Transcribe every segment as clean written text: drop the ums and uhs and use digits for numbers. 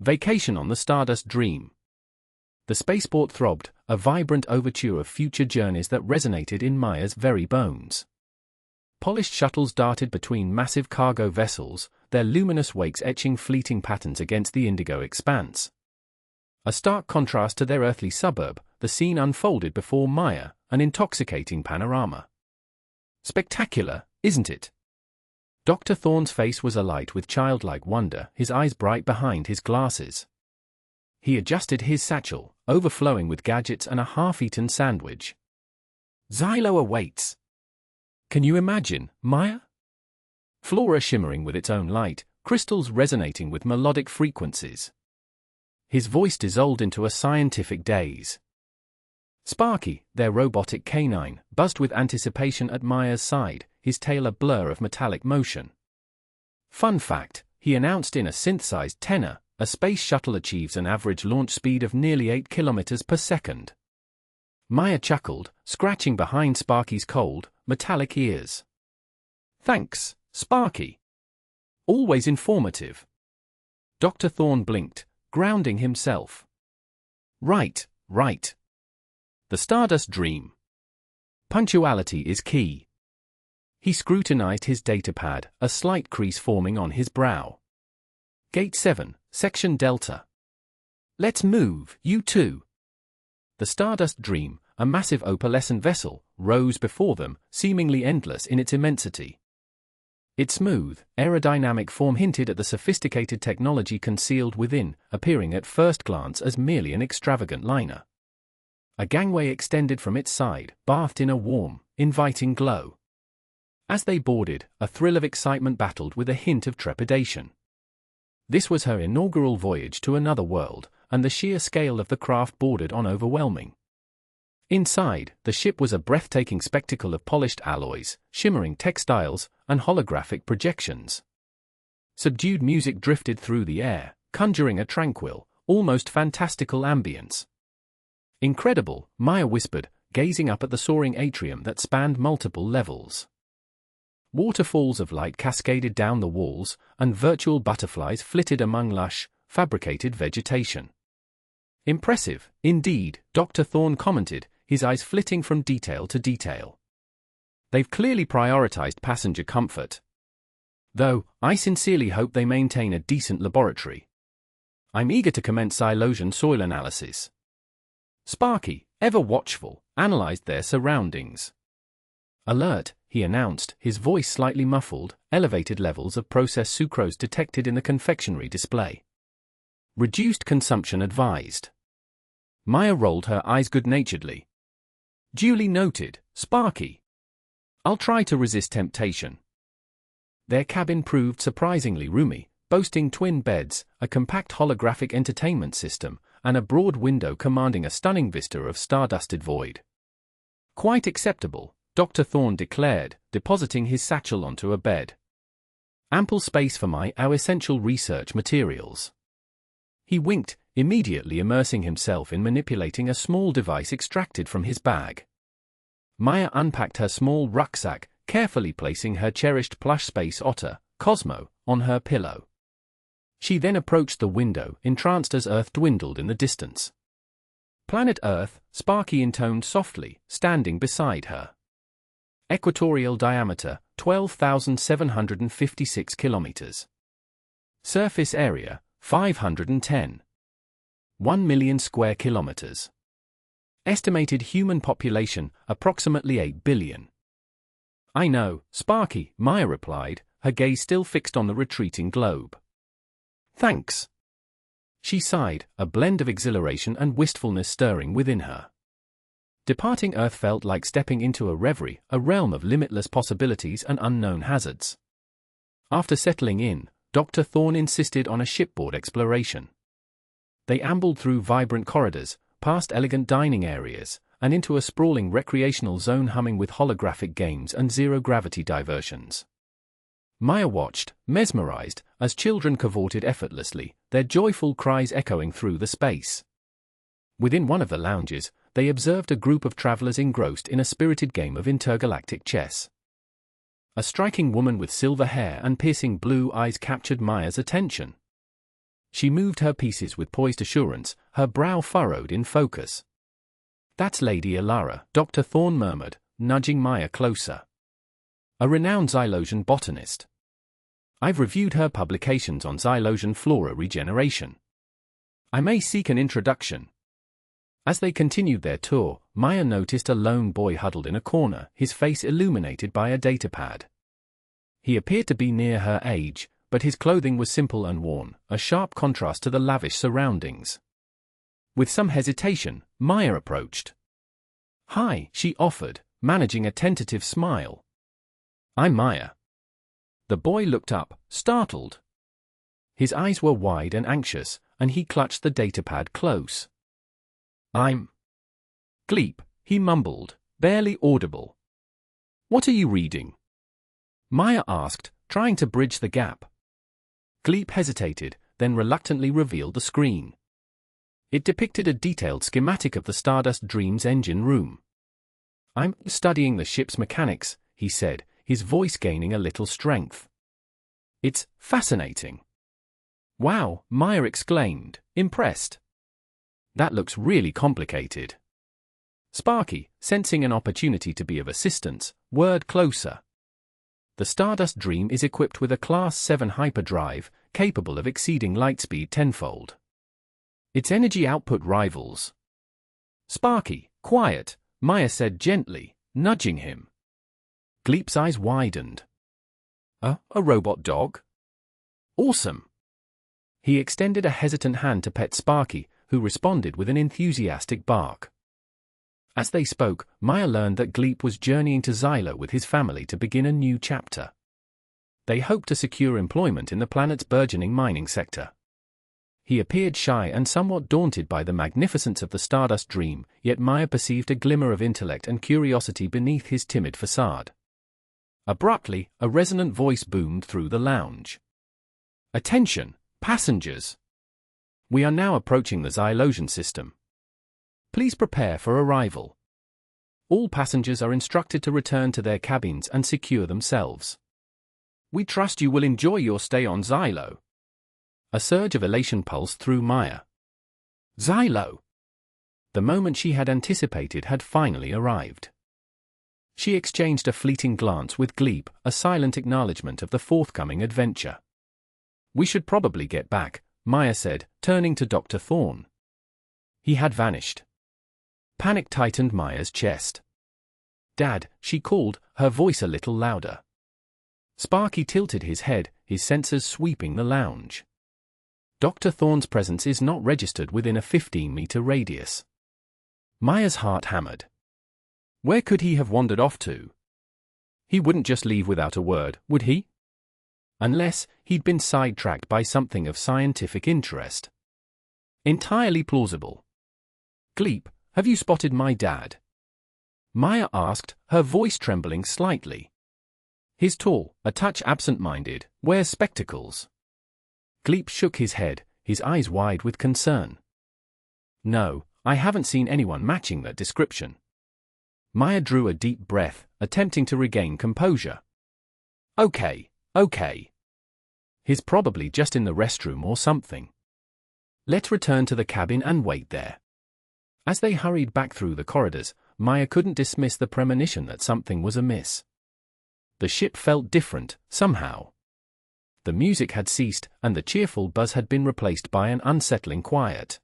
Vacation on the Stardust Dream. The spaceport throbbed, a vibrant overture of future journeys that resonated in Maya's very bones. Polished shuttles darted between massive cargo vessels, their luminous wakes etching fleeting patterns against the indigo expanse. A stark contrast to their earthly suburb, the scene unfolded before Maya, an intoxicating panorama. Spectacular, isn't it? Dr. Thorne's face was alight with childlike wonder, his eyes bright behind his glasses. He adjusted his satchel, overflowing with gadgets and a half-eaten sandwich. Xylo awaits. Can you imagine, Maya? Flora shimmering with its own light, crystals resonating with melodic frequencies. His voice dissolved into a scientific daze. Sparky, their robotic canine, buzzed with anticipation at Maya's side, his tail a blur of metallic motion. Fun fact, he announced in a synthesized tenor, a space shuttle achieves an average launch speed of nearly 8 kilometers per second. Maya chuckled, scratching behind Sparky's cold, metallic ears. Thanks, Sparky. Always informative. Dr. Thorne blinked, grounding himself. Right. The Stardust Dream. Punctuality is key. He scrutinized his datapad, a slight crease forming on his brow. Gate 7, Section Delta. Let's move, you two. The Stardust Dream, a massive opalescent vessel, rose before them, seemingly endless in its immensity. Its smooth, aerodynamic form hinted at the sophisticated technology concealed within, appearing at first glance as merely an extravagant liner. A gangway extended from its side, bathed in a warm, inviting glow. As they boarded, a thrill of excitement battled with a hint of trepidation. This was her inaugural voyage to another world, and the sheer scale of the craft bordered on overwhelming. Inside, the ship was a breathtaking spectacle of polished alloys, shimmering textiles, and holographic projections. Subdued music drifted through the air, conjuring a tranquil, almost fantastical ambience. Incredible, Maya whispered, gazing up at the soaring atrium that spanned multiple levels. Waterfalls of light cascaded down the walls, and virtual butterflies flitted among lush, fabricated vegetation. Impressive, indeed, Dr. Thorne commented, his eyes flitting from detail to detail. They've clearly prioritized passenger comfort. Though, I sincerely hope they maintain a decent laboratory. I'm eager to commence Xylosion soil analysis. Sparky, ever watchful, analyzed their surroundings. Alert, he announced, his voice slightly muffled, elevated levels of processed sucrose detected in the confectionery display. Reduced consumption advised. Maya rolled her eyes good-naturedly. Duly noted, Sparky. I'll try to resist temptation. Their cabin proved surprisingly roomy, boasting twin beds, a compact holographic entertainment system, and a broad window commanding a stunning vista of stardusted void. Quite acceptable, Dr. Thorne declared, depositing his satchel onto a bed. Ample space for our essential research materials. He winked, immediately immersing himself in manipulating a small device extracted from his bag. Maya unpacked her small rucksack, carefully placing her cherished plush space otter, Cosmo, on her pillow. She then approached the window, entranced as Earth dwindled in the distance. Planet Earth, Sparky intoned softly, standing beside her. Equatorial diameter, 12,756 kilometers. Surface area, 510. 1 million square kilometers. Estimated human population, approximately 8 billion. I know, Sparky, Maya replied, her gaze still fixed on the retreating globe. Thanks. She sighed, a blend of exhilaration and wistfulness stirring within her. Departing Earth felt like stepping into a reverie, a realm of limitless possibilities and unknown hazards. After settling in, Dr. Thorne insisted on a shipboard exploration. They ambled through vibrant corridors, past elegant dining areas, and into a sprawling recreational zone humming with holographic games and zero-gravity diversions. Maya watched, mesmerized, as children cavorted effortlessly, their joyful cries echoing through the space. Within one of the lounges, they observed a group of travelers engrossed in a spirited game of intergalactic chess. A striking woman with silver hair and piercing blue eyes captured Maya's attention. She moved her pieces with poised assurance, her brow furrowed in focus. "That's Lady Alara," Dr. Thorne murmured, nudging Maya closer. "A renowned Xylosian botanist. I've reviewed her publications on Xylosian flora regeneration. I may seek an introduction." As they continued their tour, Maya noticed a lone boy huddled in a corner, his face illuminated by a datapad. He appeared to be near her age, but his clothing was simple and worn, a sharp contrast to the lavish surroundings. With some hesitation, Maya approached. "Hi," she offered, managing a tentative smile. "I'm Maya." The boy looked up, startled. His eyes were wide and anxious, and he clutched the datapad close. "I'm Gleep," he mumbled, barely audible. "What are you reading?" Maya asked, trying to bridge the gap. Gleep hesitated, then reluctantly revealed the screen. It depicted a detailed schematic of the Stardust Dream's engine room. "I'm studying the ship's mechanics," he said, his voice gaining a little strength. "It's fascinating." "Wow," Maya exclaimed, impressed. "That looks really complicated." Sparky, sensing an opportunity to be of assistance, whirred closer. The Stardust Dream is equipped with a Class 7 hyperdrive, capable of exceeding lightspeed tenfold. Its energy output rivals. "Sparky, quiet," Maya said gently, nudging him. Gleep's eyes widened. A robot dog? Awesome." He extended a hesitant hand to pet Sparky, who responded with an enthusiastic bark. As they spoke, Maya learned that Gleep was journeying to Xylo with his family to begin a new chapter. They hoped to secure employment in the planet's burgeoning mining sector. He appeared shy and somewhat daunted by the magnificence of the Stardust Dream, yet Maya perceived a glimmer of intellect and curiosity beneath his timid facade. Abruptly, a resonant voice boomed through the lounge. "Attention, passengers! We are now approaching the Xylosian system. Please prepare for arrival. All passengers are instructed to return to their cabins and secure themselves. We trust you will enjoy your stay on Xylo." A surge of elation pulsed through Maya. Xylo! The moment she had anticipated had finally arrived. She exchanged a fleeting glance with Gleep, a silent acknowledgement of the forthcoming adventure. "We should probably get back," Maya said, turning to Dr. Thorne. He had vanished. Panic tightened Maya's chest. "Dad," she called, her voice a little louder. Sparky tilted his head, his sensors sweeping the lounge. Dr. Thorne's presence is not registered within a 15-meter radius. Maya's heart hammered. Where could he have wandered off to? He wouldn't just leave without a word, would he? Unless he'd been sidetracked by something of scientific interest. Entirely plausible. "Gleep, have you spotted my dad?" Maya asked, her voice trembling slightly. "He's tall, a touch absent-minded, wears spectacles." Gleep shook his head, his eyes wide with concern. "No, I haven't seen anyone matching that description." Maya drew a deep breath, attempting to regain composure. Okay. He's probably just in the restroom or something. Let's return to the cabin and wait there." As they hurried back through the corridors, Maya couldn't dismiss the premonition that something was amiss. The ship felt different, somehow. The music had ceased, and the cheerful buzz had been replaced by an unsettling quiet.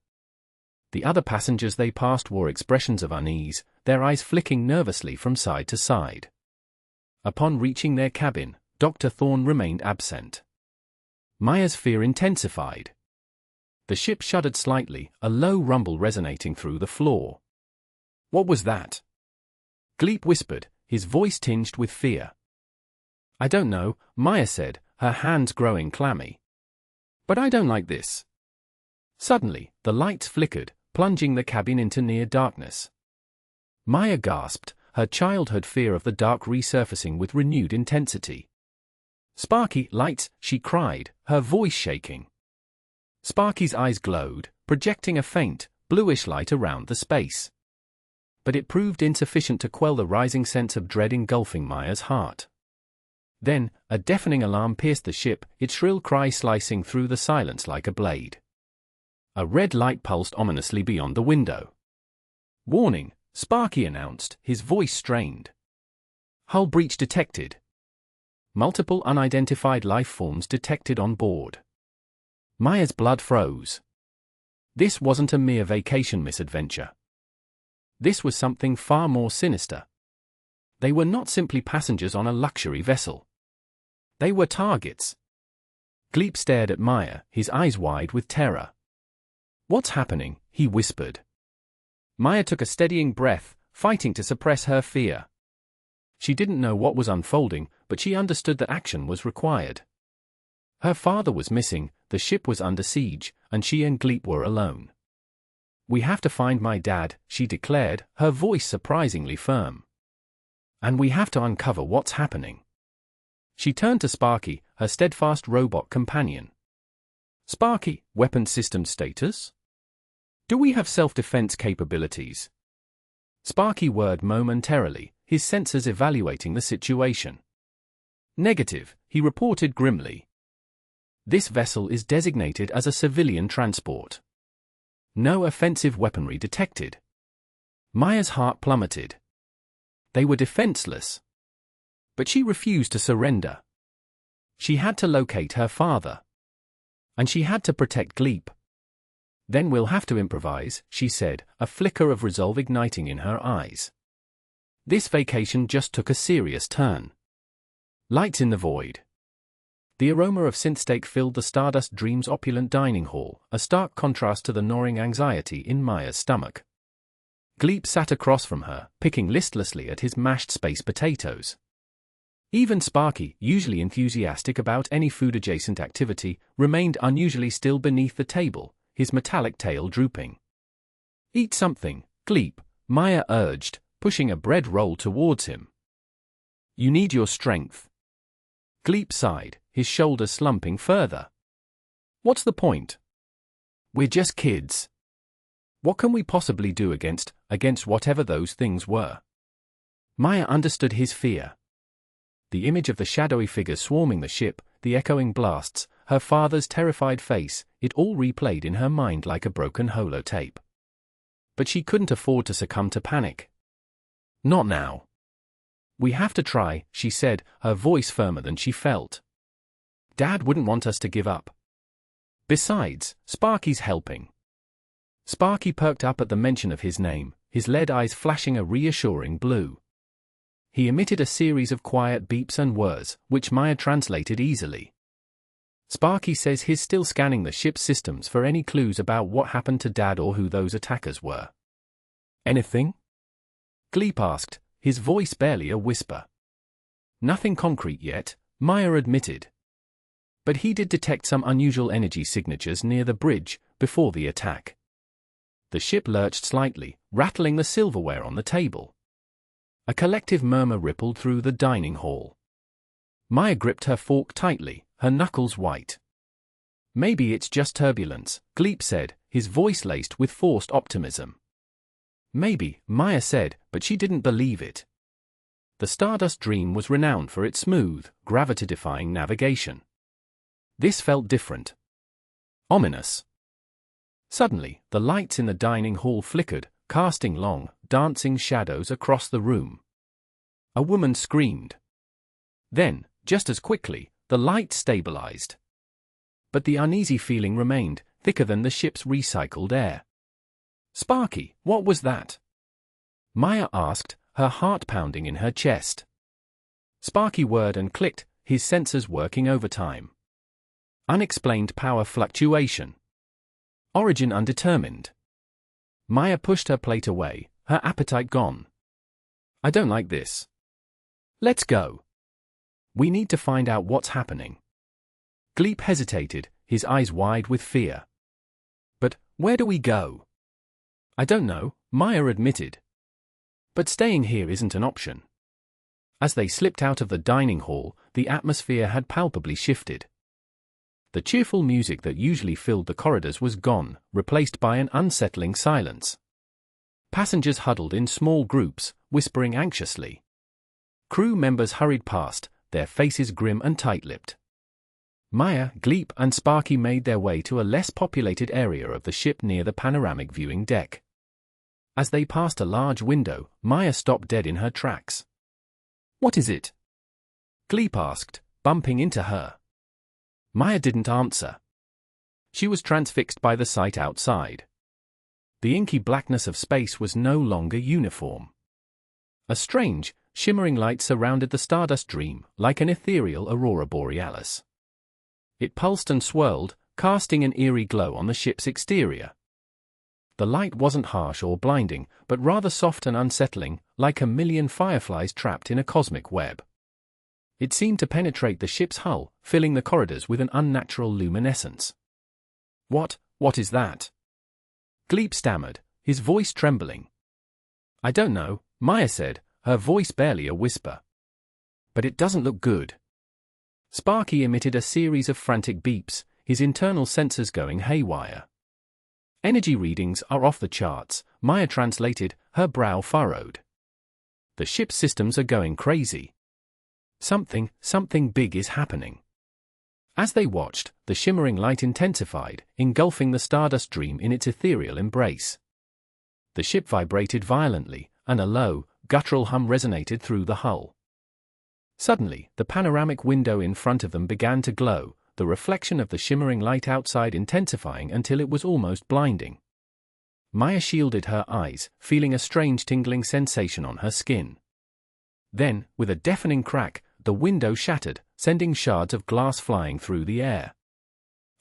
The other passengers they passed wore expressions of unease, their eyes flicking nervously from side to side. Upon reaching their cabin, Dr. Thorne remained absent. Maya's fear intensified. The ship shuddered slightly, a low rumble resonating through the floor. "What was that?" Gleep whispered, his voice tinged with fear. "I don't know," Maya said, her hands growing clammy. "But I don't like this." Suddenly, the lights flickered, plunging the cabin into near darkness. Maya gasped, her childhood fear of the dark resurfacing with renewed intensity. "Sparky, lights!" she cried, her voice shaking. Sparky's eyes glowed, projecting a faint, bluish light around the space. But it proved insufficient to quell the rising sense of dread engulfing Maya's heart. Then, a deafening alarm pierced the ship, its shrill cry slicing through the silence like a blade. A red light pulsed ominously beyond the window. "Warning," Sparky announced, his voice strained. "Hull breach detected. Multiple unidentified life forms detected on board." Maya's blood froze. This wasn't a mere vacation misadventure. This was something far more sinister. They were not simply passengers on a luxury vessel. They were targets. Gleep stared at Maya, his eyes wide with terror. "What's happening?" he whispered. Maya took a steadying breath, fighting to suppress her fear. She didn't know what was unfolding, but she understood that action was required. Her father was missing, the ship was under siege, and she and Gleep were alone. "We have to find my dad," she declared, her voice surprisingly firm. "And we have to uncover what's happening." She turned to Sparky, her steadfast robot companion. "Sparky, weapon system status? Do we have self-defense capabilities?" Sparky whirred momentarily, his sensors evaluating the situation. "Negative," he reported grimly. "This vessel is designated as a civilian transport. No offensive weaponry detected." Maya's heart plummeted. They were defenseless. But she refused to surrender. She had to locate her father. And she had to protect Gleep. "Then we'll have to improvise," she said, a flicker of resolve igniting in her eyes. This vacation just took a serious turn. Lights in the void. The aroma of synth-steak filled the Stardust Dream's opulent dining hall, a stark contrast to the gnawing anxiety in Maya's stomach. Gleep sat across from her, picking listlessly at his mashed space potatoes. Even Sparky, usually enthusiastic about any food-adjacent activity, remained unusually still beneath the table, his metallic tail drooping. "Eat something, Gleep," Maya urged, pushing a bread roll towards him. "You need your strength." Gleep sighed, his shoulders slumping further. "What's the point? We're just kids. What can we possibly do against whatever those things were?" Maya understood his fear. The image of the shadowy figures swarming the ship, the echoing blasts, her father's terrified face, it all replayed in her mind like a broken holotape. But she couldn't afford to succumb to panic. "Not now. We have to try," she said, her voice firmer than she felt. "Dad wouldn't want us to give up. Besides, Sparky's helping." Sparky perked up at the mention of his name, his lead eyes flashing a reassuring blue. He emitted a series of quiet beeps and whirs, which Maya translated easily. "Sparky says he's still scanning the ship's systems for any clues about what happened to Dad or who those attackers were." "Anything?" Gleep asked, his voice barely a whisper. "Nothing concrete yet," Maya admitted. "But he did detect some unusual energy signatures near the bridge, before the attack." The ship lurched slightly, rattling the silverware on the table. A collective murmur rippled through the dining hall. Maya gripped her fork tightly, her knuckles white. "Maybe it's just turbulence," Gleep said, his voice laced with forced optimism. "Maybe," Maya said, but she didn't believe it. The Stardust Dream was renowned for its smooth, gravity-defying navigation. This felt different. Ominous. Suddenly, the lights in the dining hall flickered, casting long, dancing shadows across the room. A woman screamed. Then, just as quickly, the light stabilized. But the uneasy feeling remained, thicker than the ship's recycled air. "Sparky, what was that?" Maya asked, her heart pounding in her chest. Sparky whirred and clicked, his sensors working overtime. Unexplained power fluctuation. Origin undetermined. Maya pushed her plate away, her appetite gone. "I don't like this. Let's go. We need to find out what's happening." Gleep hesitated, his eyes wide with fear. "But, where do we go?" "I don't know," Maya admitted. "But staying here isn't an option." As they slipped out of the dining hall, the atmosphere had palpably shifted. The cheerful music that usually filled the corridors was gone, replaced by an unsettling silence. Passengers huddled in small groups, whispering anxiously. Crew members hurried past, their faces grim and tight-lipped. Maya, Gleep, and Sparky made their way to a less populated area of the ship near the panoramic viewing deck. As they passed a large window, Maya stopped dead in her tracks. "What is it?" Gleep asked, bumping into her. Maya didn't answer. She was transfixed by the sight outside. The inky blackness of space was no longer uniform. A strange, shimmering light surrounded the Stardust Dream, like an ethereal aurora borealis. It pulsed and swirled, casting an eerie glow on the ship's exterior. The light wasn't harsh or blinding, but rather soft and unsettling, like a million fireflies trapped in a cosmic web. It seemed to penetrate the ship's hull, filling the corridors with an unnatural luminescence. What is that?" Gleep stammered, his voice trembling. "I don't know," Maya said, her voice barely a whisper. "But it doesn't look good." Sparky emitted a series of frantic beeps, his internal sensors going haywire. "Energy readings are off the charts," Maya translated, her brow furrowed. "The ship's systems are going crazy. Something big is happening." As they watched, the shimmering light intensified, engulfing the Stardust Dream in its ethereal embrace. The ship vibrated violently, and a low, guttural hum resonated through the hull. Suddenly, the panoramic window in front of them began to glow, the reflection of the shimmering light outside intensifying until it was almost blinding. Maya shielded her eyes, feeling a strange tingling sensation on her skin. Then, with a deafening crack, the window shattered, sending shards of glass flying through the air.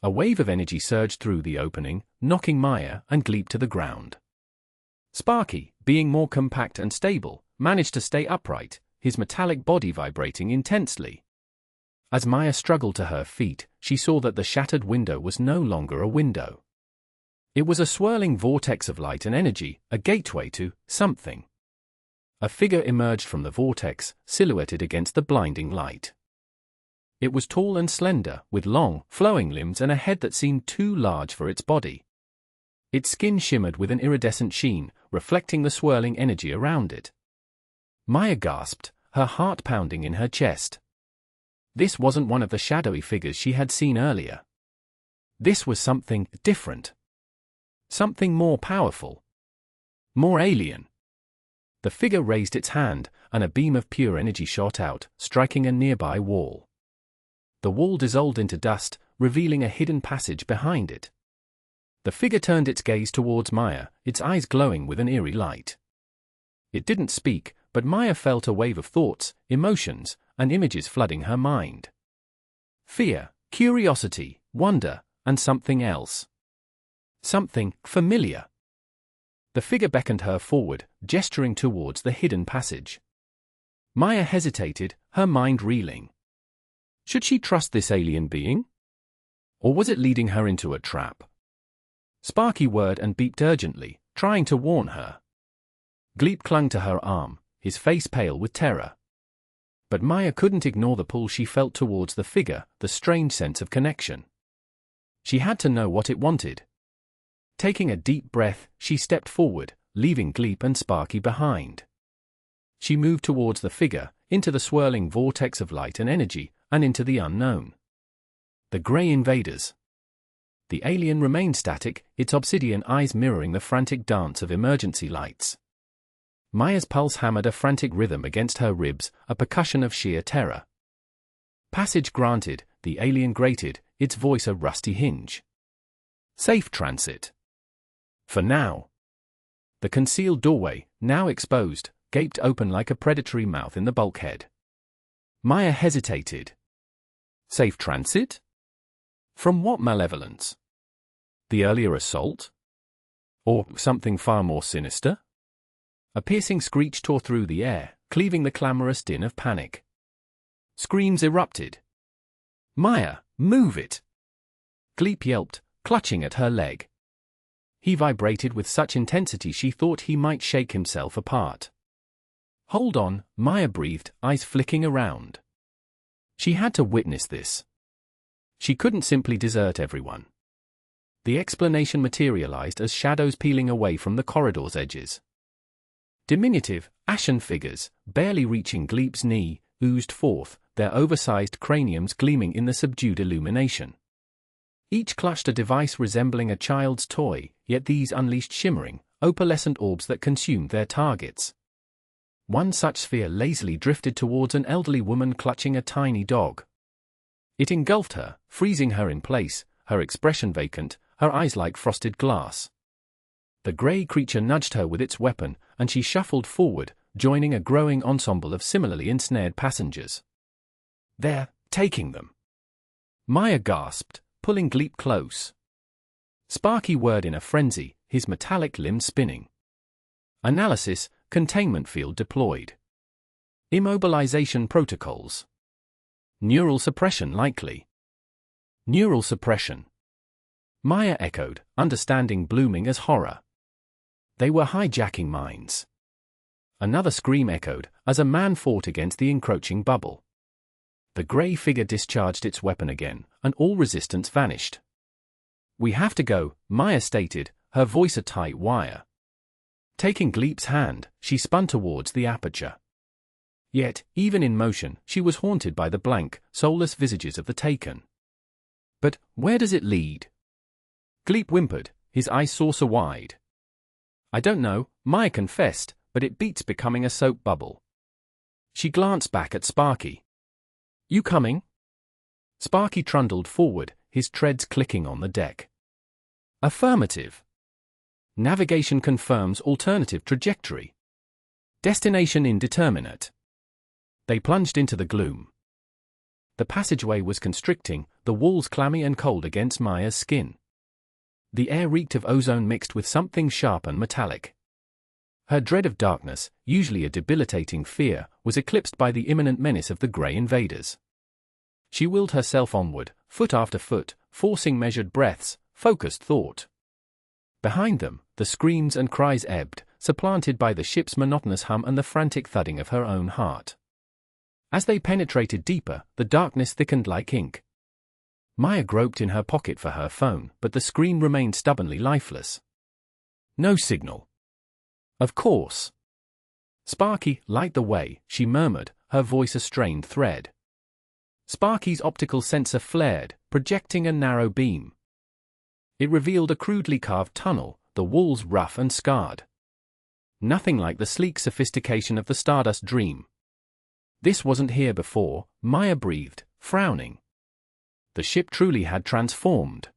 A wave of energy surged through the opening, knocking Maya and Gleep to the ground. Sparky, being more compact and stable, managed to stay upright, his metallic body vibrating intensely. As Maya struggled to her feet, she saw that the shattered window was no longer a window. It was a swirling vortex of light and energy, a gateway to something. A figure emerged from the vortex, silhouetted against the blinding light. It was tall and slender, with long, flowing limbs and a head that seemed too large for its body. Its skin shimmered with an iridescent sheen, reflecting the swirling energy around it. Maya gasped, her heart pounding in her chest. This wasn't one of the shadowy figures she had seen earlier. This was something different. Something more powerful. More alien. The figure raised its hand, and a beam of pure energy shot out, striking a nearby wall. The wall dissolved into dust, revealing a hidden passage behind it. The figure turned its gaze towards Maya, its eyes glowing with an eerie light. It didn't speak, but Maya felt a wave of thoughts, emotions, and images flooding her mind. Fear, curiosity, wonder, and something else. Something familiar. The figure beckoned her forward, gesturing towards the hidden passage. Maya hesitated, her mind reeling. Should she trust this alien being? Or was it leading her into a trap? Sparky whirred and beeped urgently, trying to warn her. Gleep clung to her arm, his face pale with terror. But Maya couldn't ignore the pull she felt towards the figure, the strange sense of connection. She had to know what it wanted. Taking a deep breath, she stepped forward, leaving Gleep and Sparky behind. She moved towards the figure, into the swirling vortex of light and energy, and into the unknown. The grey invaders. The alien remained static, its obsidian eyes mirroring the frantic dance of emergency lights. Maya's pulse hammered a frantic rhythm against her ribs, a percussion of sheer terror. Passage granted, the alien grated, its voice a rusty hinge. Safe transit. For now. The concealed doorway, now exposed, gaped open like a predatory mouth in the bulkhead. Maya hesitated. Safe transit? From what malevolence? The earlier assault? Or something far more sinister? A piercing screech tore through the air, cleaving the clamorous din of panic. Screams erupted. Maya, move it! Gleep yelped, clutching at her leg. He vibrated with such intensity she thought he might shake himself apart. Hold on, Maya breathed, eyes flicking around. She had to witness this. She couldn't simply desert everyone. The explanation materialized as shadows peeling away from the corridor's edges. Diminutive, ashen figures, barely reaching Gleep's knee, oozed forth, their oversized craniums gleaming in the subdued illumination. Each clutched a device resembling a child's toy, yet these unleashed shimmering, opalescent orbs that consumed their targets. One such sphere lazily drifted towards an elderly woman clutching a tiny dog. It engulfed her, freezing her in place, her expression vacant, her eyes like frosted glass. The grey creature nudged her with its weapon, and she shuffled forward, joining a growing ensemble of similarly ensnared passengers. "They're taking them!" Maya gasped, pulling Gleep close. Sparky whirred in a frenzy, his metallic limbs spinning. Analysis, containment field deployed. Immobilization protocols. Neural suppression likely. Neural suppression. Maya echoed, understanding blooming as horror. They were hijacking minds. Another scream echoed, as a man fought against the encroaching bubble. The grey figure discharged its weapon again, and all resistance vanished. "We have to go," Maya stated, her voice a tight wire. Taking Gleep's hand, she spun towards the aperture. Yet, even in motion, she was haunted by the blank, soulless visages of the taken. "But where does it lead?" Gleep whimpered, his eyes saucer-wide. "I don't know," Maya confessed, "but it beats becoming a soap bubble." She glanced back at Sparky. "You coming?" Sparky trundled forward, his treads clicking on the deck. "Affirmative." Navigation confirms alternative trajectory. Destination indeterminate. They plunged into the gloom. The passageway was constricting, the walls clammy and cold against Maya's skin. The air reeked of ozone mixed with something sharp and metallic. Her dread of darkness, usually a debilitating fear, was eclipsed by the imminent menace of the grey invaders. She willed herself onward, foot after foot, forcing measured breaths, focused thought. Behind them, the screams and cries ebbed, supplanted by the ship's monotonous hum and the frantic thudding of her own heart. As they penetrated deeper, the darkness thickened like ink. Maya groped in her pocket for her phone, but the screen remained stubbornly lifeless. No signal. "Of course." "Sparky, light the way," she murmured, her voice a strained thread. Sparky's optical sensor flared, projecting a narrow beam. It revealed a crudely carved tunnel, the walls rough and scarred. Nothing like the sleek sophistication of the Stardust Dream. This wasn't here before, Maya breathed, frowning. The ship truly had transformed.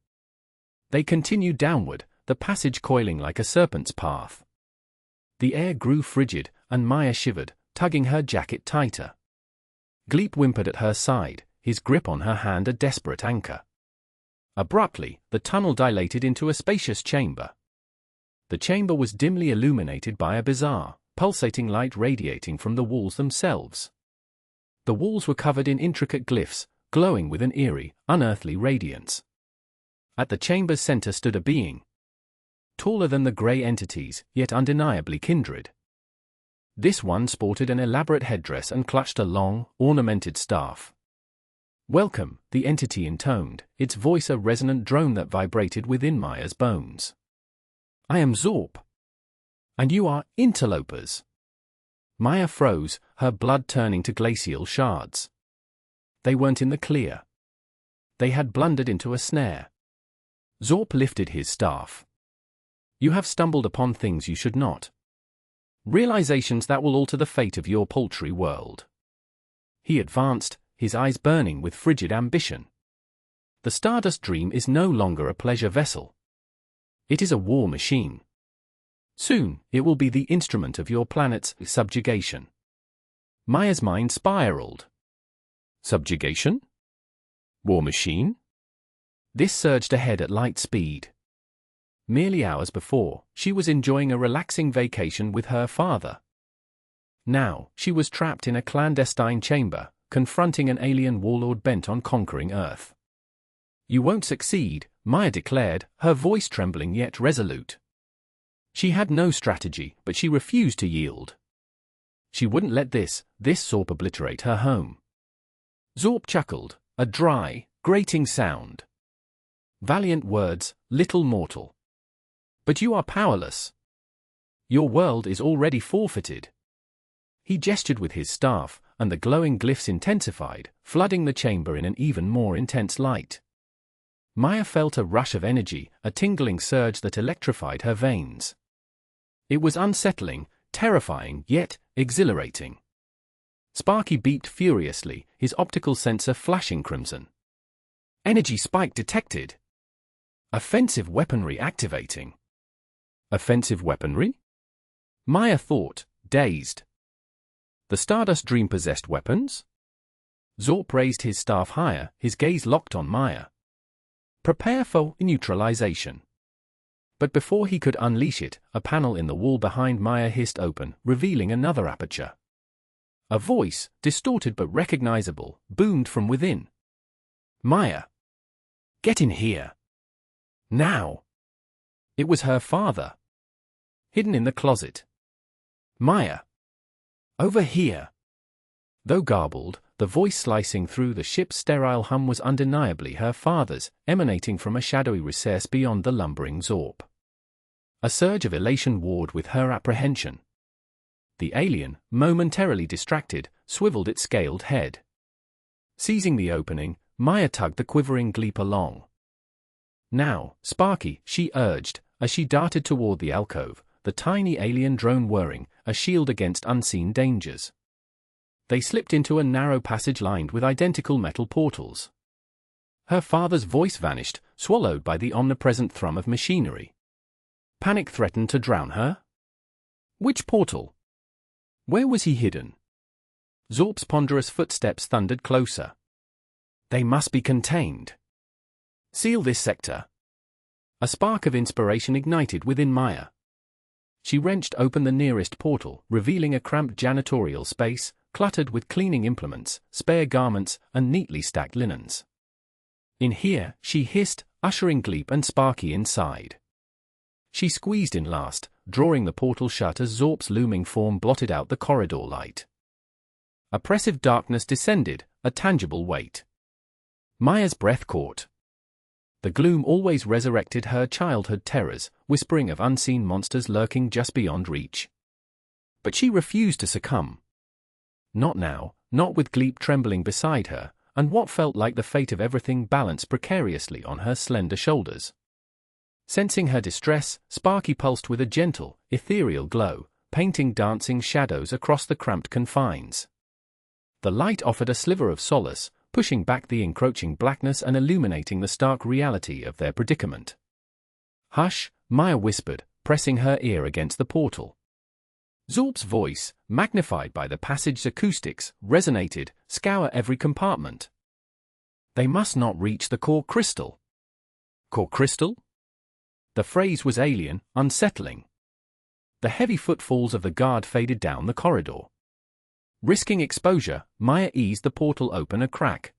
They continued downward, the passage coiling like a serpent's path. The air grew frigid, and Maya shivered, tugging her jacket tighter. Gleep whimpered at her side, his grip on her hand a desperate anchor. Abruptly, the tunnel dilated into a spacious chamber. The chamber was dimly illuminated by a bizarre, pulsating light radiating from the walls themselves. The walls were covered in intricate glyphs, glowing with an eerie, unearthly radiance. At the chamber's center stood a being. Taller than the grey entities, yet undeniably kindred. This one sported an elaborate headdress and clutched a long, ornamented staff. "Welcome," the entity intoned, its voice a resonant drone that vibrated within Maya's bones. "I am Zorp. And you are interlopers." Maya froze, her blood turning to glacial shards. They weren't in the clear. They had blundered into a snare. Zorp lifted his staff. "You have stumbled upon things you should not. Realizations that will alter the fate of your paltry world." He advanced, his eyes burning with frigid ambition. "The Stardust Dream is no longer a pleasure vessel. It is a war machine. Soon, it will be the instrument of your planet's subjugation." Maya's mind spiraled. Subjugation? War machine? This surged ahead at light speed. Merely hours before, she was enjoying a relaxing vacation with her father. Now, she was trapped in a clandestine chamber, confronting an alien warlord bent on conquering Earth. "You won't succeed," Maya declared, her voice trembling yet resolute. She had no strategy, but she refused to yield. She wouldn't let this Zorp obliterate her home. Zorp chuckled, a dry, grating sound. "Valiant words, little mortal. But you are powerless. Your world is already forfeited." He gestured with his staff, and the glowing glyphs intensified, flooding the chamber in an even more intense light. Maya felt a rush of energy, a tingling surge that electrified her veins. It was unsettling, terrifying, yet exhilarating. Sparky beeped furiously, his optical sensor flashing crimson. Energy spike detected. Offensive weaponry activating. Offensive weaponry? Maya thought, dazed. The Stardust Dream possessed weapons? Zorp raised his staff higher, his gaze locked on Maya. Prepare for neutralization. But before he could unleash it, a panel in the wall behind Maya hissed open, revealing another aperture. A voice, distorted but recognizable, boomed from within. Maya! Get in here! Now! It was her father. Hidden in the closet. Maya! Over here! Though garbled, the voice slicing through the ship's sterile hum was undeniably her father's, emanating from a shadowy recess beyond the lumbering Zorp. A surge of elation warred with her apprehension. The alien, momentarily distracted, swiveled its scaled head. Seizing the opening, Maya tugged the quivering Gleep along. Now, Sparky, she urged, as she darted toward the alcove, the tiny alien drone whirring, a shield against unseen dangers. They slipped into a narrow passage lined with identical metal portals. Her father's voice vanished, swallowed by the omnipresent thrum of machinery. Panic threatened to drown her? Which portal? Where was he hidden? Zorp's ponderous footsteps thundered closer. They must be contained. Seal this sector. A spark of inspiration ignited within Maya. She wrenched open the nearest portal, revealing a cramped janitorial space, cluttered with cleaning implements, spare garments, and neatly stacked linens. In here, she hissed, ushering Gleep and Sparky inside. She squeezed in last, drawing the portal shut as Zorp's looming form blotted out the corridor light. Oppressive darkness descended, a tangible weight. Maya's breath caught. The gloom always resurrected her childhood terrors, whispering of unseen monsters lurking just beyond reach. But she refused to succumb. Not now, not with Gleep trembling beside her, and what felt like the fate of everything balanced precariously on her slender shoulders. Sensing her distress, Sparky pulsed with a gentle, ethereal glow, painting dancing shadows across the cramped confines. The light offered a sliver of solace, pushing back the encroaching blackness and illuminating the stark reality of their predicament. Hush, Maya whispered, pressing her ear against the portal. Zorp's voice, magnified by the passage's acoustics, resonated, scour every compartment. They must not reach the core crystal. Core crystal? The phrase was alien, unsettling. The heavy footfalls of the guard faded down the corridor. Risking exposure, Maya eased the portal open a crack.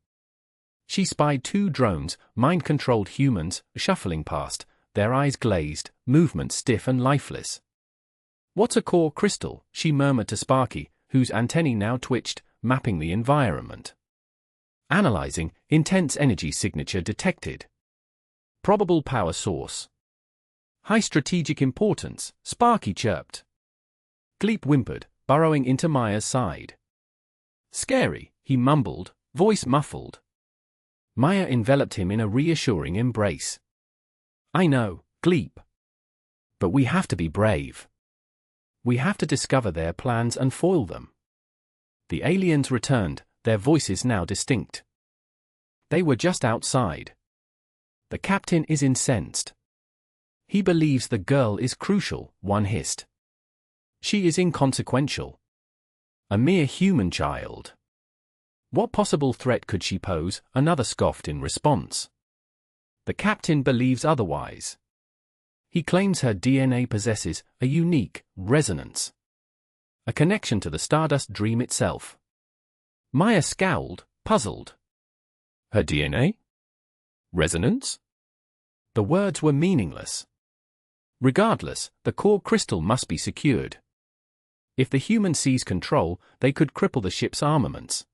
She spied two drones, mind-controlled humans, shuffling past, their eyes glazed, movements stiff and lifeless. What's a core crystal? She murmured to Sparky, whose antennae now twitched, mapping the environment. Analyzing, intense energy signature detected. Probable power source. High strategic importance, Sparky chirped. Gleep whimpered, burrowing into Maya's side. Scary, he mumbled, voice muffled. Maya enveloped him in a reassuring embrace. I know, Gleep. But we have to be brave. We have to discover their plans and foil them. The aliens returned, their voices now distinct. They were just outside. The captain is incensed. He believes the girl is crucial, one hissed. She is inconsequential. A mere human child. What possible threat could she pose? Another scoffed in response. The captain believes otherwise. He claims her DNA possesses a unique resonance. A connection to the Stardust Dream itself. Maya scowled, puzzled. Her DNA? Resonance? The words were meaningless. Regardless, the core crystal must be secured. If the human seize control, they could cripple the ship's armaments.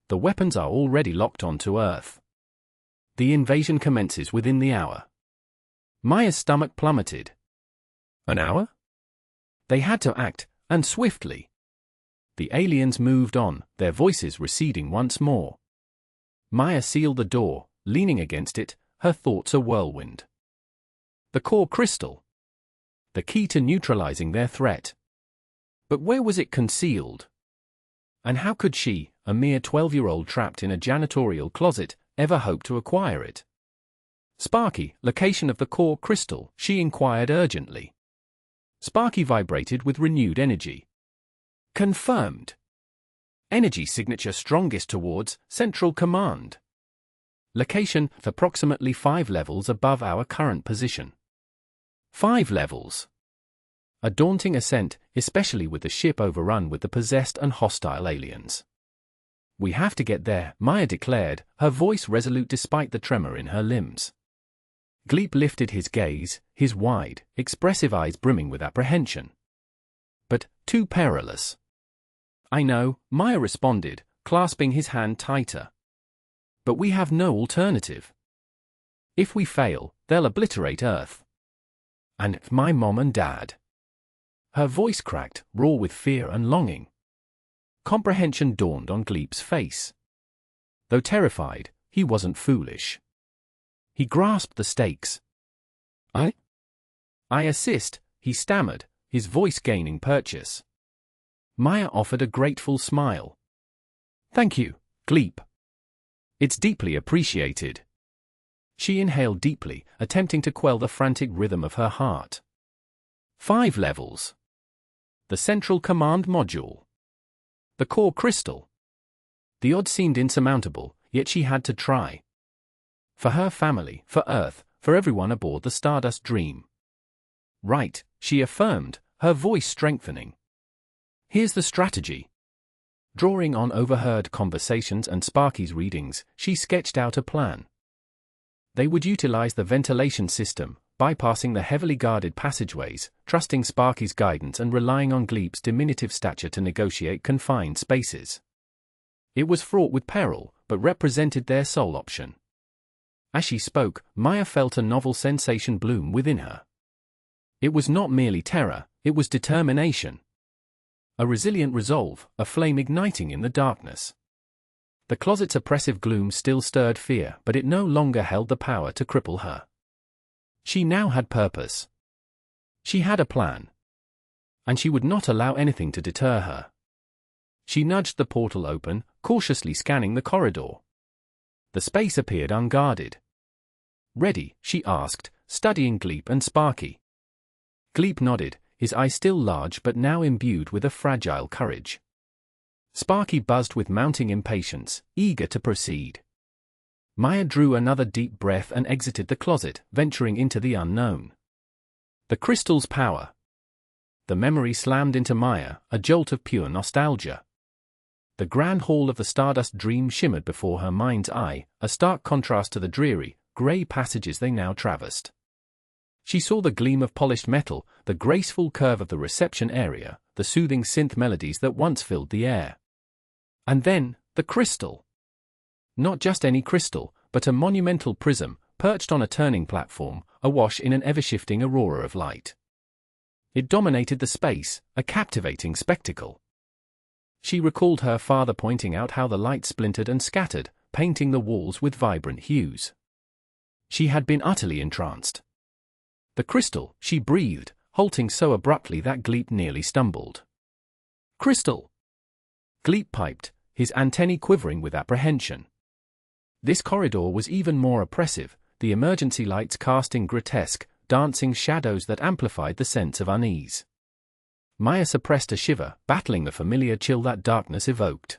The weapons are already locked onto Earth. The invasion commences within the hour. Maya's stomach plummeted. An hour? They had to act, and swiftly. The aliens moved on, their voices receding once more. Maya sealed the door, leaning against it, her thoughts a whirlwind. The core crystal. The key to neutralizing their threat. But where was it concealed? And how could she, a mere 12-year-old trapped in a janitorial closet, ever hope to acquire it? Sparky, location of the core crystal, she inquired urgently. Sparky vibrated with renewed energy. Confirmed. Energy signature strongest towards Central Command. Location approximately 5 levels above our current position. 5 levels. A daunting ascent, especially with the ship overrun with the possessed and hostile aliens. We have to get there, Maya declared, her voice resolute despite the tremor in her limbs. Gleep lifted his gaze, his wide, expressive eyes brimming with apprehension. But, too perilous. I know, Maya responded, clasping his hand tighter. But we have no alternative. If we fail, they'll obliterate Earth. And my mom and dad. Her voice cracked, raw with fear and longing. Comprehension dawned on Gleep's face. Though terrified, he wasn't foolish. He grasped the stakes. I assist, he stammered, his voice gaining purchase. Maya offered a grateful smile. Thank you, Gleep. It's deeply appreciated. She inhaled deeply, attempting to quell the frantic rhythm of her heart. 5 levels. The Central Command Module. The core crystal. The odds seemed insurmountable, yet she had to try. For her family, for Earth, for everyone aboard the Stardust Dream. Right, she affirmed, her voice strengthening. Here's the strategy. Drawing on overheard conversations and Sparky's readings, she sketched out a plan. They would utilize the ventilation system, bypassing the heavily guarded passageways, trusting Sparky's guidance and relying on Gleep's diminutive stature to negotiate confined spaces. It was fraught with peril, but represented their sole option. As she spoke, Maya felt a novel sensation bloom within her. It was not merely terror, it was determination. A resilient resolve, a flame igniting in the darkness. The closet's oppressive gloom still stirred fear, but it no longer held the power to cripple her. She now had purpose. She had a plan. And she would not allow anything to deter her. She nudged the portal open, cautiously scanning the corridor. The space appeared unguarded. Ready, she asked, studying Gleep and Sparky. Gleep nodded, his eyes still large but now imbued with a fragile courage. Sparky buzzed with mounting impatience, eager to proceed. Maya drew another deep breath and exited the closet, venturing into the unknown. The crystal's power. The memory slammed into Maya, a jolt of pure nostalgia. The grand hall of the Stardust Dream shimmered before her mind's eye, a stark contrast to the dreary, grey passages they now traversed. She saw the gleam of polished metal, the graceful curve of the reception area, the soothing synth melodies that once filled the air. And then, the crystal. Not just any crystal, but a monumental prism, perched on a turning platform, awash in an ever-shifting aurora of light. It dominated the space, a captivating spectacle. She recalled her father pointing out how the light splintered and scattered, painting the walls with vibrant hues. She had been utterly entranced. The crystal, she breathed, halting so abruptly that Gleep nearly stumbled. Crystal! Gleep piped, his antennae quivering with apprehension. This corridor was even more oppressive, the emergency lights casting grotesque, dancing shadows that amplified the sense of unease. Maya suppressed a shiver, battling the familiar chill that darkness evoked.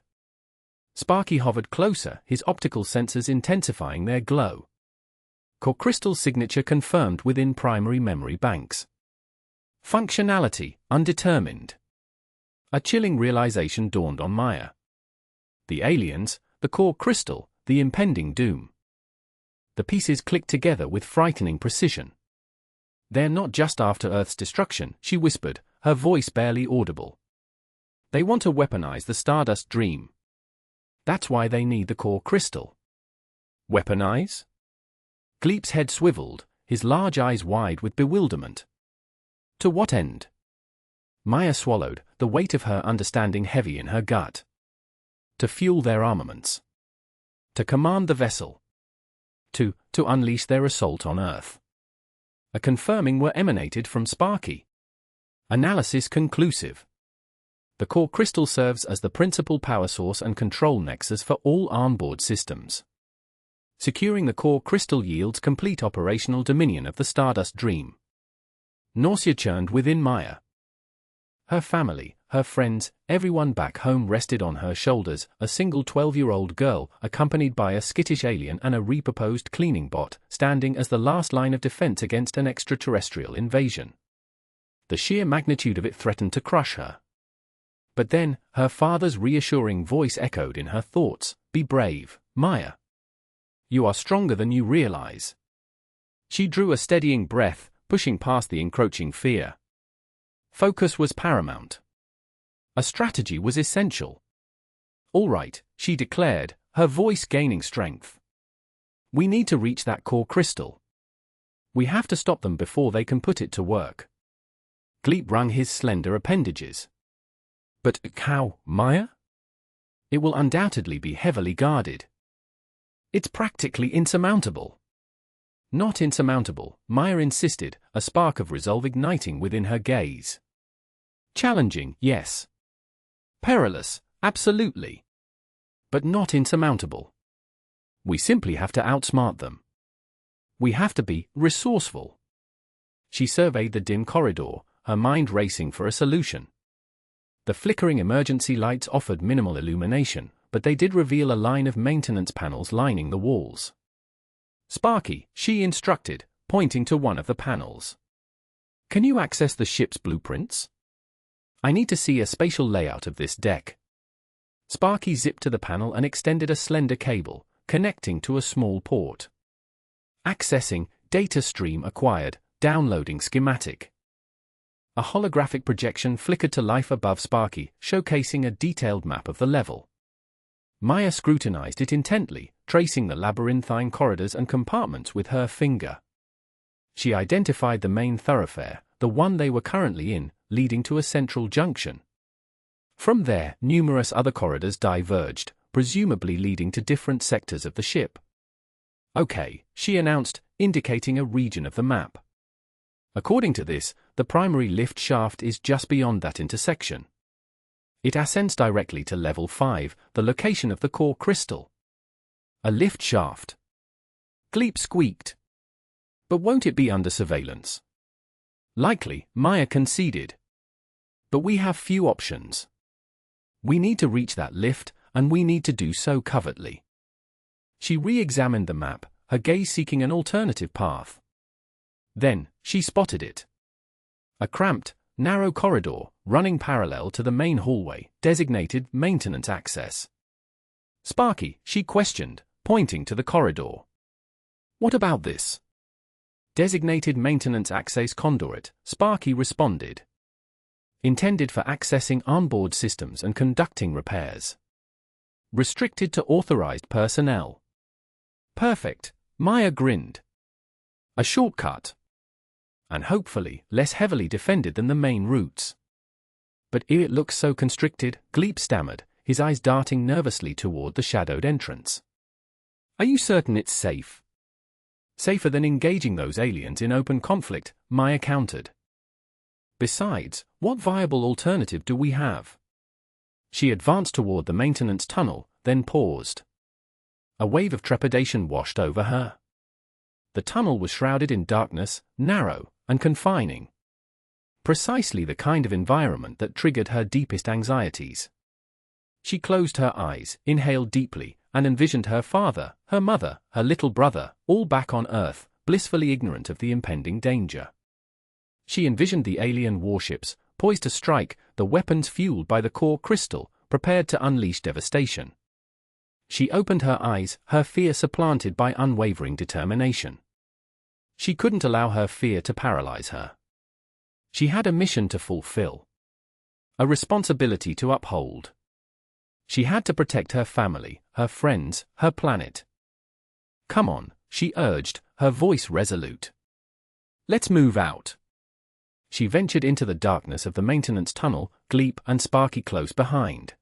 Sparky hovered closer, his optical sensors intensifying their glow. Core crystal signature confirmed within primary memory banks. Functionality, undetermined. A chilling realization dawned on Maya. The aliens, the core crystal, the impending doom. The pieces clicked together with frightening precision. They're not just after Earth's destruction, she whispered, her voice barely audible. They want to weaponize the Stardust Dream. That's why they need the core crystal. Weaponize? Gleep's head swiveled, his large eyes wide with bewilderment. To what end? Maya swallowed, the the weight of her understanding heavy in her gut. To fuel their armaments. To command the vessel. To unleash their assault on Earth. A confirming were emanated from Sparky. Analysis conclusive. The core crystal serves as the principal power source and control nexus for all onboard systems. Securing the core crystal yields complete operational dominion of the Stardust Dream. Nausea churned within Maya. Her family, her friends, everyone back home rested on her shoulders, a single 12-year-old girl, accompanied by a skittish alien and a repurposed cleaning bot, standing as the last line of defense against an extraterrestrial invasion. The sheer magnitude of it threatened to crush her. But then, her father's reassuring voice echoed in her thoughts, "Be brave, Maya. You are stronger than you realize." She drew a steadying breath, pushing past the encroaching fear. Focus was paramount. A strategy was essential. "All right," she declared, her voice gaining strength. "We need to reach that core crystal. We have to stop them before they can put it to work." Gleep wrung his slender appendages. "But how, Maya? It will undoubtedly be heavily guarded. It's practically insurmountable." "Not insurmountable," Maya insisted, a spark of resolve igniting within her gaze. "Challenging, yes. Perilous, absolutely. But not insurmountable. We simply have to outsmart them. We have to be resourceful." She surveyed the dim corridor, her mind racing for a solution. The flickering emergency lights offered minimal illumination, but they did reveal a line of maintenance panels lining the walls. "Sparky," she instructed, pointing to one of the panels. "Can you access the ship's blueprints? I need to see a spatial layout of this deck." Sparky zipped to the panel and extended a slender cable, connecting to a small port. Accessing, data stream acquired, downloading schematic. A holographic projection flickered to life above Sparky, showcasing a detailed map of the level. Maya scrutinized it intently, tracing the labyrinthine corridors and compartments with her finger. She identified the main thoroughfare, the one they were currently in, leading to a central junction. From there, numerous other corridors diverged, presumably leading to different sectors of the ship. "Okay," she announced, indicating a region of the map. "According to this, the primary lift shaft is just beyond that intersection. It ascends directly to level 5, the location of the core crystal." "A lift shaft?" Gleep squeaked. "But won't it be under surveillance?" "Likely," Maya conceded. "But we have few options. We need to reach that lift, and we need to do so covertly." She re-examined the map, her gaze seeking an alternative path. Then, she spotted it. A cramped, narrow corridor, running parallel to the main hallway, designated maintenance access. "Sparky," she questioned, pointing to the corridor. "What about this?" "Designated maintenance access conduit," Sparky responded. "Intended for accessing onboard systems and conducting repairs. Restricted to authorized personnel." "Perfect," Maya grinned. "A shortcut. And hopefully, less heavily defended than the main routes." "But it looks so constricted," Gleep stammered, his eyes darting nervously toward the shadowed entrance. "Are you certain it's safe?" "Safer than engaging those aliens in open conflict," Maya countered. "Besides, what viable alternative do we have?" She advanced toward the maintenance tunnel, then paused. A wave of trepidation washed over her. The tunnel was shrouded in darkness, narrow, and confining. Precisely the kind of environment that triggered her deepest anxieties. She closed her eyes, inhaled deeply, and envisioned her father, her mother, her little brother, all back on Earth, blissfully ignorant of the impending danger. She envisioned the alien warships, poised to strike, the weapons fueled by the core crystal, prepared to unleash devastation. She opened her eyes, her fear supplanted by unwavering determination. She couldn't allow her fear to paralyze her. She had a mission to fulfill. A responsibility to uphold. She had to protect her family, her friends, her planet. "Come on," she urged, her voice resolute. "Let's move out." She ventured into the darkness of the maintenance tunnel, Gleep and Sparky close behind.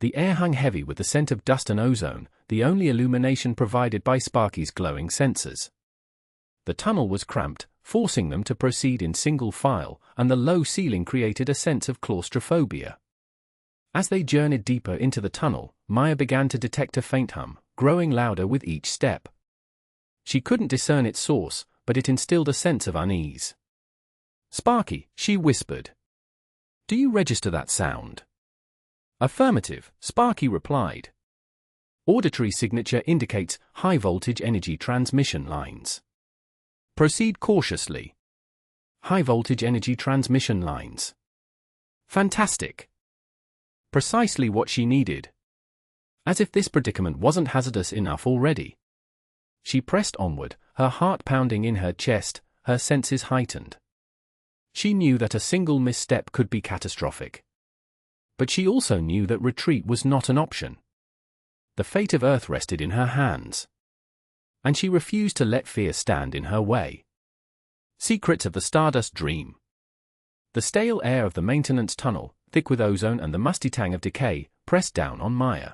The air hung heavy with the scent of dust and ozone, the only illumination provided by Sparky's glowing sensors. The tunnel was cramped, forcing them to proceed in single file, and the low ceiling created a sense of claustrophobia. As they journeyed deeper into the tunnel, Maya began to detect a faint hum, growing louder with each step. She couldn't discern its source, but it instilled a sense of unease. "Sparky," she whispered. "Do you register that sound?" "Affirmative," Sparky replied. "Auditory signature indicates high-voltage energy transmission lines. Proceed cautiously." High-voltage energy transmission lines. Fantastic. Precisely what she needed. As if this predicament wasn't hazardous enough already. She pressed onward, her heart pounding in her chest, her senses heightened. She knew that a single misstep could be catastrophic. But she also knew that retreat was not an option. The fate of Earth rested in her hands. And she refused to let fear stand in her way. Secrets of the Stardust Dream. The stale air of the maintenance tunnel, thick with ozone and the musty tang of decay, pressed down on Maya.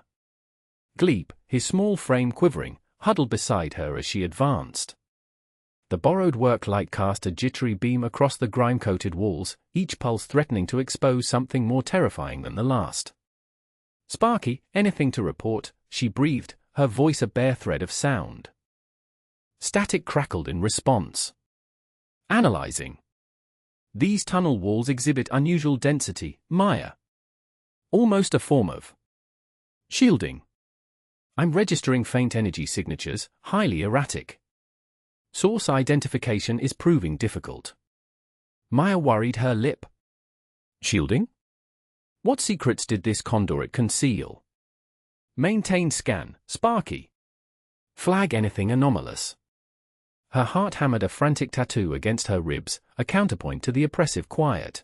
Gleep, his small frame quivering, huddled beside her as she advanced. The borrowed work light cast a jittery beam across the grime-coated walls, each pulse threatening to expose something more terrifying than the last. "Sparky, anything to report?" she breathed, her voice a bare thread of sound. Static crackled in response. "Analyzing. These tunnel walls exhibit unusual density, Maya. Almost a form of shielding. I'm registering faint energy signatures, highly erratic. Source identification is proving difficult." Maya worried her lip. "Shielding? What secrets did this conduit conceal?" "Maintain scan, Sparky. Flag anything anomalous." Her heart hammered a frantic tattoo against her ribs, a counterpoint to the oppressive quiet.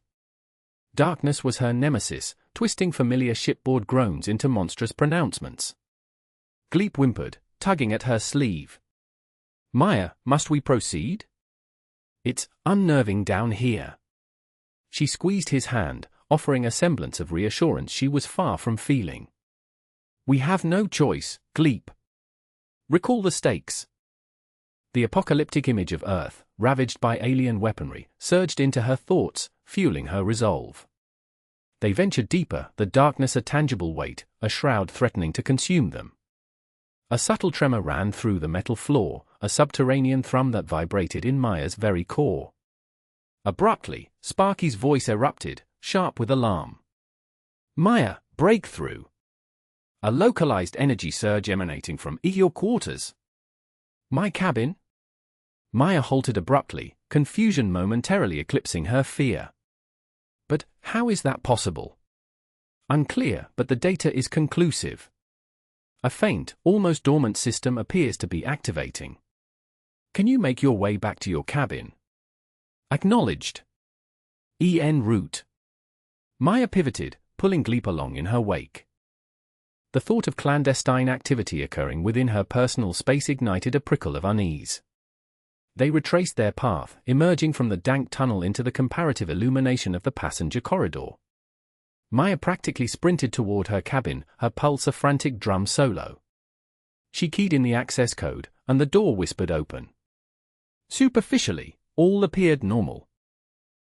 Darkness was her nemesis, twisting familiar shipboard groans into monstrous pronouncements. Gleep whimpered, tugging at her sleeve. "Maya, must we proceed? It's unnerving down here." She squeezed his hand, offering a semblance of reassurance she was far from feeling. "We have no choice, Gleep. Recall the stakes." The apocalyptic image of Earth, ravaged by alien weaponry, surged into her thoughts, fueling her resolve. They ventured deeper, the darkness a tangible weight, a shroud threatening to consume them. A subtle tremor ran through the metal floor, a subterranean thrum that vibrated in Maya's very core. Abruptly, Sparky's voice erupted, sharp with alarm. "Maya, breakthrough! A localized energy surge emanating from your quarters." "My cabin?" Maya halted abruptly, confusion momentarily eclipsing her fear. "But how is that possible?" "Unclear, but the data is conclusive. A faint, almost dormant system appears to be activating. Can you make your way back to your cabin?" "Acknowledged. En route." Maya pivoted, pulling Gleep along in her wake. The thought of clandestine activity occurring within her personal space ignited a prickle of unease. They retraced their path, emerging from the dank tunnel into the comparative illumination of the passenger corridor. Maya practically sprinted toward her cabin, her pulse a frantic drum solo. She keyed in the access code, and the door whispered open. Superficially, all appeared normal.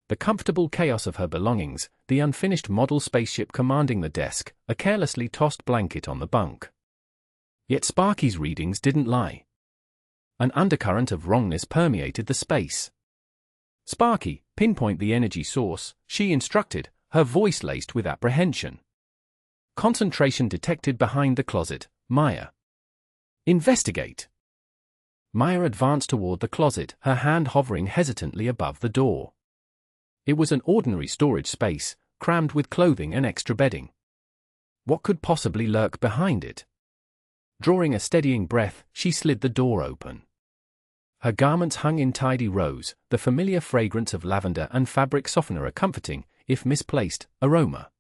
The comfortable chaos of her belongings, the unfinished model spaceship commanding the desk, a carelessly tossed blanket on the bunk. Yet Sparky's readings didn't lie. An undercurrent of wrongness permeated the space. "Sparky, pinpoint the energy source," she instructed, her voice laced with apprehension. "Concentration detected behind the closet, Maya." "Investigate." Maya advanced toward the closet, her hand hovering hesitantly above the door. It was an ordinary storage space, crammed with clothing and extra bedding. What could possibly lurk behind it? Drawing a steadying breath, she slid the door open. Her garments hung in tidy rows, the familiar fragrance of lavender and fabric softener a comforting, if misplaced, aroma.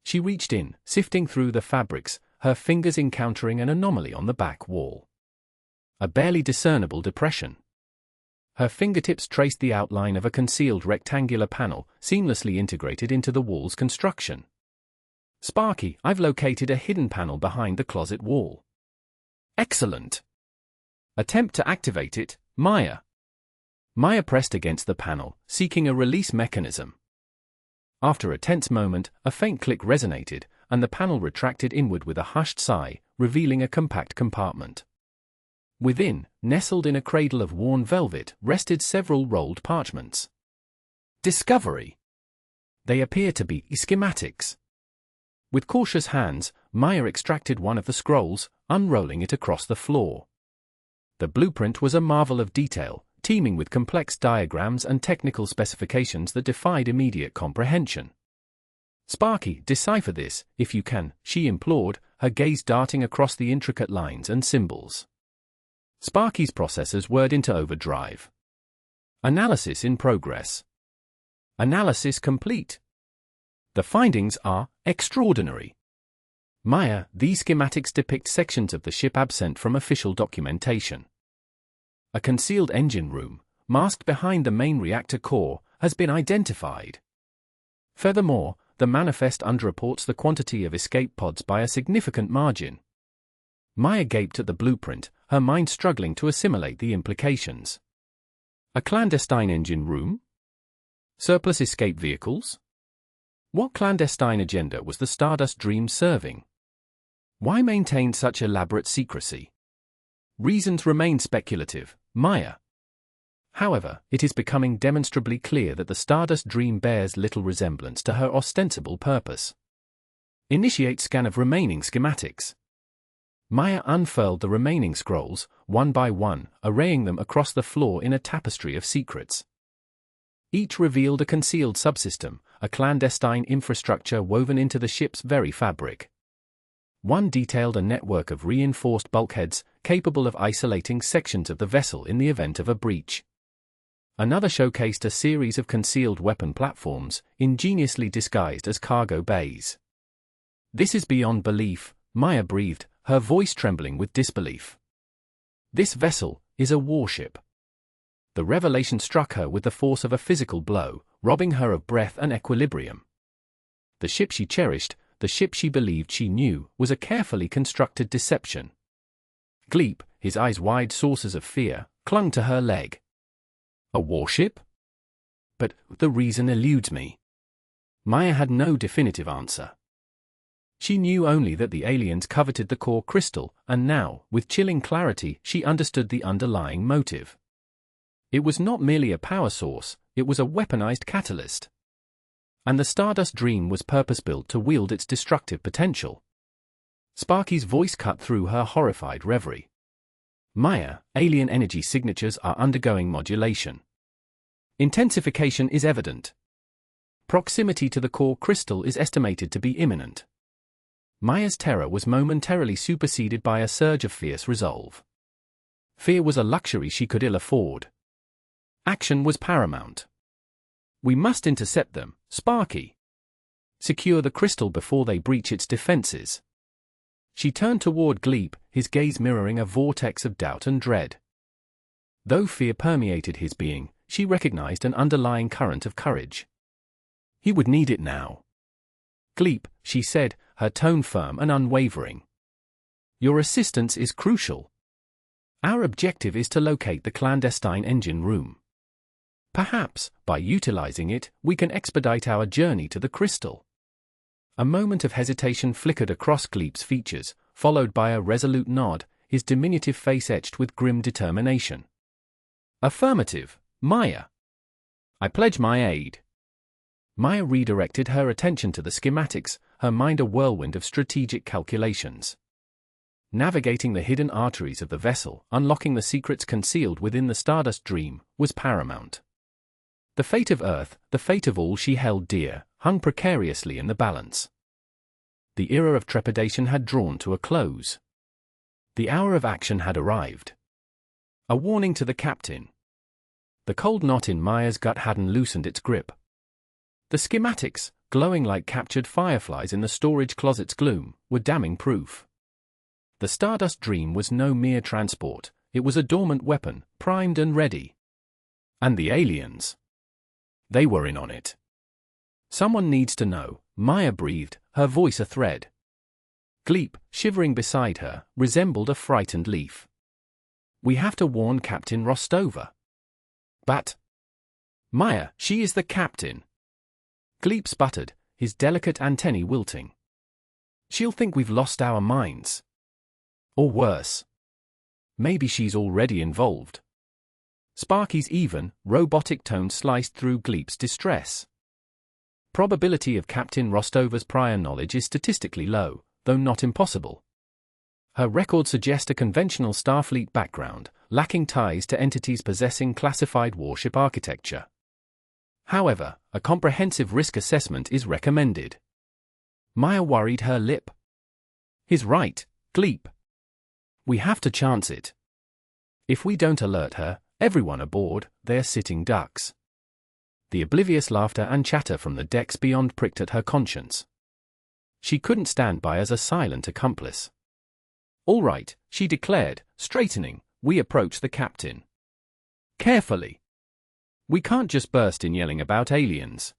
She reached in, sifting through the fabrics, her fingers encountering an anomaly on the back wall. A barely discernible depression. Her fingertips traced the outline of a concealed rectangular panel, seamlessly integrated into the wall's construction. "Sparky, I've located a hidden panel behind the closet wall." "Excellent. Attempt to activate it, Maya." Maya pressed against the panel, seeking a release mechanism. After a tense moment, a faint click resonated, and the panel retracted inward with a hushed sigh, revealing a compact compartment. Within, nestled in a cradle of worn velvet, rested several rolled parchments. Discovery. They appear to be schematics. With cautious hands, Maya extracted one of the scrolls, unrolling it across the floor. The blueprint was a marvel of detail, teeming with complex diagrams and technical specifications that defied immediate comprehension. "Sparky, decipher this, if you can," she implored, her gaze darting across the intricate lines and symbols. Sparky's processors whirred into overdrive. Analysis in progress. Analysis complete. The findings are extraordinary. Maya, these schematics depict sections of the ship absent from official documentation. A concealed engine room, masked behind the main reactor core, has been identified. Furthermore, the manifest underreports the quantity of escape pods by a significant margin. Maya gaped at the blueprint, her mind struggling to assimilate the implications. A clandestine engine room? Surplus escape vehicles? What clandestine agenda was the Stardust Dream serving? Why maintain such elaborate secrecy? Reasons remain speculative, Maya. However, it is becoming demonstrably clear that the Stardust Dream bears little resemblance to her ostensible purpose. Initiate scan of remaining schematics. Maya unfurled the remaining scrolls, one by one, arraying them across the floor in a tapestry of secrets. Each revealed a concealed subsystem, a clandestine infrastructure woven into the ship's very fabric. One detailed a network of reinforced bulkheads, capable of isolating sections of the vessel in the event of a breach. Another showcased a series of concealed weapon platforms, ingeniously disguised as cargo bays. "This is beyond belief," Maya breathed, her voice trembling with disbelief. "This vessel is a warship." The revelation struck her with the force of a physical blow, robbing her of breath and equilibrium. The ship she cherished, the ship she believed she knew, was a carefully constructed deception. Gleep, his eyes wide sources of fear, clung to her leg. "A warship? But the reason eludes me." Maya had no definitive answer. She knew only that the aliens coveted the core crystal, and now, with chilling clarity, she understood the underlying motive. It was not merely a power source, it was a weaponized catalyst. And the Stardust Dream was purpose-built to wield its destructive potential. Sparky's voice cut through her horrified reverie. "Maya, alien energy signatures are undergoing modulation. Intensification is evident. Proximity to the core crystal is estimated to be imminent." Maya's terror was momentarily superseded by a surge of fierce resolve. Fear was a luxury she could ill afford. Action was paramount. "We must intercept them, Sparky. Secure the crystal before they breach its defenses." She turned toward Gleep, his gaze mirroring a vortex of doubt and dread. Though fear permeated his being, she recognized an underlying current of courage. He would need it now. "Gleep," she said, her tone firm and unwavering. "Your assistance is crucial. Our objective is to locate the clandestine engine room. Perhaps, by utilizing it, we can expedite our journey to the crystal." A moment of hesitation flickered across Gleep's features, followed by a resolute nod, his diminutive face etched with grim determination. "Affirmative, Maya. I pledge my aid." Maya redirected her attention to the schematics, her mind a whirlwind of strategic calculations. Navigating the hidden arteries of the vessel, unlocking the secrets concealed within the Stardust Dream, was paramount. The fate of Earth, the fate of all she held dear, hung precariously in the balance. The era of trepidation had drawn to a close. The hour of action had arrived. A warning to the captain. The cold knot in Maya's gut hadn't loosened its grip. The schematics, glowing like captured fireflies in the storage closet's gloom, were damning proof. The Stardust Dream was no mere transport, it was a dormant weapon, primed and ready. And the aliens. They were in on it. Someone needs to know, Maya breathed, her voice a thread. Gleep, shivering beside her, resembled a frightened leaf. We have to warn Captain Rostova. But Maya, she is the captain. Gleep sputtered, his delicate antennae wilting. She'll think we've lost our minds. Or worse. Maybe she's already involved. Sparky's even, robotic tone sliced through Gleep's distress. Probability of Captain Rostova's prior knowledge is statistically low, though not impossible. Her records suggest a conventional Starfleet background, lacking ties to entities possessing classified warship architecture. However, a comprehensive risk assessment is recommended. Maya worried her lip. He's right, Gleep. We have to chance it. If we don't alert her, everyone aboard, they're sitting ducks. The oblivious laughter and chatter from the decks beyond pricked at her conscience. She couldn't stand by as a silent accomplice. All right, she declared, straightening, we approach the captain. Carefully. We can't just burst in yelling about aliens.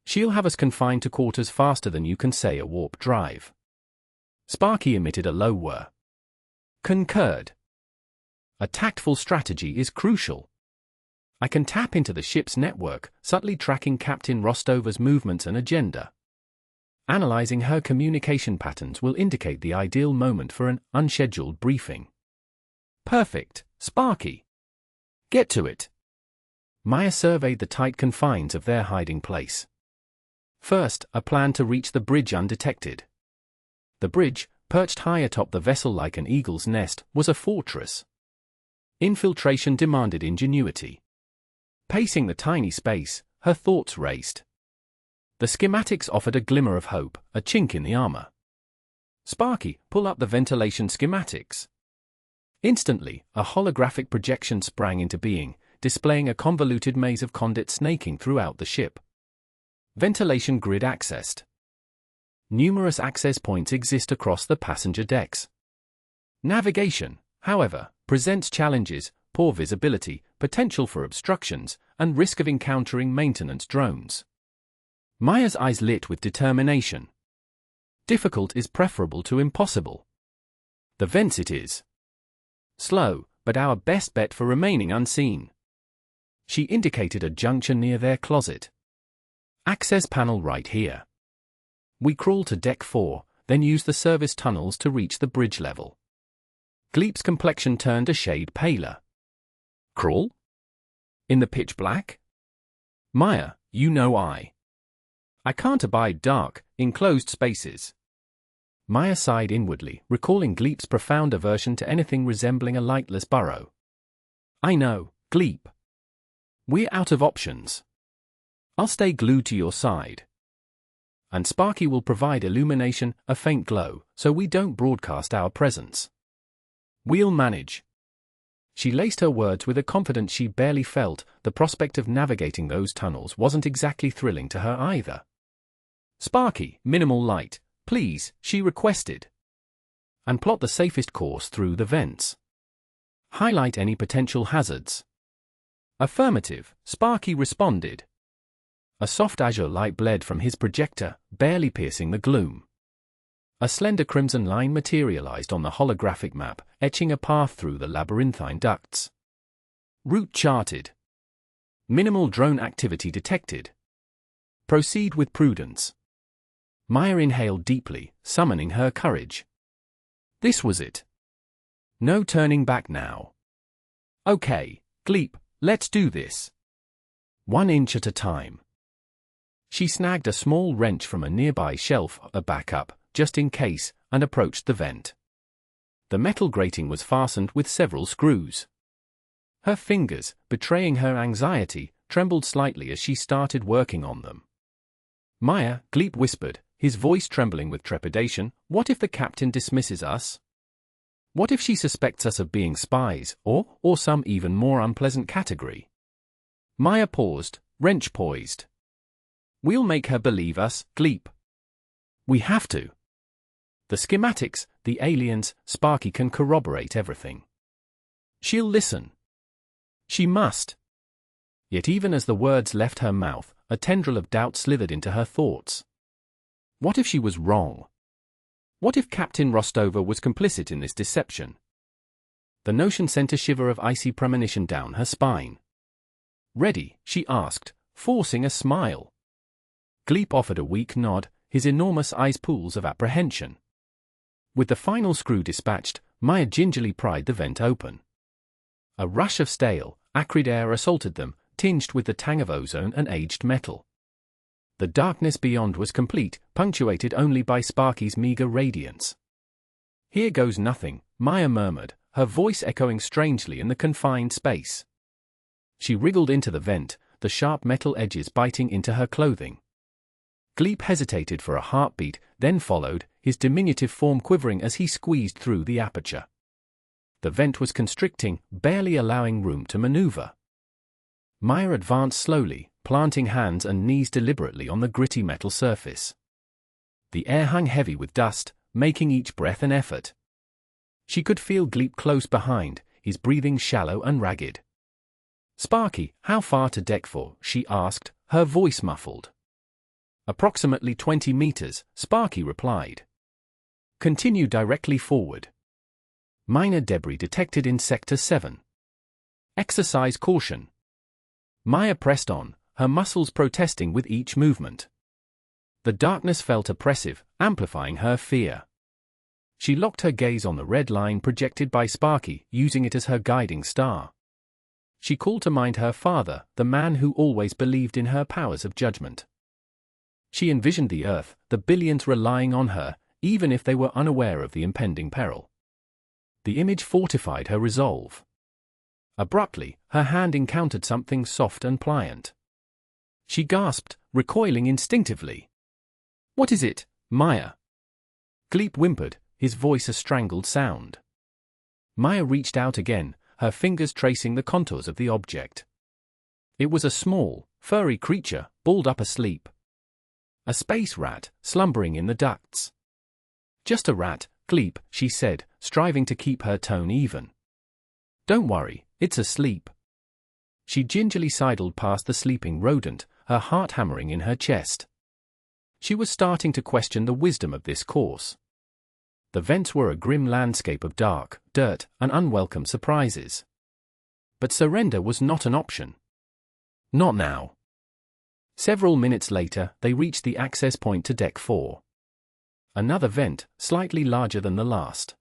She'll have us confined to quarters faster than you can say a warp drive. Sparky emitted a low whir. Concurred. A tactful strategy is crucial. I can tap into the ship's network, subtly tracking Captain Rostova's movements and agenda. Analyzing her communication patterns will indicate the ideal moment for an unscheduled briefing. Perfect, Sparky. Get to it. Maya surveyed the tight confines of their hiding place. First, a plan to reach the bridge undetected. The bridge, perched high atop the vessel like an eagle's nest, was a fortress. Infiltration demanded ingenuity. Pacing the tiny space, her thoughts raced. The schematics offered a glimmer of hope, a chink in the armor. Sparky, pull up the ventilation schematics. Instantly, a holographic projection sprang into being, displaying a convoluted maze of conduit snaking throughout the ship. Ventilation grid accessed. Numerous access points exist across the passenger decks. Navigation, however, presents challenges, poor visibility, potential for obstructions, and risk of encountering maintenance drones. Maya's eyes lit with determination. Difficult is preferable to impossible. The vents it is. Slow, but our best bet for remaining unseen. She indicated a juncture near their closet. Access panel right here. We crawl to deck 4, then use the service tunnels to reach the bridge level. Gleep's complexion turned a shade paler. Crawl? In the pitch black? Maya, you know I can't abide dark, enclosed spaces. Maya sighed inwardly, recalling Gleep's profound aversion to anything resembling a lightless burrow. I know, Gleep. We're out of options. I'll stay glued to your side. And Sparky will provide illumination, a faint glow, so we don't broadcast our presence. We'll manage. She laced her words with a confidence she barely felt. The prospect of navigating those tunnels wasn't exactly thrilling to her either. Sparky, minimal light, please, she requested. And plot the safest course through the vents. Highlight any potential hazards. Affirmative, Sparky responded. A soft azure light bled from his projector, barely piercing the gloom. A slender crimson line materialized on the holographic map, etching a path through the labyrinthine ducts. Route charted. Minimal drone activity detected. Proceed with prudence. Maya inhaled deeply, summoning her courage. This was it. No turning back now. Okay, Gleep, let's do this. 1 inch at a time. She snagged a small wrench from a nearby shelf, a backup, just in case, and approached the vent. The metal grating was fastened with several screws. Her fingers, betraying her anxiety, trembled slightly as she started working on them. Maya, Gleep whispered, his voice trembling with trepidation, what if the captain dismisses us? What if she suspects us of being spies, or some even more unpleasant category? Maya paused, wrench poised. We'll make her believe us, Gleep. We have to. The schematics, the aliens, Sparky can corroborate everything. She'll listen. She must. Yet even as the words left her mouth, a tendril of doubt slithered into her thoughts. What if she was wrong? What if Captain Rostover was complicit in this deception? The notion sent a shiver of icy premonition down her spine. "Ready?" she asked, forcing a smile. Gleep offered a weak nod, his enormous eyes pools of apprehension. With the final screw dispatched, Maya gingerly pried the vent open. A rush of stale, acrid air assaulted them, tinged with the tang of ozone and aged metal. The darkness beyond was complete, punctuated only by Sparky's meager radiance. "Here goes nothing," Maya murmured, her voice echoing strangely in the confined space. She wriggled into the vent, the sharp metal edges biting into her clothing. Gleep hesitated for a heartbeat, then followed, his diminutive form quivering as he squeezed through the aperture. The vent was constricting, barely allowing room to maneuver. Maya advanced slowly, planting hands and knees deliberately on the gritty metal surface. The air hung heavy with dust, making each breath an effort. She could feel Gleep close behind, his breathing shallow and ragged. "Sparky, how far to deck 4?" she asked, her voice muffled. "Approximately 20 meters," Sparky replied. "Continue directly forward. Minor debris detected in Sector 7. Exercise caution." Maya pressed on, her muscles protesting with each movement. The darkness felt oppressive, amplifying her fear. She locked her gaze on the red line projected by Sparky, using it as her guiding star. She called to mind her father, the man who always believed in her powers of judgment. She envisioned the Earth, the billions relying on her, even if they were unaware of the impending peril. The image fortified her resolve. Abruptly, her hand encountered something soft and pliant. She gasped, recoiling instinctively. "What is it, Maya?" Gleep whimpered, his voice a strangled sound. Maya reached out again, her fingers tracing the contours of the object. It was a small, furry creature, balled up asleep. A space rat, slumbering in the ducts. "Just a rat, Gleep," she said, striving to keep her tone even. "Don't worry, it's asleep." She gingerly sidled past the sleeping rodent, her heart hammering in her chest. She was starting to question the wisdom of this course. The vents were a grim landscape of dark, dirt, and unwelcome surprises. But surrender was not an option. Not now. Several minutes later, they reached the access point to Deck 4. Another vent, slightly larger than the last.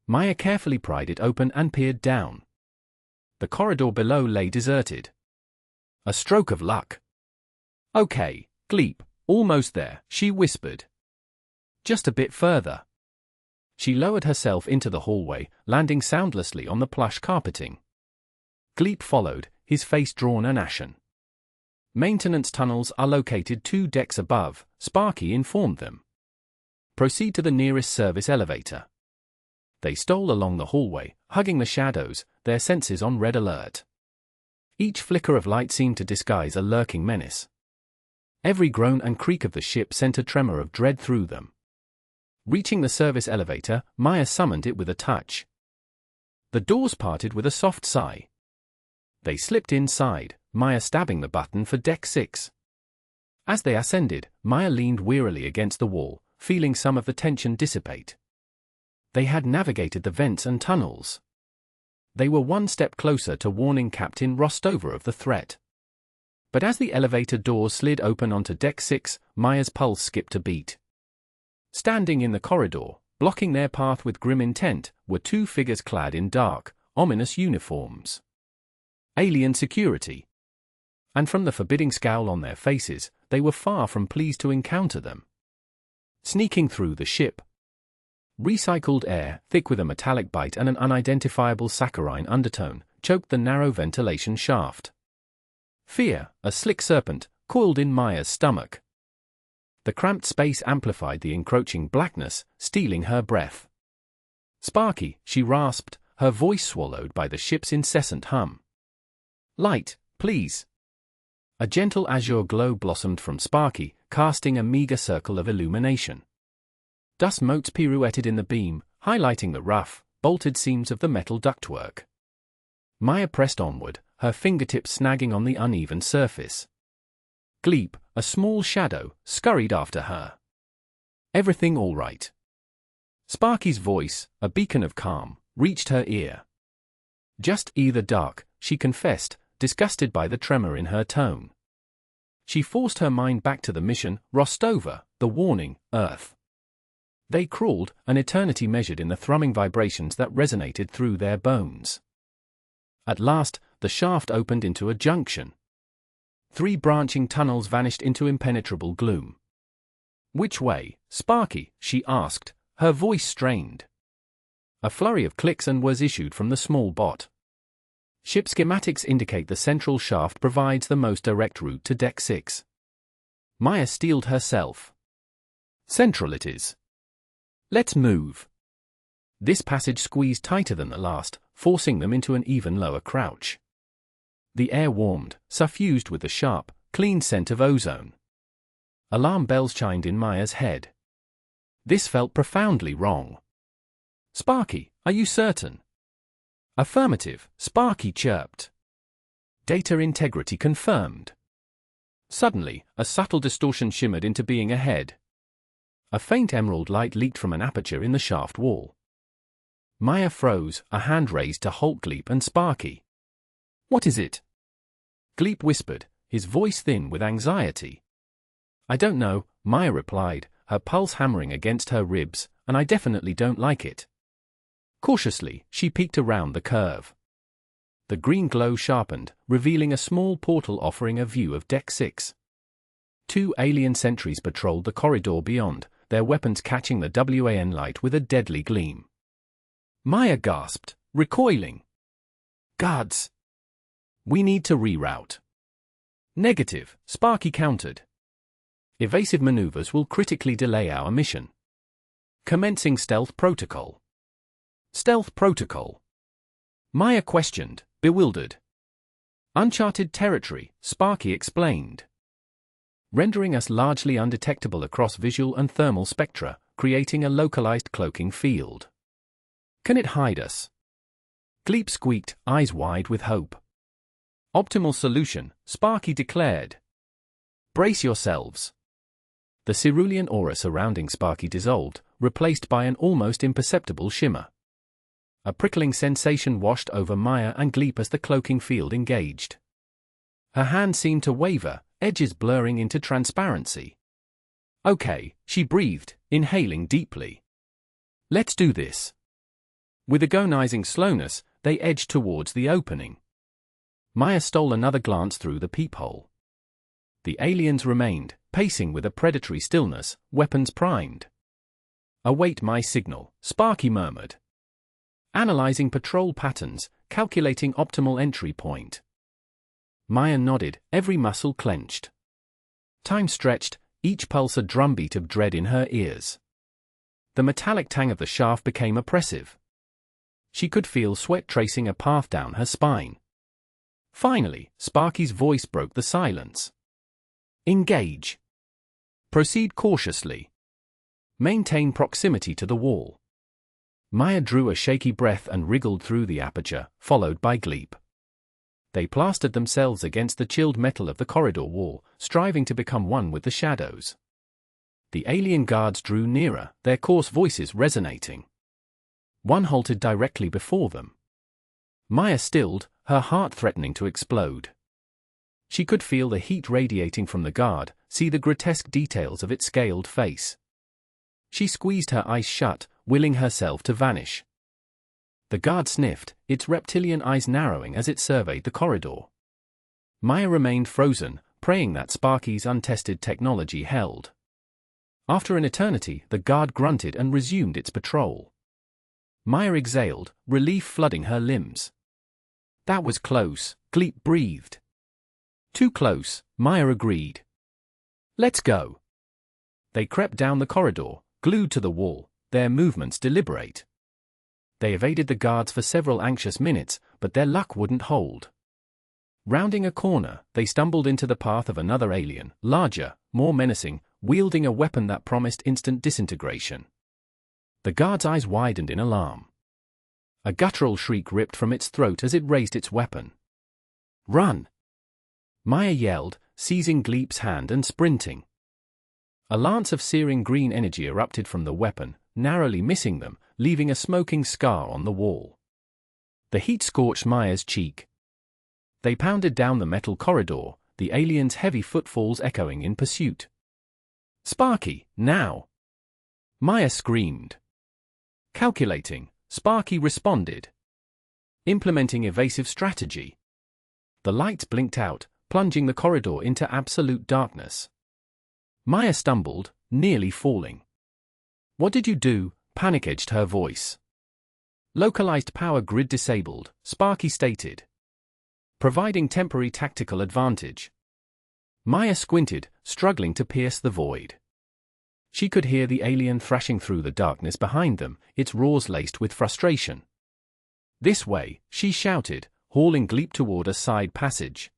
Maya carefully pried it open and peered down. The corridor below lay deserted. A stroke of luck. "Okay, Gleep, almost there," she whispered. "Just a bit further." She lowered herself into the hallway, landing soundlessly on the plush carpeting. Gleep followed, his face drawn and ashen. "Maintenance tunnels are located 2 decks above," Sparky informed them. "Proceed to the nearest service elevator." They stole along the hallway, hugging the shadows, their senses on red alert. Each flicker of light seemed to disguise a lurking menace. Every groan and creak of the ship sent a tremor of dread through them. Reaching the service elevator, Maya summoned it with a touch. The doors parted with a soft sigh. They slipped inside, Maya stabbing the button for Deck 6. As they ascended, Maya leaned wearily against the wall, feeling some of the tension dissipate. They had navigated the vents and tunnels. They were one step closer to warning Captain Rostover of the threat. But as the elevator doors slid open onto Deck 6, Maya's pulse skipped a beat. Standing in the corridor, blocking their path with grim intent, were 2 figures clad in dark, ominous uniforms. Alien security. And from the forbidding scowl on their faces, they were far from pleased to encounter them. Sneaking through the ship. Recycled air, thick with a metallic bite and an unidentifiable saccharine undertone, choked the narrow ventilation shaft. Fear, a slick serpent, coiled in Maya's stomach. The cramped space amplified the encroaching blackness, stealing her breath. "Sparky," she rasped, her voice swallowed by the ship's incessant hum. "Light, please." A gentle azure glow blossomed from Sparky, casting a meager circle of illumination. Dust motes pirouetted in the beam, highlighting the rough, bolted seams of the metal ductwork. Maya pressed onward, her fingertips snagging on the uneven surface. Gleep, a small shadow, scurried after her. Everything all right? Sparky's voice, a beacon of calm, reached her ear. Just either dark, she confessed, disgusted by the tremor in her tone. She forced her mind back to the mission, Rostova, the warning, Earth. They crawled, an eternity measured in the thrumming vibrations that resonated through their bones. At last, the shaft opened into a junction. 3 branching tunnels vanished into impenetrable gloom. "Which way, Sparky?" she asked, her voice strained. A flurry of clicks and was issued from the small bot. Ship schematics indicate the central shaft provides the most direct route to Deck 6. Maya steeled herself. "Central it is. Let's move." This passage squeezed tighter than the last, forcing them into an even lower crouch. The air warmed, suffused with the sharp, clean scent of ozone. Alarm bells chimed in Maya's head. This felt profoundly wrong. "Sparky, are you certain?" "Affirmative," Sparky chirped. "Data integrity confirmed." Suddenly, a subtle distortion shimmered into being ahead. A faint emerald light leaked from an aperture in the shaft wall. Maya froze, a hand raised to halt Gleep and Sparky. "What is it?" Gleep whispered, his voice thin with anxiety. "I don't know," Maya replied, her pulse hammering against her ribs, "and I definitely don't like it." Cautiously, she peeked around the curve. The green glow sharpened, revealing a small portal offering a view of Deck 6. 2 alien sentries patrolled the corridor beyond, their weapons catching the WAN light with a deadly gleam. Maya gasped, recoiling. "Guards! We need to reroute." "Negative," Sparky countered. "Evasive maneuvers will critically delay our mission. Commencing stealth protocol." "Stealth protocol?" Maya questioned, bewildered. "Uncharted territory," Sparky explained. "Rendering us largely undetectable across visual and thermal spectra, creating a localized cloaking field." "Can it hide us?" Gleep squeaked, eyes wide with hope. "Optimal solution," Sparky declared. "Brace yourselves." The cerulean aura surrounding Sparky dissolved, replaced by an almost imperceptible shimmer. A prickling sensation washed over Maya and Gleep as the cloaking field engaged. Her hand seemed to waver, edges blurring into transparency. "Okay," she breathed, inhaling deeply. "Let's do this." With agonizing slowness, they edged towards the opening. Maya stole another glance through the peephole. The aliens remained, pacing with a predatory stillness, weapons primed. "Await my signal," Sparky murmured. "Analyzing patrol patterns, calculating optimal entry point." Maya nodded, every muscle clenched. Time stretched, each pulse a drumbeat of dread in her ears. The metallic tang of the shaft became oppressive. She could feel sweat tracing a path down her spine. Finally, Sparky's voice broke the silence. "Engage. Proceed cautiously. Maintain proximity to the wall." Maya drew a shaky breath and wriggled through the aperture, followed by Gleep. They plastered themselves against the chilled metal of the corridor wall, striving to become one with the shadows. The alien guards drew nearer, their coarse voices resonating. One halted directly before them. Maya stilled, her heart threatening to explode. She could feel the heat radiating from the guard, see the grotesque details of its scaled face. She squeezed her eyes shut, willing herself to vanish. The guard sniffed, its reptilian eyes narrowing as it surveyed the corridor. Maya remained frozen, praying that Sparky's untested technology held. After an eternity, the guard grunted and resumed its patrol. Maya exhaled, relief flooding her limbs. "That was close," Gleep breathed. "Too close," Maya agreed. "Let's go." They crept down the corridor, glued to the wall, their movements deliberate. They evaded the guards for several anxious minutes, but their luck wouldn't hold. Rounding a corner, they stumbled into the path of another alien, larger, more menacing, wielding a weapon that promised instant disintegration. The guard's eyes widened in alarm. A guttural shriek ripped from its throat as it raised its weapon. Run! Maya yelled, seizing Gleep's hand and sprinting. A lance of searing green energy erupted from the weapon, narrowly missing them, leaving a smoking scar on the wall. The heat scorched Maya's cheek. They pounded down the metal corridor, the aliens' heavy footfalls echoing in pursuit. Sparky, now! Maya screamed. Calculating, Sparky responded. Implementing evasive strategy. The lights blinked out, plunging the corridor into absolute darkness. Maya stumbled, nearly falling. What did you do? Panic-edged her voice. Localized power grid disabled, Sparky stated. Providing temporary tactical advantage. Maya squinted, struggling to pierce the void. She could hear the alien thrashing through the darkness behind them, its roars laced with frustration. This way, she shouted, hauling Gleep toward a side passage.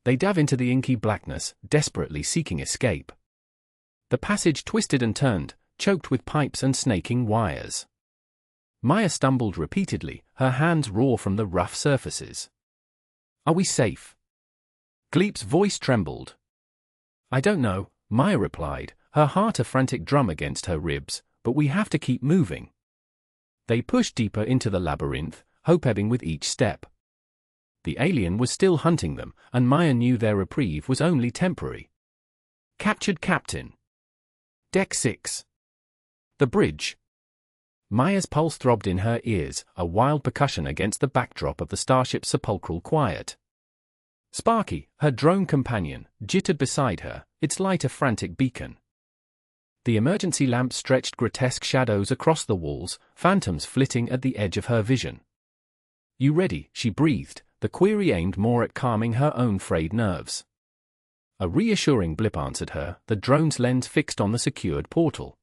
They dove into the inky blackness, desperately seeking escape. The passage twisted and turned, choked with pipes and snaking wires. Maya stumbled repeatedly, her hands raw from the rough surfaces. Are we safe? Gleep's voice trembled. I don't know, Maya replied, her heart a frantic drum against her ribs, but we have to keep moving. They pushed deeper into the labyrinth, hope ebbing with each step. The alien was still hunting them, and Maya knew their reprieve was only temporary. Captured Captain. Deck 6. The bridge. Maya's pulse throbbed in her ears, a wild percussion against the backdrop of the starship's sepulchral quiet. Sparky, her drone companion, jittered beside her, its light a frantic beacon. The emergency lamp stretched grotesque shadows across the walls, phantoms flitting at the edge of her vision. You ready? She breathed, the query aimed more at calming her own frayed nerves. A reassuring blip answered her, the drone's lens fixed on the secured portal.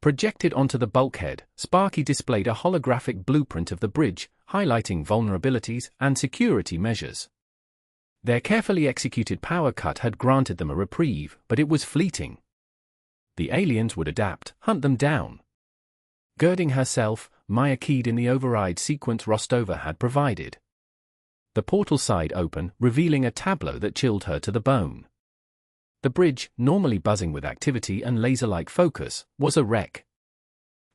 Projected onto the bulkhead, Sparky displayed a holographic blueprint of the bridge, highlighting vulnerabilities and security measures. Their carefully executed power cut had granted them a reprieve, but it was fleeting. The aliens would adapt, hunt them down. Girding herself, Maya keyed in the override sequence Rostova had provided. The portal side open, revealing a tableau that chilled her to the bone. The bridge, normally buzzing with activity and laser-like focus, was a wreck.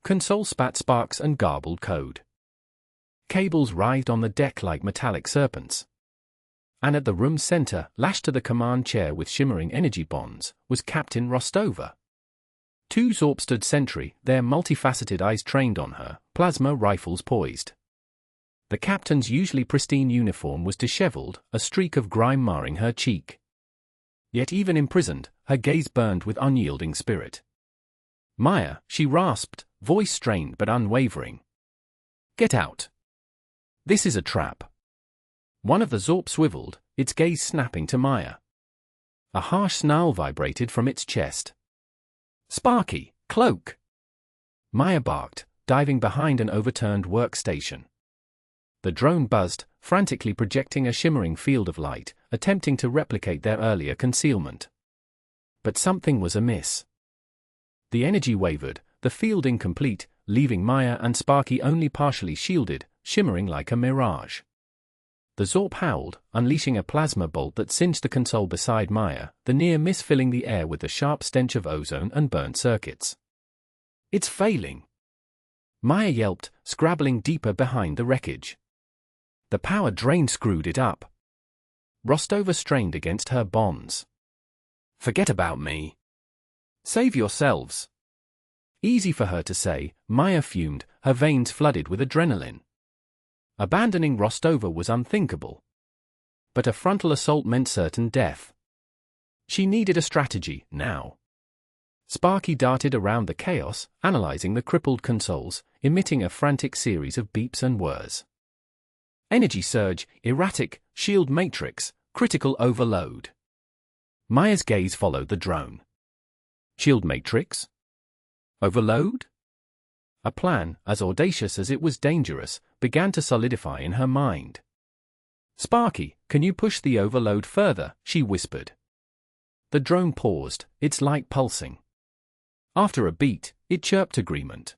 Console spat sparks and garbled code. Cables writhed on the deck like metallic serpents. And at the room's center, lashed to the command chair with shimmering energy bonds, was Captain Rostova. Two Zorp stood sentry, their multifaceted eyes trained on her, plasma rifles poised. The captain's usually pristine uniform was disheveled, a streak of grime marring her cheek. Yet even imprisoned, her gaze burned with unyielding spirit. Maya, she rasped, voice strained but unwavering. Get out. This is a trap. One of the Zorp swiveled, its gaze snapping to Maya. A harsh snarl vibrated from its chest. Sparky, cloak! Maya barked, diving behind an overturned workstation. The drone buzzed, frantically projecting a shimmering field of light, attempting to replicate their earlier concealment. But something was amiss. The energy wavered, the field incomplete, leaving Maya and Sparky only partially shielded, shimmering like a mirage. The Zorp howled, unleashing a plasma bolt that singed the console beside Maya, the near miss filling the air with the sharp stench of ozone and burnt circuits. It's failing! Maya yelped, scrabbling deeper behind the wreckage. The power drain screwed it up. Rostova strained against her bonds. Forget about me. Save yourselves. Easy for her to say, Maya fumed, her veins flooded with adrenaline. Abandoning Rostova was unthinkable. But a frontal assault meant certain death. She needed a strategy, now. Sparky darted around the chaos, analyzing the crippled consoles, emitting a frantic series of beeps and whirs. Energy surge, erratic, shield matrix, critical overload. Maya's gaze followed the drone. Shield matrix? Overload? A plan, as audacious as it was dangerous, began to solidify in her mind. Sparky, can you push the overload further? She whispered. The drone paused, its light pulsing. After a beat, it chirped agreement.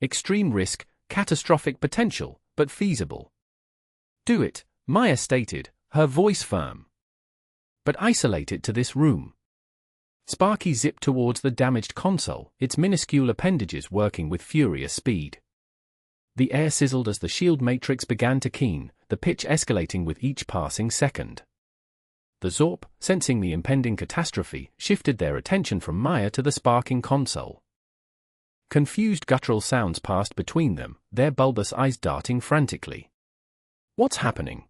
Extreme risk, catastrophic potential, but feasible. Do it, Maya stated, her voice firm. But isolate it to this room. Sparky zipped towards the damaged console, its minuscule appendages working with furious speed. The air sizzled as the shield matrix began to keen, the pitch escalating with each passing second. The Zorp, sensing the impending catastrophe, shifted their attention from Maya to the sparking console. Confused guttural sounds passed between them, their bulbous eyes darting frantically. "What's happening?"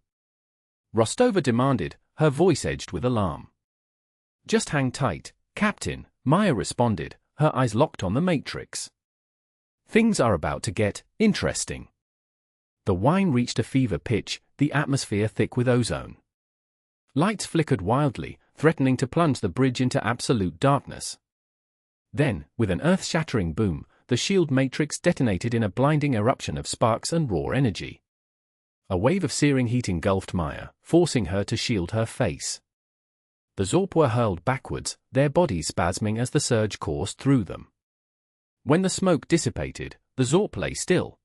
Rostova demanded, her voice edged with alarm. "Just hang tight, Captain," Maya responded, her eyes locked on the matrix. "Things are about to get interesting." The whine reached a fever pitch, the atmosphere thick with ozone. Lights flickered wildly, threatening to plunge the bridge into absolute darkness. Then, with an earth-shattering boom, the shield matrix detonated in a blinding eruption of sparks and raw energy. A wave of searing heat engulfed Maya, forcing her to shield her face. The Zorp were hurled backwards, their bodies spasming as the surge coursed through them. When the smoke dissipated, the Zorp lay still.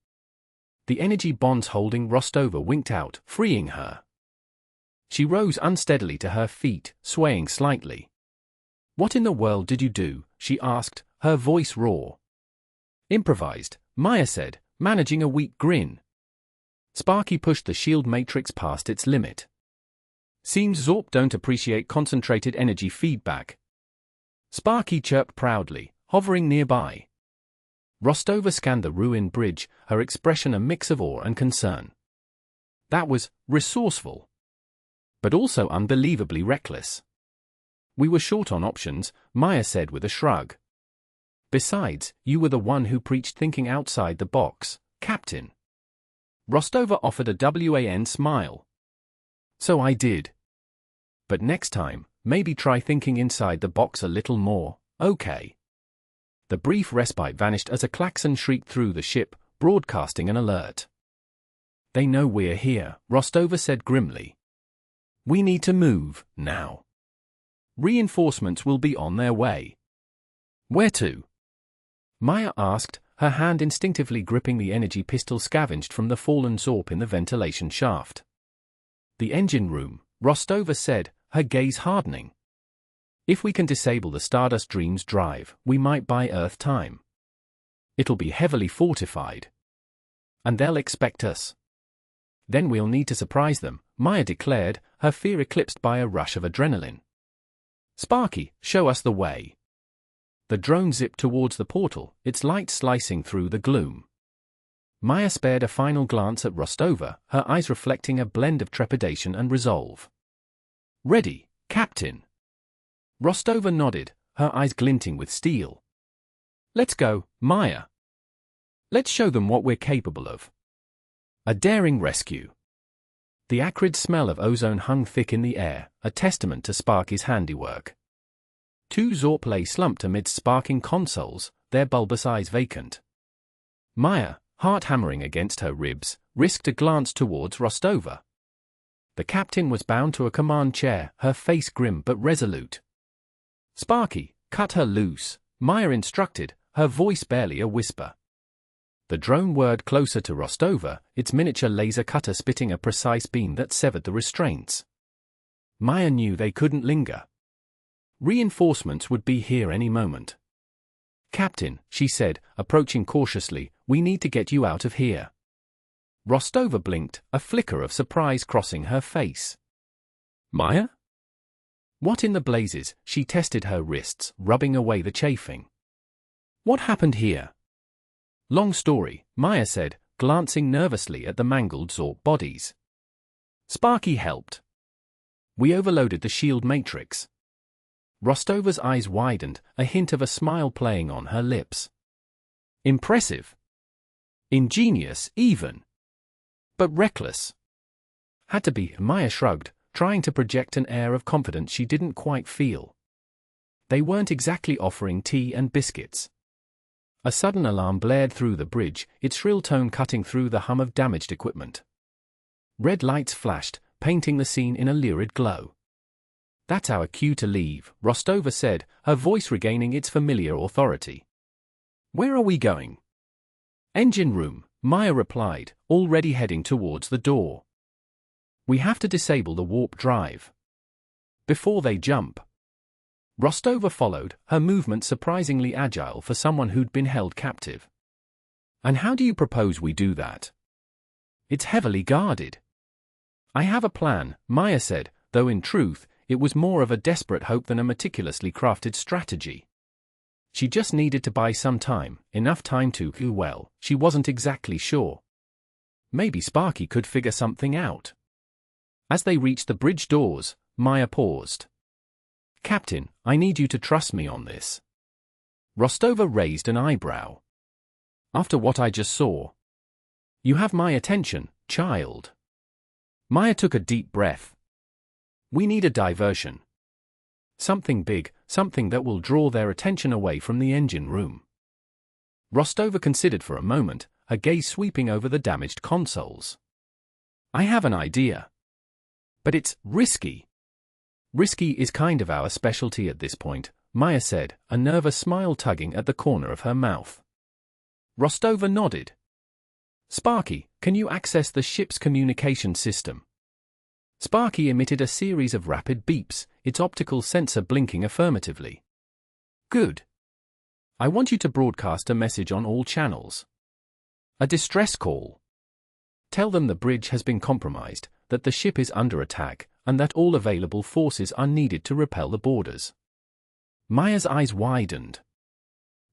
The energy bonds holding Rostova winked out, freeing her. She rose unsteadily to her feet, swaying slightly. "What in the world did you do?" she asked, her voice raw. "Improvised," Maya said, managing a weak grin. Sparky pushed the shield matrix past its limit. "Seems Zorp don't appreciate concentrated energy feedback." Sparky chirped proudly, hovering nearby. Rostova scanned the ruined bridge, her expression a mix of awe and concern. That was resourceful, but also unbelievably reckless. "We were short on options," Maya said with a shrug. "Besides, you were the one who preached thinking outside the box, Captain." Rostova offered a wan smile. "So I did. But next time, maybe try thinking inside the box a little more, okay?" The brief respite vanished as a klaxon shrieked through the ship, broadcasting an alert. "They know we're here," Rostova said grimly. "We need to move, now. Reinforcements will be on their way." "Where to?" Maya asked, her hand instinctively gripping the energy pistol scavenged from the fallen Zorp in the ventilation shaft. "The engine room," Rostova said, her gaze hardening. "If we can disable the Stardust Dream's drive, we might buy Earth time. It'll be heavily fortified. And they'll expect us. Then we'll need to surprise them," Maya declared, her fear eclipsed by a rush of adrenaline. "Sparky, show us the way." The drone zipped towards the portal, its light slicing through the gloom. Maya spared a final glance at Rostova, her eyes reflecting a blend of trepidation and resolve. "Ready, Captain." Rostova nodded, her eyes glinting with steel. "Let's go, Maya. Let's show them what we're capable of." A daring rescue. The acrid smell of ozone hung thick in the air, a testament to Sparky's handiwork. Two Zorp lay slumped amidst sparking consoles, their bulbous eyes vacant. Maya, heart hammering against her ribs, risked a glance towards Rostova. The captain was bound to a command chair, her face grim but resolute. "Sparky, cut her loose," Maya instructed, her voice barely a whisper. The drone whirred closer to Rostova, its miniature laser cutter spitting a precise beam that severed the restraints. Maya knew they couldn't linger. Reinforcements would be here any moment. "Captain," she said, approaching cautiously, "we need to get you out of here." Rostova blinked, a flicker of surprise crossing her face. "Maya?" "What in the blazes?" She tested her wrists, rubbing away the chafing. "What happened here?" "Long story," Maya said, glancing nervously at the mangled Zorp bodies. "Sparky helped. We overloaded the shield matrix." Rostova's eyes widened, a hint of a smile playing on her lips. "Impressive. Ingenious, even. But reckless." "Had to be," Maya shrugged, trying to project an air of confidence she didn't quite feel. They weren't exactly offering tea and biscuits. A sudden alarm blared through the bridge, its shrill tone cutting through the hum of damaged equipment. Red lights flashed, painting the scene in a lurid glow. "That's our cue to leave," Rostova said, her voice regaining its familiar authority. "Where are we going?" "Engine room," Maya replied, already heading towards the door. We have to disable the warp drive before they jump. Rostova followed, her movement surprisingly agile for someone who'd been held captive. And how do you propose we do that? It's heavily guarded. I have a plan, Maya said, though in truth, it was more of a desperate hope than a meticulously crafted strategy. She just needed to buy some time, enough time to, well, she wasn't exactly sure. Maybe Sparky could figure something out. As they reached the bridge doors, Maya paused. Captain, I need you to trust me on this. Rostova raised an eyebrow. After what I just saw. You have my attention, child. Maya took a deep breath. We need a diversion. Something big, something that will draw their attention away from the engine room. Rostova considered for a moment, her gaze sweeping over the damaged consoles. I have an idea. But it's risky. Risky is kind of our specialty at this point, Maya said, a nervous smile tugging at the corner of her mouth. Rostova nodded. Sparky, can you access the ship's communication system? Sparky emitted a series of rapid beeps, its optical sensor blinking affirmatively. Good. I want you to broadcast a message on all channels. A distress call. Tell them the bridge has been compromised, that the ship is under attack, and that all available forces are needed to repel the boarders. Maya's eyes widened.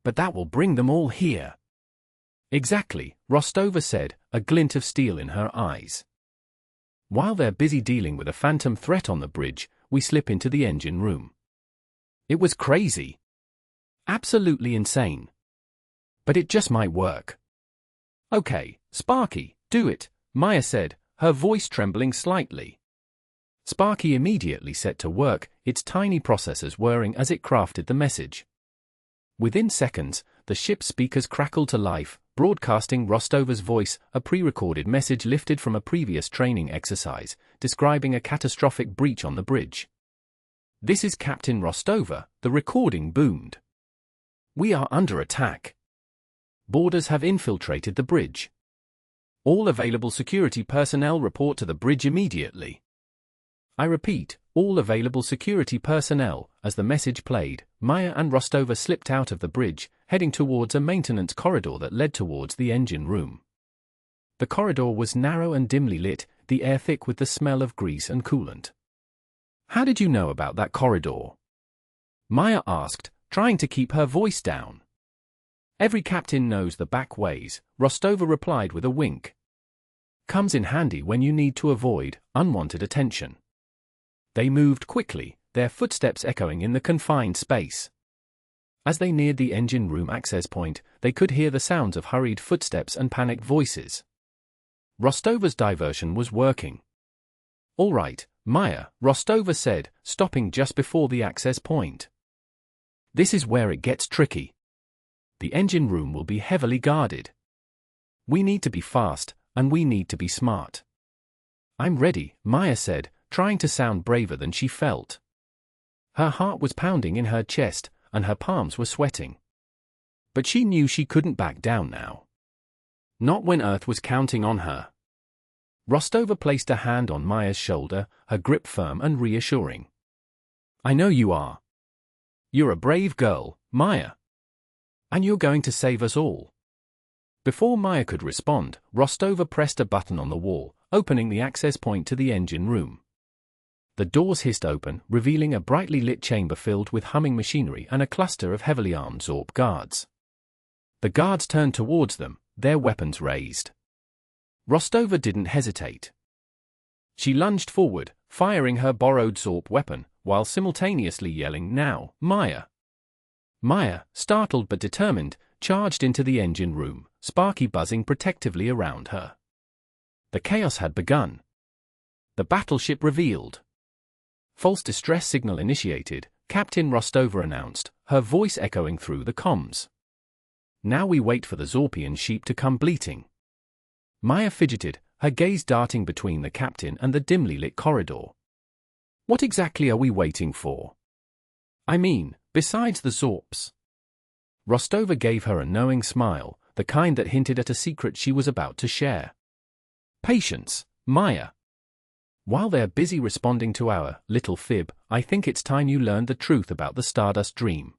But that will bring them all here. Exactly, Rostova said, a glint of steel in her eyes. While they're busy dealing with a phantom threat on the bridge, we slip into the engine room. It was crazy. Absolutely insane. But it just might work. Okay, Sparky, do it, Maya said, her voice trembling slightly. Sparky immediately set to work, its tiny processors whirring as it crafted the message. Within seconds, the ship's speakers crackled to life, broadcasting Rostova's voice, a pre-recorded message lifted from a previous training exercise, describing a catastrophic breach on the bridge. This is Captain Rostova, the recording boomed. We are under attack. Boarders have infiltrated the bridge. All available security personnel report to the bridge immediately. I repeat, all available security personnel. As the message played, Maya and Rostova slipped out of the bridge, heading towards a maintenance corridor that led towards the engine room. The corridor was narrow and dimly lit, the air thick with the smell of grease and coolant. How did you know about that corridor? Maya asked, trying to keep her voice down. Every captain knows the back ways, Rostova replied with a wink. Comes in handy when you need to avoid unwanted attention. They moved quickly, their footsteps echoing in the confined space. As they neared the engine room access point, they could hear the sounds of hurried footsteps and panicked voices. Rostova's diversion was working. All right, Maya, Rostova said, stopping just before the access point. This is where it gets tricky. The engine room will be heavily guarded. We need to be fast, and we need to be smart. I'm ready, Maya said, trying to sound braver than she felt. Her heart was pounding in her chest, and her palms were sweating. But she knew she couldn't back down now. Not when Earth was counting on her. Rostova placed a hand on Maya's shoulder, her grip firm and reassuring. I know you are. You're a brave girl, Maya. And you're going to save us all. Before Maya could respond, Rostova pressed a button on the wall, opening the access point to the engine room. The doors hissed open, revealing a brightly lit chamber filled with humming machinery and a cluster of heavily armed Zorp guards. The guards turned towards them, their weapons raised. Rostova didn't hesitate. She lunged forward, firing her borrowed Zorp weapon, while simultaneously yelling, "Now, Maya!" Maya, startled but determined, charged into the engine room, Sparky buzzing protectively around her. The chaos had begun. The battleship revealed. False distress signal initiated, Captain Rostova announced, her voice echoing through the comms. Now we wait for the Zorpian sheep to come bleating. Maya fidgeted, her gaze darting between the captain and the dimly lit corridor. What exactly are we waiting for? I mean, besides the Zorps. Rostova gave her a knowing smile, the kind that hinted at a secret she was about to share. Patience, Maya. While they're busy responding to our little fib, I think it's time you learned the truth about the Stardust Dream.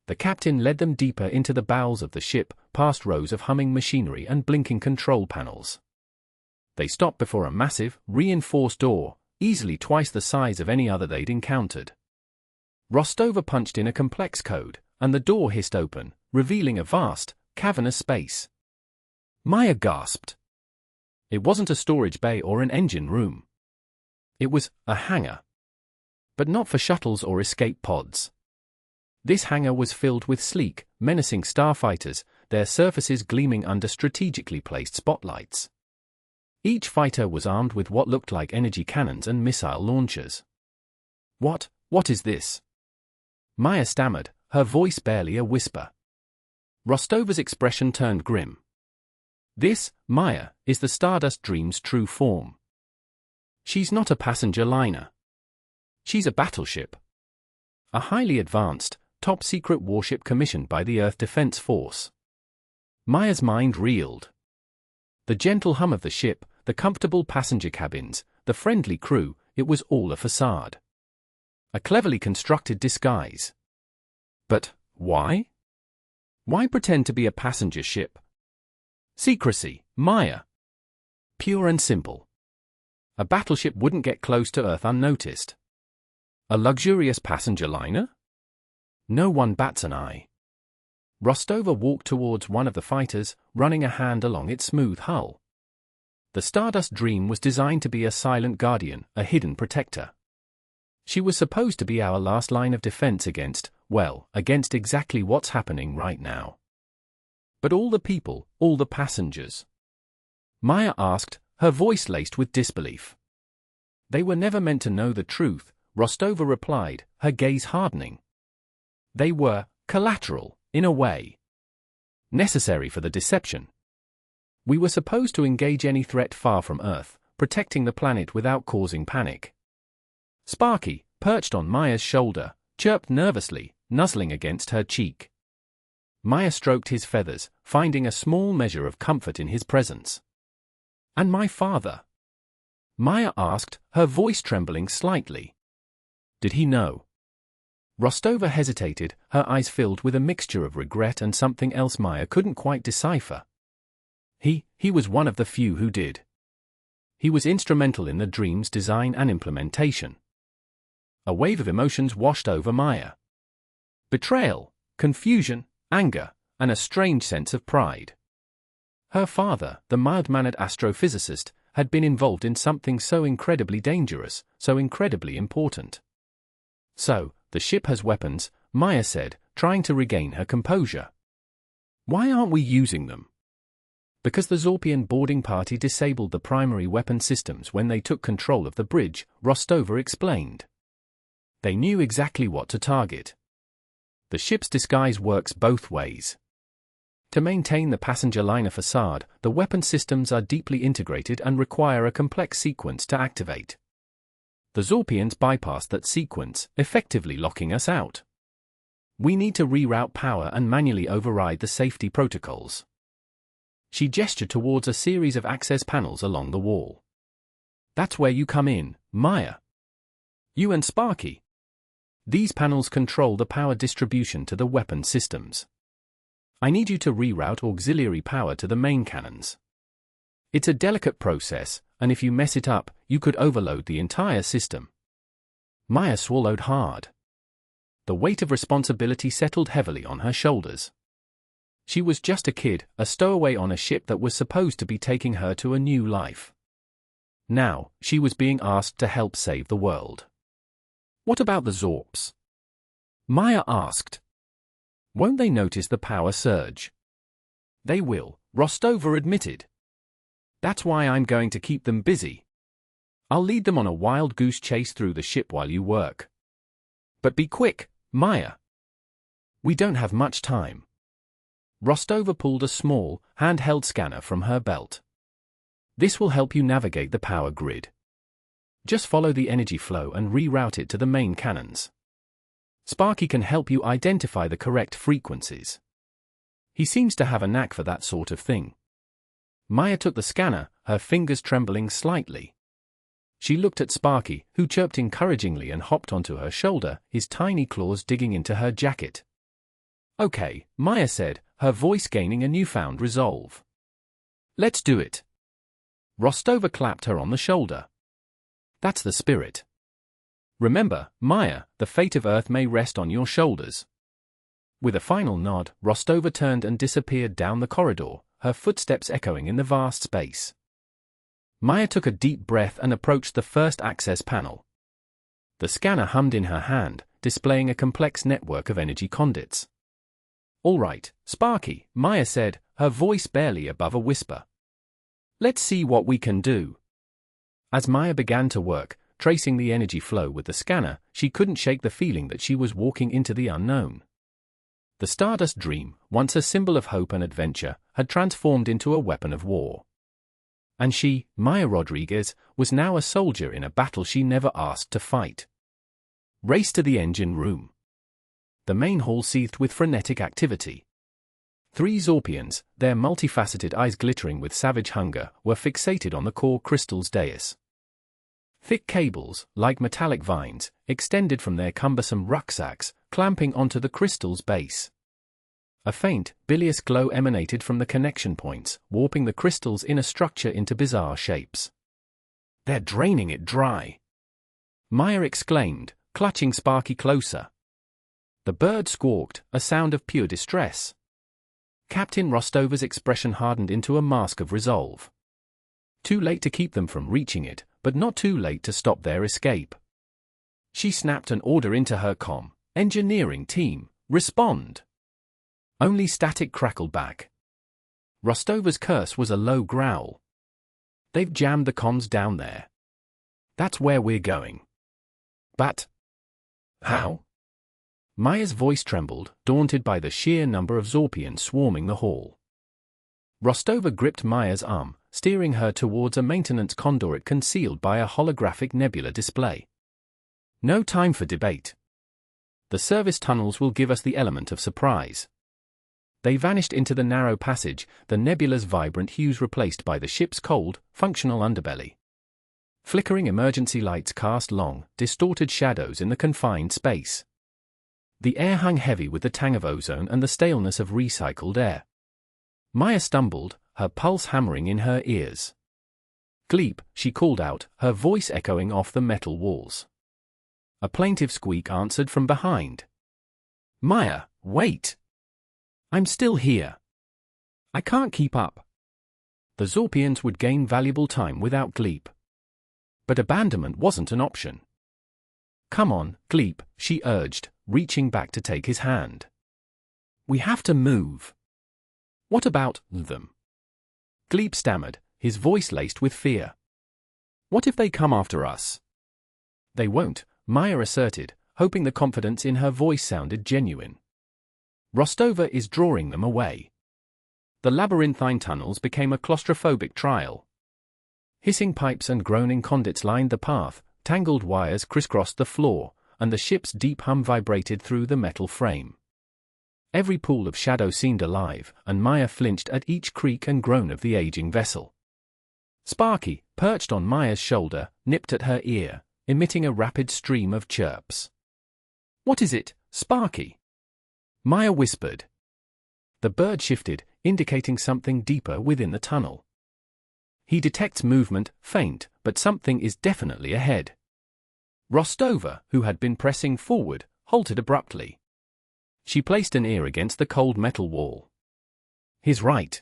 The captain led them deeper into the bowels of the ship, past rows of humming machinery and blinking control panels. They stopped before a massive, reinforced door, easily twice the size of any other they'd encountered. Rostova punched in a complex code, and the door hissed open, revealing a vast, cavernous space. Maya gasped. It wasn't a storage bay or an engine room. It was a hangar. But not for shuttles or escape pods. This hangar was filled with sleek, menacing starfighters, their surfaces gleaming under strategically placed spotlights. Each fighter was armed with what looked like energy cannons and missile launchers. What is this? Maya stammered, her voice barely a whisper. Rostova's expression turned grim. This, Maya, is the Stardust Dream's true form. She's not a passenger liner. She's a battleship. A highly advanced, top-secret warship commissioned by the Earth Defense Force. Maya's mind reeled. The gentle hum of the ship, the comfortable passenger cabins, the friendly crew, it was all a facade. A cleverly constructed disguise. But why? Why pretend to be a passenger ship? Secrecy, Maya. Pure and simple. A battleship wouldn't get close to Earth unnoticed. A luxurious passenger liner? No one bats an eye. Rostova walked towards one of the fighters, running a hand along its smooth hull. The Stardust Dream was designed to be a silent guardian, a hidden protector. She was supposed to be our last line of defense against exactly what's happening right now. But all the people, all the passengers? Maya asked, her voice laced with disbelief. They were never meant to know the truth, Rostova replied, her gaze hardening. They were collateral, in a way. Necessary for the deception. We were supposed to engage any threat far from Earth, protecting the planet without causing panic. Sparky, perched on Maya's shoulder, chirped nervously, nuzzling against her cheek. Maya stroked his feathers, finding a small measure of comfort in his presence. And my father? Maya asked, her voice trembling slightly. Did he know? Rostova hesitated, her eyes filled with a mixture of regret and something else Maya couldn't quite decipher. He was one of the few who did. He was instrumental in the dream's design and implementation. A wave of emotions washed over Maya. Betrayal, confusion, anger, and a strange sense of pride. Her father, the mild-mannered astrophysicist, had been involved in something so incredibly dangerous, so incredibly important. So, the ship has weapons, Maya said, trying to regain her composure. Why aren't we using them? Because the Zorpian boarding party disabled the primary weapon systems when they took control of the bridge, Rostova explained. They knew exactly what to target. The ship's disguise works both ways. To maintain the passenger liner facade, the weapon systems are deeply integrated and require a complex sequence to activate. The Zorpians bypassed that sequence, effectively locking us out. We need to reroute power and manually override the safety protocols. She gestured towards a series of access panels along the wall. That's where you come in, Maya. You and Sparky. These panels control the power distribution to the weapon systems. I need you to reroute auxiliary power to the main cannons. It's a delicate process, and if you mess it up, you could overload the entire system. Maya swallowed hard. The weight of responsibility settled heavily on her shoulders. She was just a kid, a stowaway on a ship that was supposed to be taking her to a new life. Now, she was being asked to help save the world. What about the Zorps? Maya asked. Won't they notice the power surge? They will, Rostova admitted. That's why I'm going to keep them busy. I'll lead them on a wild goose chase through the ship while you work. But be quick, Maya. We don't have much time. Rostova pulled a small, handheld scanner from her belt. This will help you navigate the power grid. Just follow the energy flow and reroute it to the main cannons. Sparky can help you identify the correct frequencies. He seems to have a knack for that sort of thing. Maya took the scanner, her fingers trembling slightly. She looked at Sparky, who chirped encouragingly and hopped onto her shoulder, his tiny claws digging into her jacket. "Okay," Maya said, her voice gaining a newfound resolve. "Let's do it." Rostova clapped her on the shoulder. "That's the spirit. Remember, Maya, the fate of Earth may rest on your shoulders." With a final nod, Rostova turned and disappeared down the corridor, her footsteps echoing in the vast space. Maya took a deep breath and approached the first access panel. The scanner hummed in her hand, displaying a complex network of energy conduits. "All right, Sparky," Maya said, her voice barely above a whisper. "Let's see what we can do." As Maya began to work, tracing the energy flow with the scanner, she couldn't shake the feeling that she was walking into the unknown. The Stardust Dream, once a symbol of hope and adventure, had transformed into a weapon of war. And she, Maya Rodriguez, was now a soldier in a battle she never asked to fight. Race to the engine room. The main hall seethed with frenetic activity. 3 Zorpians, their multifaceted eyes glittering with savage hunger, were fixated on the core crystal's dais. Thick cables, like metallic vines, extended from their cumbersome rucksacks, clamping onto the crystal's base. A faint, bilious glow emanated from the connection points, warping the crystal's inner structure into bizarre shapes. "They're draining it dry," Maya exclaimed, clutching Sparky closer. The bird squawked, a sound of pure distress. Captain Rostova's expression hardened into a mask of resolve. Too late to keep them from reaching it, but not too late to stop their escape. She snapped an order into her comm. "Engineering team, respond." Only static crackled back. Rostova's curse was a low growl. "They've jammed the comms down there. That's where we're going." "But how?" Maya's voice trembled, daunted by the sheer number of Zorpians swarming the hall. Rostova gripped Maya's arm, steering her towards a maintenance conduit concealed by a holographic nebula display. "No time for debate. The service tunnels will give us the element of surprise." They vanished into the narrow passage, the nebula's vibrant hues replaced by the ship's cold, functional underbelly. Flickering emergency lights cast long, distorted shadows in the confined space. The air hung heavy with the tang of ozone and the staleness of recycled air. Maya stumbled, her pulse hammering in her ears. "Gleep," she called out, her voice echoing off the metal walls. A plaintive squeak answered from behind. "Maya, wait! I'm still here. I can't keep up." The Zorpians would gain valuable time without Gleep. But abandonment wasn't an option. "Come on, Gleep," she urged, reaching back to take his hand. "We have to move." "What about them?" Gleep stammered, his voice laced with fear. "What if they come after us?" "They won't," Maya asserted, hoping the confidence in her voice sounded genuine. "Rostova is drawing them away." The labyrinthine tunnels became a claustrophobic trial. Hissing pipes and groaning conduits lined the path, tangled wires crisscrossed the floor, and the ship's deep hum vibrated through the metal frame. Every pool of shadow seemed alive, and Maya flinched at each creak and groan of the aging vessel. Sparky, perched on Maya's shoulder, nipped at her ear, emitting a rapid stream of chirps. "What is it, Sparky?" Maya whispered. The bird shifted, indicating something deeper within the tunnel. "He detects movement, faint, but something is definitely ahead." Rostova, who had been pressing forward, halted abruptly. She placed an ear against the cold metal wall. "He's right.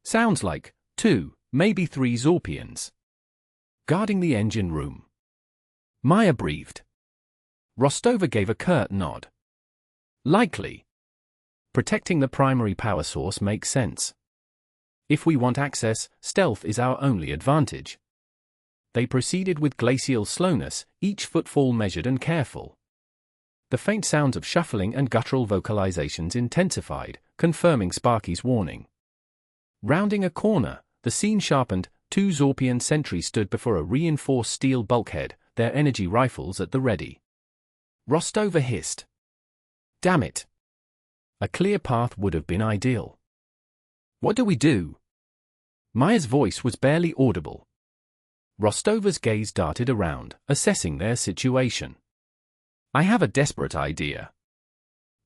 Sounds like 2, maybe 3 Zorpians. Guarding the engine room." Maya breathed. Rostova gave a curt nod. "Likely. Protecting the primary power source makes sense. If we want access, stealth is our only advantage." They proceeded with glacial slowness, each footfall measured and careful. The faint sounds of shuffling and guttural vocalizations intensified, confirming Sparky's warning. Rounding a corner, the scene sharpened. 2 Zorpian sentries stood before a reinforced steel bulkhead, their energy rifles at the ready. Rostova hissed. "Damn it! A clear path would have been ideal." "What do we do?" Maya's voice was barely audible. Rostova's gaze darted around, assessing their situation. I have a desperate idea.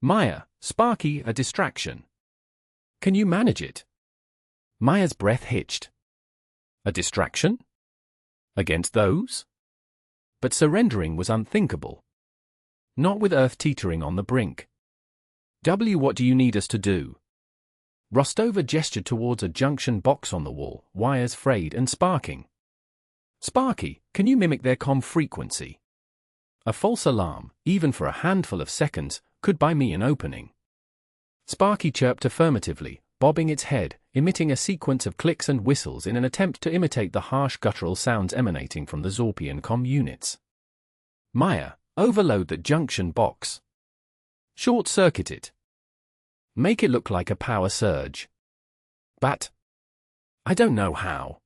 Maya, Sparky, a distraction. Can you manage it? Maya's breath hitched. A distraction? Against those? But surrendering was unthinkable. Not with Earth teetering on the brink. What do you need us to do? Rostova gestured towards a junction box on the wall, wires frayed and sparking. Sparky, can you mimic their comm frequency? A false alarm, even for a handful of seconds, could buy me an opening. Sparky chirped affirmatively, bobbing its head, emitting a sequence of clicks and whistles in an attempt to imitate the harsh guttural sounds emanating from the Zorpian comm units. Maya, overload the junction box. Short-circuit it. Make it look like a power surge. But I don't know how.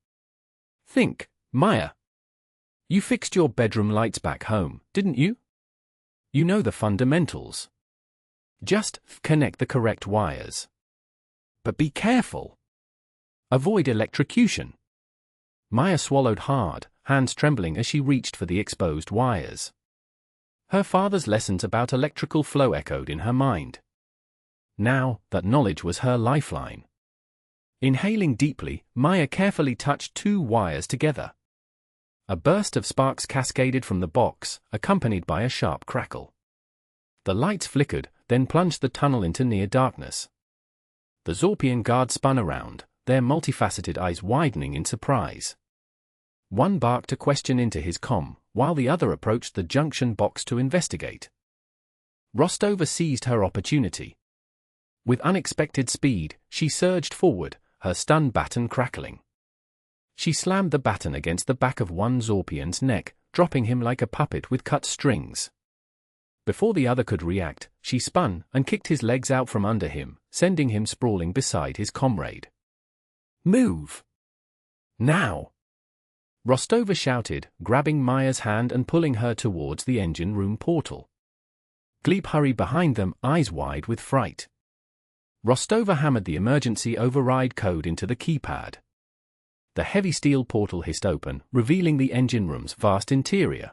Think, Maya. You fixed your bedroom lights back home, didn't you? You know the fundamentals. Just connect the correct wires. But be careful. Avoid electrocution. Maya swallowed hard, hands trembling as she reached for the exposed wires. Her father's lessons about electrical flow echoed in her mind. Now, that knowledge was her lifeline. Inhaling deeply, Maya carefully touched two wires together. A burst of sparks cascaded from the box, accompanied by a sharp crackle. The lights flickered, then plunged the tunnel into near darkness. The Zorpian guard spun around, their multifaceted eyes widening in surprise. One barked a question into his comm, while the other approached the junction box to investigate. Rostova seized her opportunity. With unexpected speed, she surged forward, her stun baton crackling. She slammed the baton against the back of one Zorpian's neck, dropping him like a puppet with cut strings. Before the other could react, she spun and kicked his legs out from under him, sending him sprawling beside his comrade. Move! Now! Rostova shouted, grabbing Maya's hand and pulling her towards the engine room portal. Gleb hurried behind them, eyes wide with fright. Rostova hammered the emergency override code into the keypad. The heavy steel portal hissed open, revealing the engine room's vast interior.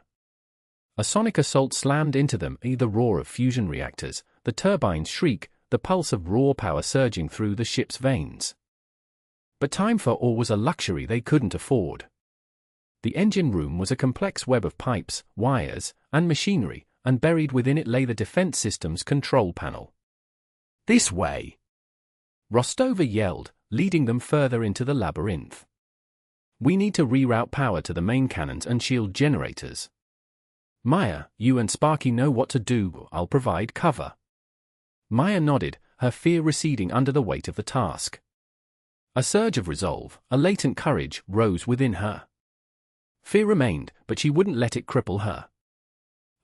A sonic assault slammed into them, the roar of fusion reactors, the turbine's shriek, the pulse of raw power surging through the ship's veins. But time for awe was a luxury they couldn't afford. The engine room was a complex web of pipes, wires, and machinery, and buried within it lay the defense system's control panel. This way! Rostova yelled, leading them further into the labyrinth. We need to reroute power to the main cannons and shield generators. Maya, you and Sparky know what to do, I'll provide cover. Maya nodded, her fear receding under the weight of the task. A surge of resolve, a latent courage, rose within her. Fear remained, but she wouldn't let it cripple her.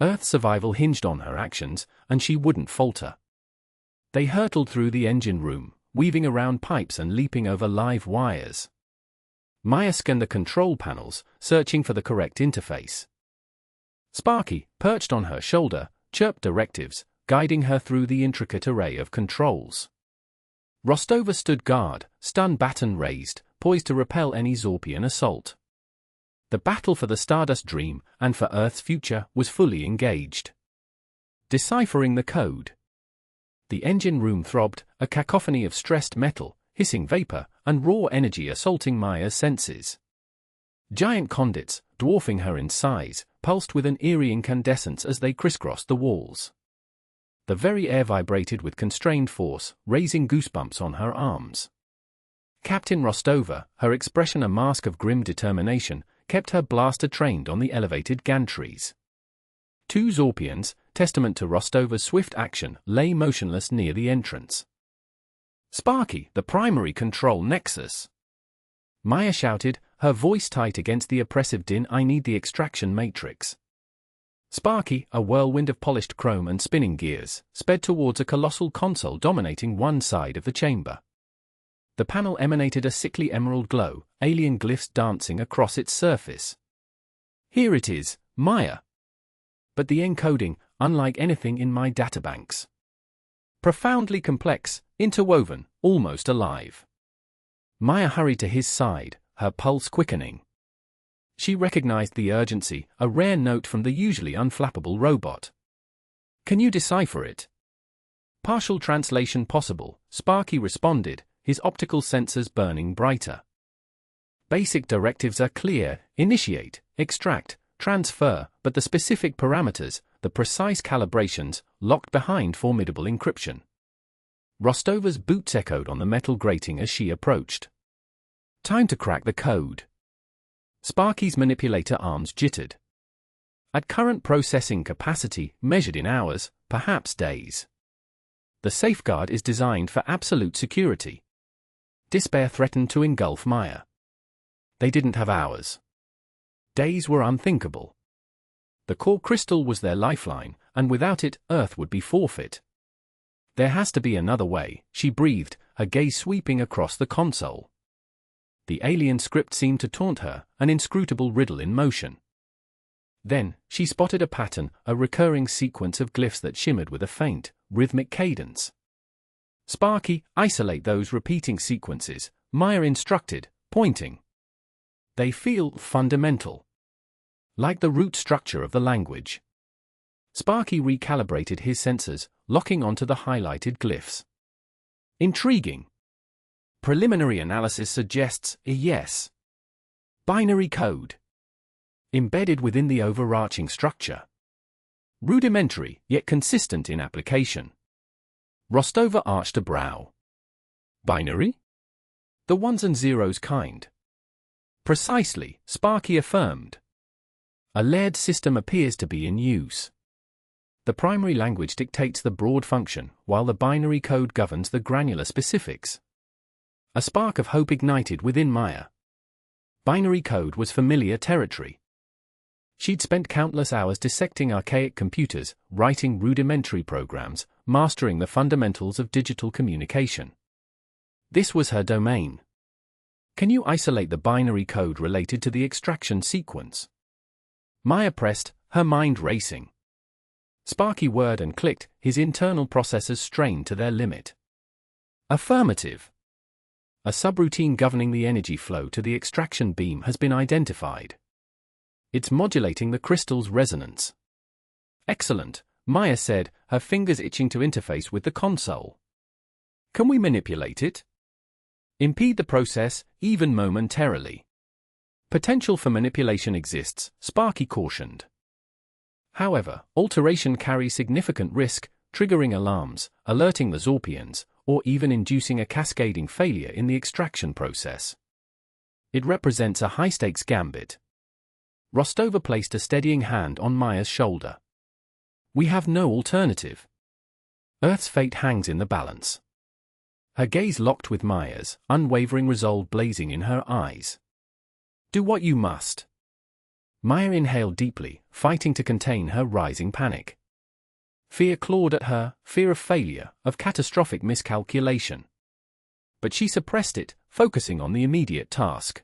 Earth's survival hinged on her actions, and she wouldn't falter. They hurtled through the engine room, weaving around pipes and leaping over live wires. Maya scanned the control panels, searching for the correct interface. Sparky, perched on her shoulder, chirped directives, guiding her through the intricate array of controls. Rostova stood guard, stun baton raised, poised to repel any Zorpian assault. The battle for the Stardust Dream, and for Earth's future, was fully engaged. Deciphering the code. The engine room throbbed, a cacophony of stressed metal, hissing vapor, and raw energy assaulting Maya's senses. Giant conduits, dwarfing her in size, pulsed with an eerie incandescence as they crisscrossed the walls. The very air vibrated with constrained force, raising goosebumps on her arms. Captain Rostova, her expression a mask of grim determination, kept her blaster trained on the elevated gantries. Two Zorpians, testament to Rostova's swift action, lay motionless near the entrance. Sparky, the primary control nexus! Maya shouted, her voice tight against the oppressive din. I need the extraction matrix. Sparky, a whirlwind of polished chrome and spinning gears, sped towards a colossal console dominating one side of the chamber. The panel emanated a sickly emerald glow, alien glyphs dancing across its surface. Here it is, Maya. But the encoding, unlike anything in my databanks. Profoundly complex, interwoven, almost alive. Maya hurried to his side, her pulse quickening. She recognized the urgency, a rare note from the usually unflappable robot. "Can you decipher it?" "Partial translation possible," Sparky responded, his optical sensors burning brighter. "Basic directives are clear: initiate, extract, transfer, but the specific parameters, the precise calibrations, locked behind formidable encryption." Rostova's boots echoed on the metal grating as she approached. "Time to crack the code." Sparky's manipulator arms jittered. At current processing capacity, measured in hours, perhaps days. The safeguard is designed for absolute security. Despair threatened to engulf Maya. They didn't have hours. Days were unthinkable. The core crystal was their lifeline, and without it, Earth would be forfeit. "There has to be another way," she breathed, her gaze sweeping across the console. The alien script seemed to taunt her, an inscrutable riddle in motion. Then, she spotted a pattern, a recurring sequence of glyphs that shimmered with a faint, rhythmic cadence. "Sparky, isolate those repeating sequences," Maya instructed, pointing. "They feel fundamental. Like the root structure of the language." Sparky recalibrated his sensors, locking onto the highlighted glyphs. "Intriguing. Preliminary analysis suggests a yes. Binary code. Embedded within the overarching structure. Rudimentary, yet consistent in application." Rostova arched a brow. "Binary? The ones and zeros kind?" "Precisely," Sparky affirmed. "A layered system appears to be in use. The primary language dictates the broad function, while the binary code governs the granular specifics." A spark of hope ignited within Maya. Binary code was familiar territory. She'd spent countless hours dissecting archaic computers, writing rudimentary programs, mastering the fundamentals of digital communication. This was her domain. "Can you isolate the binary code related to the extraction sequence?" Maya pressed, her mind racing. Sparky whirred and clicked, his internal processors strained to their limit. "Affirmative. A subroutine governing the energy flow to the extraction beam has been identified. It's modulating the crystal's resonance." "Excellent," Maya said, her fingers itching to interface with the console. "Can we manipulate it? Impede the process, even momentarily?" "Potential for manipulation exists," Sparky cautioned. "However, alteration carries significant risk, triggering alarms, alerting the Zorpians, or even inducing a cascading failure in the extraction process. It represents a high-stakes gambit." Rostova placed a steadying hand on Maya's shoulder. "We have no alternative. Earth's fate hangs in the balance." Her gaze locked with Maya's, unwavering resolve blazing in her eyes. "Do what you must." Maya inhaled deeply, fighting to contain her rising panic. Fear clawed at her, fear of failure, of catastrophic miscalculation. But she suppressed it, focusing on the immediate task.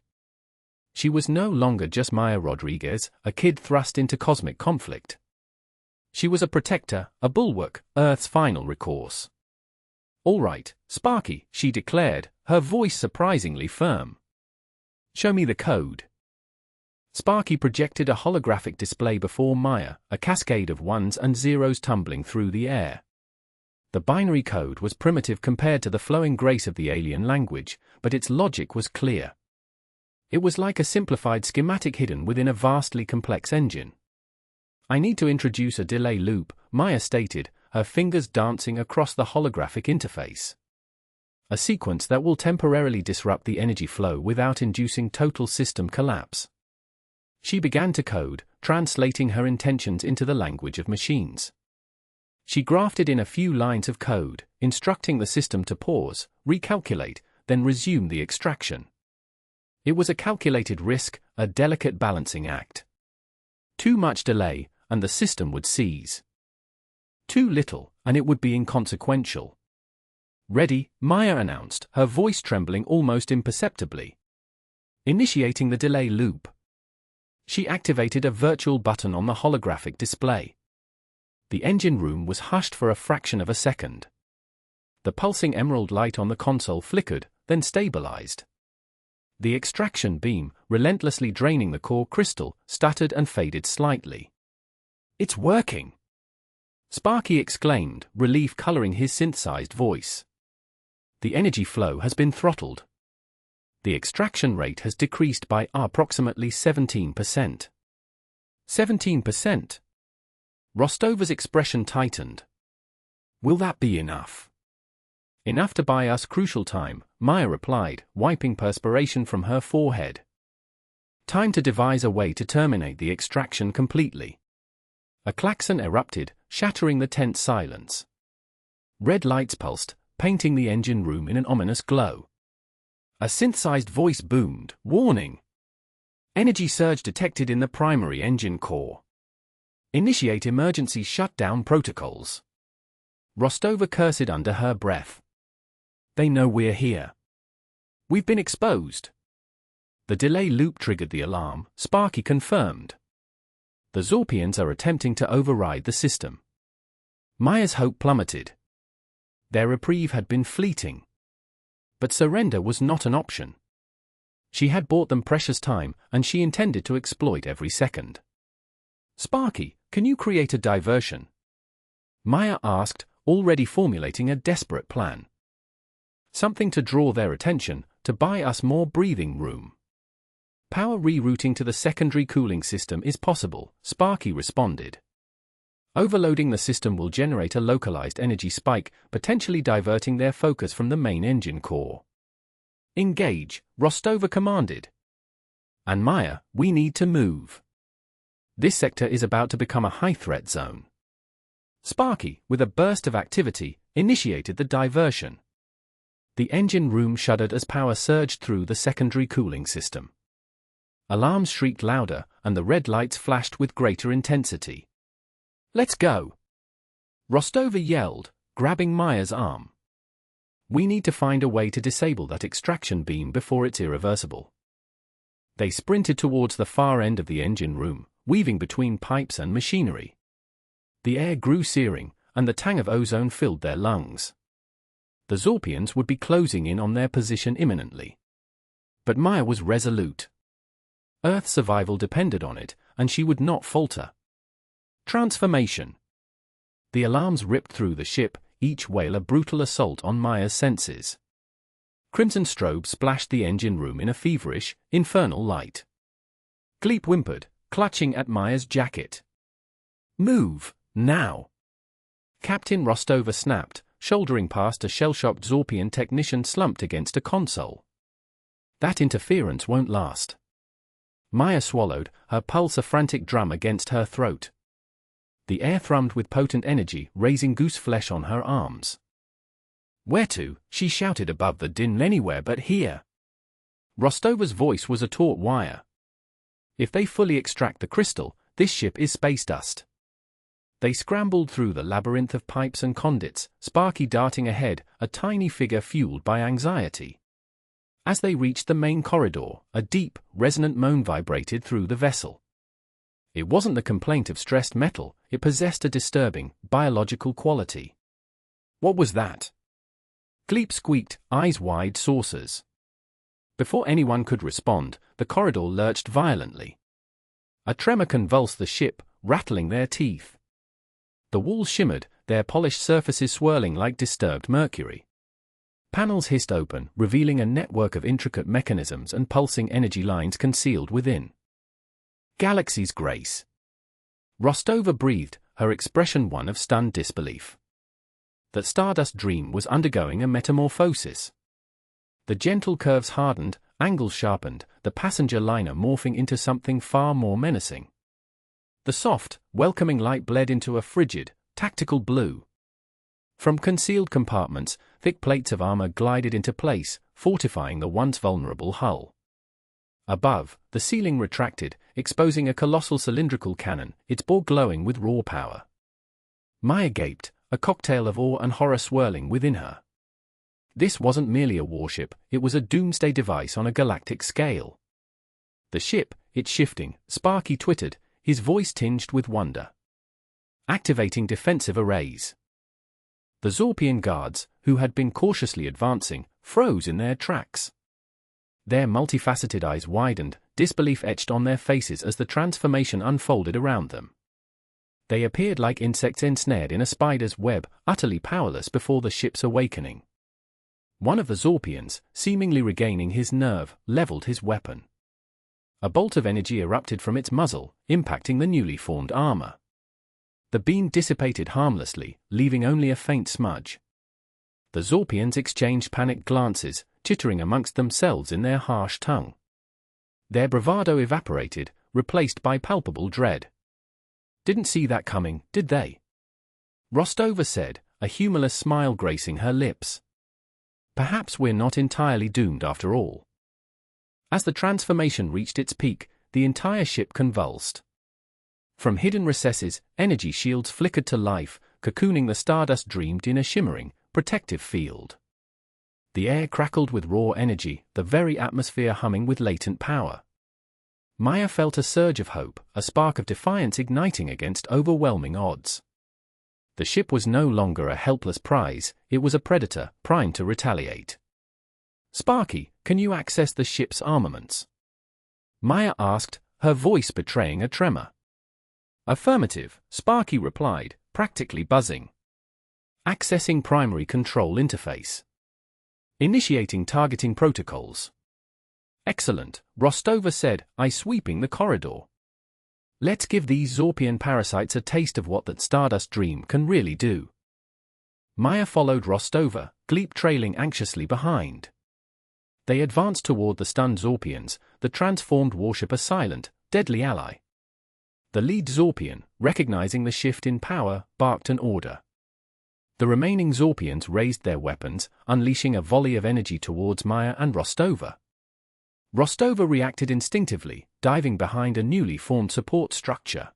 She was no longer just Maya Rodriguez, a kid thrust into cosmic conflict. She was a protector, a bulwark, Earth's final recourse. "All right, Sparky," she declared, her voice surprisingly firm. "Show me the code." Sparky projected a holographic display before Maya, a cascade of ones and zeros tumbling through the air. The binary code was primitive compared to the flowing grace of the alien language, but its logic was clear. It was like a simplified schematic hidden within a vastly complex engine. "I need to introduce a delay loop," Maya stated, her fingers dancing across the holographic interface. "A sequence that will temporarily disrupt the energy flow without inducing total system collapse." She began to code, translating her intentions into the language of machines. She grafted in a few lines of code, instructing the system to pause, recalculate, then resume the extraction. It was a calculated risk, a delicate balancing act. Too much delay, and the system would seize. Too little, and it would be inconsequential. "Ready," Maya announced, her voice trembling almost imperceptibly. Initiating the delay loop. She activated a virtual button on the holographic display. The engine room was hushed for a fraction of a second. The pulsing emerald light on the console flickered, then stabilized. The extraction beam, relentlessly draining the core crystal, stuttered and faded slightly. "It's working!" Sparky exclaimed, relief coloring his synthesized voice. "The energy flow has been throttled. The extraction rate has decreased by approximately 17%. 17%? Rostova's expression tightened. "Will that be enough?" "Enough to buy us crucial time," Maya replied, wiping perspiration from her forehead. "Time to devise a way to terminate the extraction completely." A klaxon erupted, shattering the tense silence. Red lights pulsed, painting the engine room in an ominous glow. A synthesized voice boomed, "Warning! Energy surge detected in the primary engine core. Initiate emergency shutdown protocols." Rostova cursed under her breath. "They know we're here. We've been exposed." The delay loop triggered the alarm, Sparky confirmed. "The Zorpians are attempting to override the system." Maya's hope plummeted. Their reprieve had been fleeting. But surrender was not an option. She had bought them precious time, and she intended to exploit every second. "Sparky, can you create a diversion?" Maya asked, already formulating a desperate plan. "Something to draw their attention, to buy us more breathing room." "Power rerouting to the secondary cooling system is possible," Sparky responded. "Overloading the system will generate a localized energy spike, potentially diverting their focus from the main engine core." "Engage," Rostova commanded. "And Maya, we need to move. This sector is about to become a high-threat zone." Sparky, with a burst of activity, initiated the diversion. The engine room shuddered as power surged through the secondary cooling system. Alarms shrieked louder, and the red lights flashed with greater intensity. "Let's go!" Rostova yelled, grabbing Maya's arm. "We need to find a way to disable that extraction beam before it's irreversible." They sprinted towards the far end of the engine room, weaving between pipes and machinery. The air grew searing, and the tang of ozone filled their lungs. The Zorpians would be closing in on their position imminently. But Maya was resolute. Earth's survival depended on it, and she would not falter. Transformation. The alarms ripped through the ship, each wail a brutal assault on Maya's senses. Crimson strobe splashed the engine room in a feverish, infernal light. Gleep whimpered, clutching at Maya's jacket. "Move, now!" Captain Rostova snapped, shouldering past a shell-shocked Zorpian technician slumped against a console. "That interference won't last." Maya swallowed, her pulse a frantic drum against her throat. The air thrummed with potent energy, raising goose flesh on her arms. "Where to?" she shouted above the din. "Anywhere but here." Rostova's voice was a taut wire. "If they fully extract the crystal, this ship is space dust." They scrambled through the labyrinth of pipes and conduits, Sparky darting ahead, a tiny figure fueled by anxiety. As they reached the main corridor, a deep, resonant moan vibrated through the vessel. It wasn't the complaint of stressed metal, it possessed a disturbing, biological quality. What was that? Gleep squeaked, eyes wide saucers. Before anyone could respond, the corridor lurched violently. A tremor convulsed the ship, rattling their teeth. The walls shimmered, their polished surfaces swirling like disturbed mercury. Panels hissed open, revealing a network of intricate mechanisms and pulsing energy lines concealed within. "Galaxy's grace." Rostova breathed, her expression one of stunned disbelief. That Stardust dream was undergoing a metamorphosis. The gentle curves hardened, angles sharpened, the passenger liner morphing into something far more menacing. The soft, welcoming light bled into a frigid, tactical blue. From concealed compartments, thick plates of armor glided into place, fortifying the once vulnerable hull. Above, the ceiling retracted, exposing a colossal cylindrical cannon, its bore glowing with raw power. Maya gaped, a cocktail of awe and horror swirling within her. This wasn't merely a warship, it was a doomsday device on a galactic scale. The ship, its shifting, Sparky twittered, his voice tinged with wonder. Activating defensive arrays. The Zorpian guards, who had been cautiously advancing, froze in their tracks. Their multifaceted eyes widened, disbelief etched on their faces as the transformation unfolded around them. They appeared like insects ensnared in a spider's web, utterly powerless before the ship's awakening. One of the Zorpians, seemingly regaining his nerve, leveled his weapon. A bolt of energy erupted from its muzzle, impacting the newly formed armor. The beam dissipated harmlessly, leaving only a faint smudge. The Zorpians exchanged panicked glances, chittering amongst themselves in their harsh tongue. Their bravado evaporated, replaced by palpable dread. "Didn't see that coming, did they?" Rostova said, a humorless smile gracing her lips. "Perhaps we're not entirely doomed after all." As the transformation reached its peak, the entire ship convulsed. From hidden recesses, energy shields flickered to life, cocooning the Stardust Dream in a shimmering, protective field. The air crackled with raw energy, the very atmosphere humming with latent power. Maya felt a surge of hope, a spark of defiance igniting against overwhelming odds. The ship was no longer a helpless prize, it was a predator, primed to retaliate. "Sparky, can you access the ship's armaments?" Maya asked, her voice betraying a tremor. "Affirmative," Sparky replied, practically buzzing. "Accessing primary control interface. Initiating targeting protocols." "Excellent," Rostova said, eye sweeping the corridor. "Let's give these Zorpian parasites a taste of what that Stardust Dream can really do." Maya followed Rostova, Gleep trailing anxiously behind. They advanced toward the stunned Zorpians, the transformed warship a silent, deadly ally. The lead Zorpian, recognizing the shift in power, barked an order. The remaining Zorpians raised their weapons, unleashing a volley of energy towards Maya and Rostova. Rostova reacted instinctively, diving behind a newly formed support structure.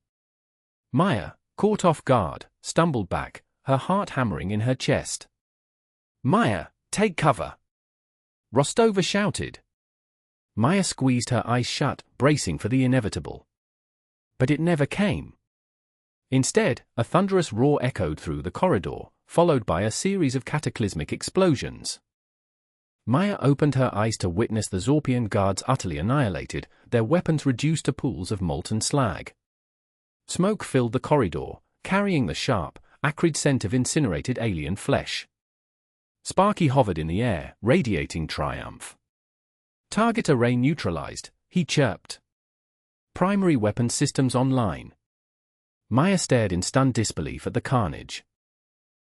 Maya, caught off guard, stumbled back, her heart hammering in her chest. "Maya, take cover!" Rostova shouted. Maya squeezed her eyes shut, bracing for the inevitable. But it never came. Instead, a thunderous roar echoed through the corridor, followed by a series of cataclysmic explosions. Maya opened her eyes to witness the Zorpian guards utterly annihilated, their weapons reduced to pools of molten slag. Smoke filled the corridor, carrying the sharp, acrid scent of incinerated alien flesh. Sparky hovered in the air, radiating triumph. "Target array neutralized," he chirped. "Primary weapon systems online." Maya stared in stunned disbelief at the carnage.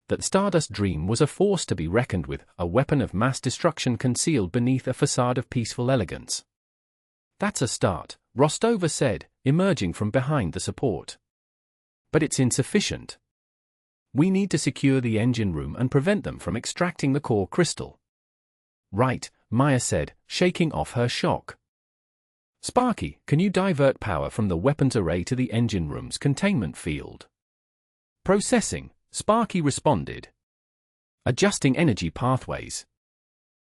That Stardust Dream was a force to be reckoned with, a weapon of mass destruction concealed beneath a facade of peaceful elegance. "That's a start," Rostova said, emerging from behind the support. "But it's insufficient. We need to secure the engine room and prevent them from extracting the core crystal." "Right," Maya said, shaking off her shock. "Sparky, can you divert power from the weapons array to the engine room's containment field?" "Processing," Sparky responded. "Adjusting energy pathways.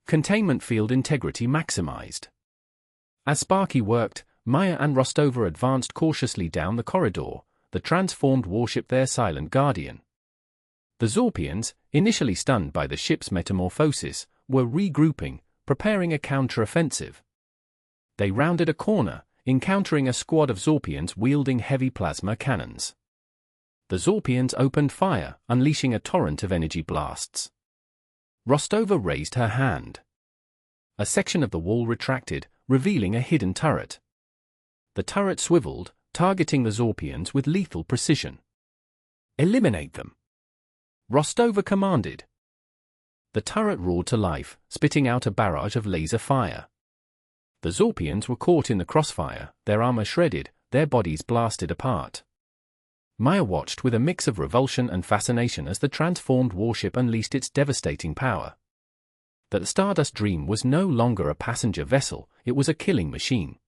Containment field integrity maximized." As Sparky worked, Maya and Rostova advanced cautiously down the corridor, the transformed warship their silent guardian. The Zorpians, initially stunned by the ship's metamorphosis, were regrouping, preparing a counter-offensive. They rounded a corner, encountering a squad of Zorpians wielding heavy plasma cannons. The Zorpians opened fire, unleashing a torrent of energy blasts. Rostova raised her hand. A section of the wall retracted, revealing a hidden turret. The turret swiveled, targeting the Zorpians with lethal precision. "Eliminate them," Rostova commanded. The turret roared to life, spitting out a barrage of laser fire. The Zorpians were caught in the crossfire, their armor shredded, their bodies blasted apart. Maya watched with a mix of revulsion and fascination as the transformed warship unleashed its devastating power. The Stardust Dream was no longer a passenger vessel, it was a killing machine.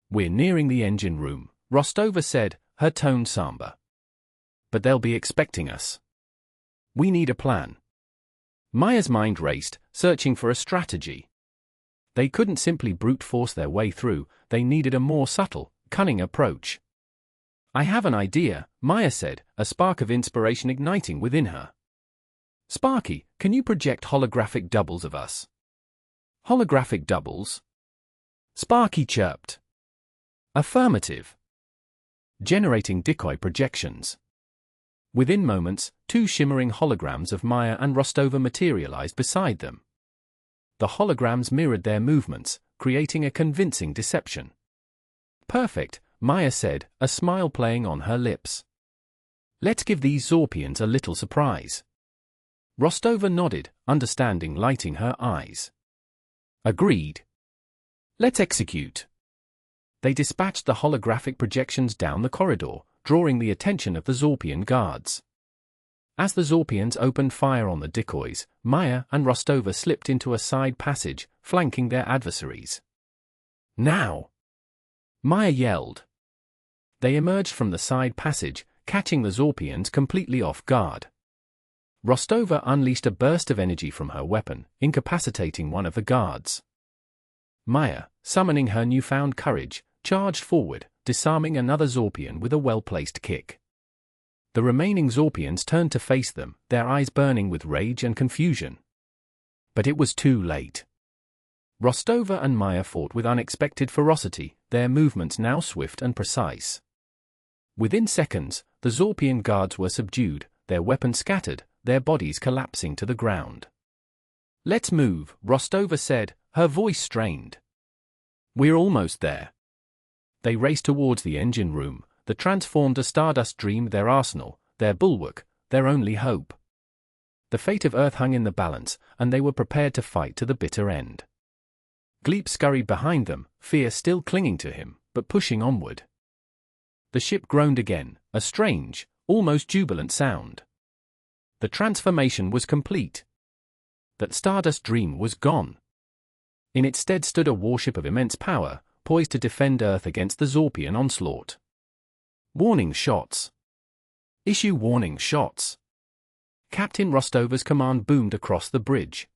"We're nearing the engine room," Rostova said, her tone somber. "But they'll be expecting us. We need a plan." Maya's mind raced, searching for a strategy. They couldn't simply brute force their way through, they needed a more subtle, cunning approach. "I have an idea," Maya said, a spark of inspiration igniting within her. "Sparky, can you project holographic doubles of us?" "Holographic doubles?" Sparky chirped. Affirmative. Generating decoy projections. Within moments, two shimmering holograms of Maya and Rostova materialized beside them. The holograms mirrored their movements, creating a convincing deception. Perfect, Maya said, a smile playing on her lips. Let's give these Zorpians a little surprise. Rostova nodded, understanding lighting her eyes. Agreed. Let's execute. They dispatched the holographic projections down the corridor, drawing the attention of the Zorpian guards. As the Zorpians opened fire on the decoys, Maya and Rostova slipped into a side passage, flanking their adversaries. Now! Maya yelled. They emerged from the side passage, catching the Zorpians completely off guard. Rostova unleashed a burst of energy from her weapon, incapacitating one of the guards. Maya, summoning her newfound courage, charged forward, disarming another Zorpian with a well-placed kick. The remaining Zorpians turned to face them, their eyes burning with rage and confusion. But it was too late. Rostova and Maya fought with unexpected ferocity, their movements now swift and precise. Within seconds, the Zorpian guards were subdued, their weapons scattered, their bodies collapsing to the ground. Let's move, Rostova said, her voice strained. We're almost there. They raced towards the engine room, the transformed Stardust Dream their arsenal, their bulwark, their only hope. The fate of Earth hung in the balance, and they were prepared to fight to the bitter end. Gleep scurried behind them, fear still clinging to him, but pushing onward. The ship groaned again, a strange, almost jubilant sound. The transformation was complete. That Stardust Dream was gone. In its stead stood a warship of immense power, poised to defend Earth against the Zorpian onslaught. Warning shots. Issue warning shots. Captain Rostova's command boomed across the bridge.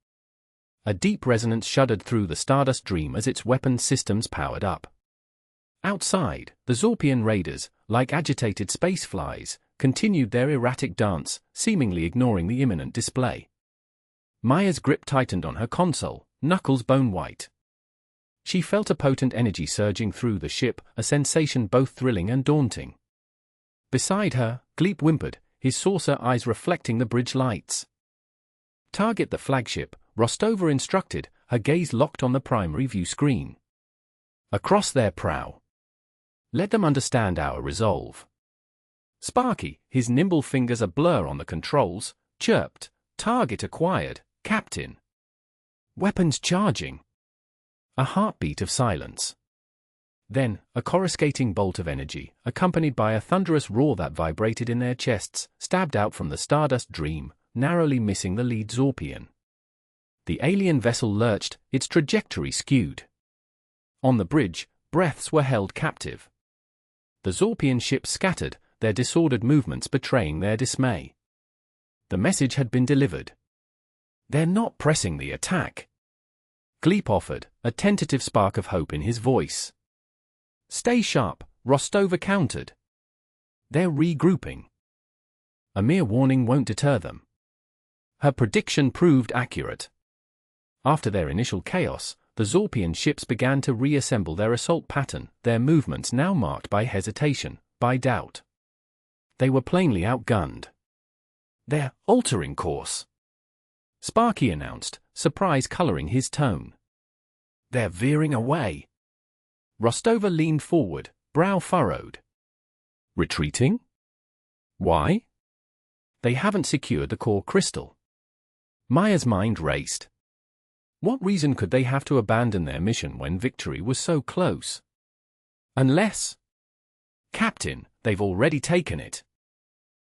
A deep resonance shuddered through the Stardust Dream as its weapon systems powered up. Outside, the Zorpian raiders, like agitated space flies, continued their erratic dance, seemingly ignoring the imminent display. Maya's grip tightened on her console, knuckles bone-white. She felt a potent energy surging through the ship, a sensation both thrilling and daunting. Beside her, Gleep whimpered, his saucer eyes reflecting the bridge lights. Target the flagship, Rostova instructed, her gaze locked on the primary view screen. Across their prow. Let them understand our resolve. Sparky, his nimble fingers a blur on the controls, chirped, target acquired, Captain. Weapons charging. A heartbeat of silence. Then, a coruscating bolt of energy, accompanied by a thunderous roar that vibrated in their chests, stabbed out from the Stardust Dream, narrowly missing the lead Zorpian. The alien vessel lurched, its trajectory skewed. On the bridge, breaths were held captive. The Zorpian ship scattered, their disordered movements betraying their dismay. The message had been delivered. They're not pressing the attack. Gleep offered, a tentative spark of hope in his voice. Stay sharp, Rostova countered. They're regrouping. A mere warning won't deter them. Her prediction proved accurate. After their initial chaos, the Zorpian ships began to reassemble their assault pattern, their movements now marked by hesitation, by doubt. They were plainly outgunned. They're altering course, Sparky announced, surprise coloring his tone. They're veering away. Rostova leaned forward, brow furrowed. Retreating? Why? They haven't secured the core crystal. Maya's mind raced. What reason could they have to abandon their mission when victory was so close? Unless... Captain, they've already taken it.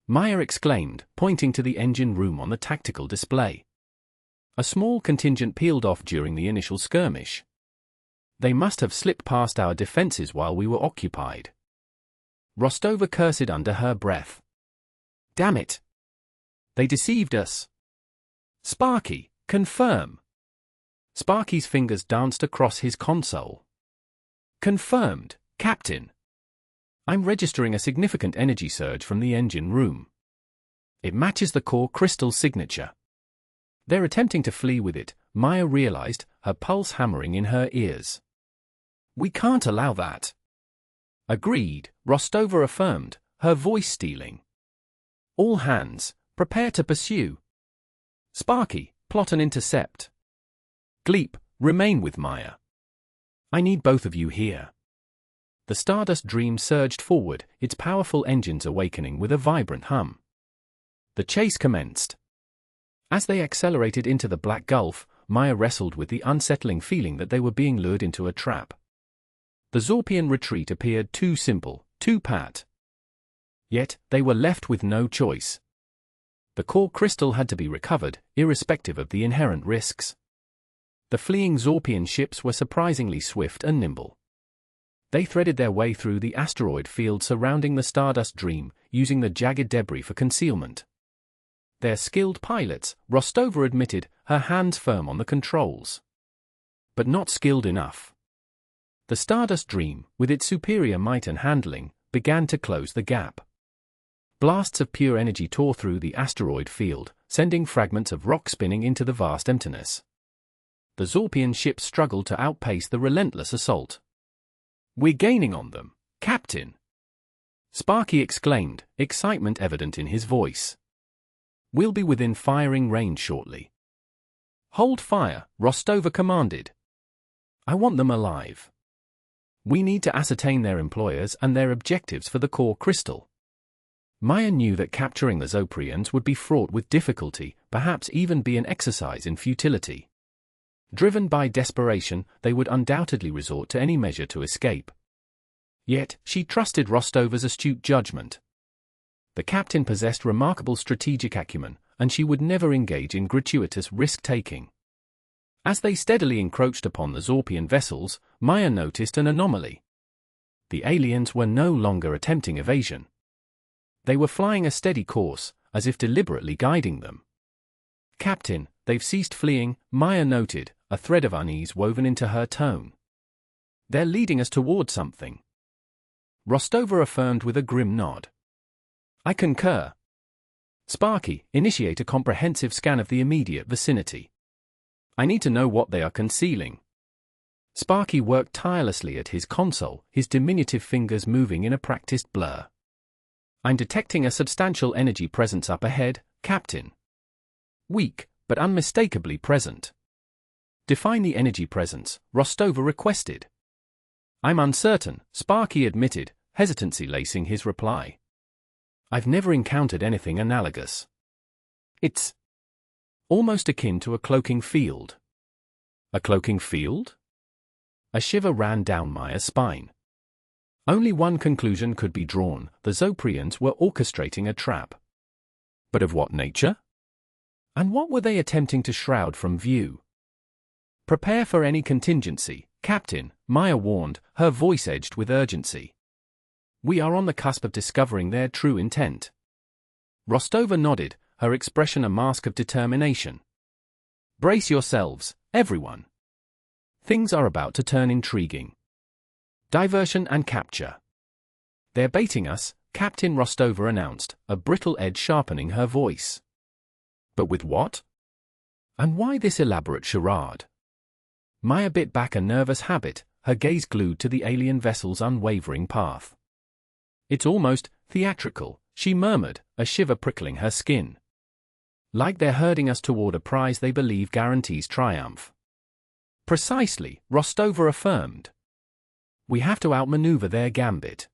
Maya exclaimed, pointing to the engine room on the tactical display. A small contingent peeled off during the initial skirmish. They must have slipped past our defenses while we were occupied. Rostova cursed under her breath. Damn it! They deceived us. Sparky, confirm. Sparky's fingers danced across his console. Confirmed, Captain. I'm registering a significant energy surge from the engine room. It matches the core crystal signature. They're attempting to flee with it, Maya realized, her pulse hammering in her ears. We can't allow that. Agreed, Rostova affirmed, her voice stealing. All hands, prepare to pursue. Sparky, plot and intercept. Gleep, remain with Maya. I need both of you here. The Stardust Dream surged forward, its powerful engines awakening with a vibrant hum. The chase commenced. As they accelerated into the Black Gulf, Maya wrestled with the unsettling feeling that they were being lured into a trap. The Zorpian retreat appeared too simple, too pat. Yet, they were left with no choice. The core crystal had to be recovered, irrespective of the inherent risks. The fleeing Zorpian ships were surprisingly swift and nimble. They threaded their way through the asteroid field surrounding the Stardust Dream, using the jagged debris for concealment. Their skilled pilots, Rostova admitted, her hands firm on the controls. But not skilled enough. The Stardust Dream, with its superior might and handling, began to close the gap. Blasts of pure energy tore through the asteroid field, sending fragments of rock spinning into the vast emptiness. The Zorpian ships struggled to outpace the relentless assault. We're gaining on them, Captain! Sparky exclaimed, excitement evident in his voice. We'll be within firing range shortly. Hold fire, Rostova commanded. I want them alive. We need to ascertain their employers and their objectives for the core crystal. Maya knew that capturing the Zoprians would be fraught with difficulty, perhaps even be an exercise in futility. Driven by desperation, they would undoubtedly resort to any measure to escape. Yet, she trusted Rostova's astute judgment. The captain possessed remarkable strategic acumen, and she would never engage in gratuitous risk-taking. As they steadily encroached upon the Zorpian vessels, Maya noticed an anomaly. The aliens were no longer attempting evasion. They were flying a steady course, as if deliberately guiding them. Captain, they've ceased fleeing, Maya noted, a thread of unease woven into her tone. They're leading us toward something. Rostova affirmed with a grim nod. I concur. Sparky, initiate a comprehensive scan of the immediate vicinity. I need to know what they are concealing. Sparky worked tirelessly at his console, his diminutive fingers moving in a practiced blur. I'm detecting a substantial energy presence up ahead, Captain. Weak, but unmistakably present. Define the energy presence, Rostova requested. I'm uncertain, Sparky admitted, hesitancy lacing his reply. I've never encountered anything analogous. It's almost akin to a cloaking field. A cloaking field? A shiver ran down Maya's spine. Only one conclusion could be drawn, the Zoprians were orchestrating a trap. But of what nature? And what were they attempting to shroud from view? Prepare for any contingency, Captain, Maya warned, her voice edged with urgency. We are on the cusp of discovering their true intent. Rostova nodded, her expression a mask of determination. Brace yourselves, everyone. Things are about to turn intriguing. Diversion and capture. They're baiting us, Captain Rostova announced, a brittle edge sharpening her voice. But with what? And why this elaborate charade? Maya bit back a nervous habit, her gaze glued to the alien vessel's unwavering path. It's almost theatrical, she murmured, a shiver prickling her skin. Like they're herding us toward a prize they believe guarantees triumph. Precisely, Rostova affirmed. We have to outmaneuver their gambit.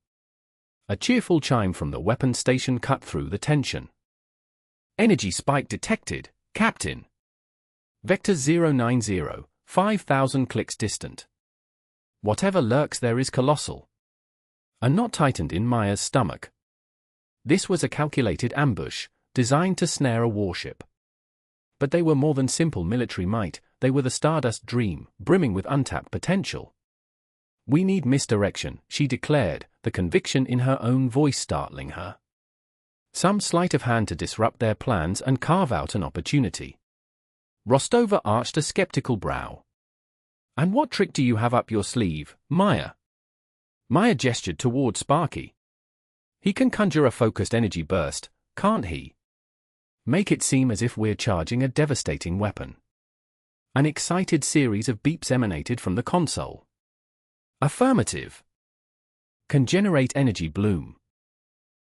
A cheerful chime from the weapon station cut through the tension. Energy spike detected, Captain. Vector 090, 5,000 clicks distant. Whatever lurks there is colossal. A knot tightened in Maya's stomach. This was a calculated ambush, designed to snare a warship. But they were more than simple military might, they were the Stardust Dream, brimming with untapped potential. We need misdirection, she declared, the conviction in her own voice startling her. Some sleight of hand to disrupt their plans and carve out an opportunity. Rostova arched a skeptical brow. And what trick do you have up your sleeve, Maya? Maya gestured toward Sparky. He can conjure a focused energy burst, can't he? Make it seem as if we're charging a devastating weapon. An excited series of beeps emanated from the console. Affirmative. Can generate energy bloom.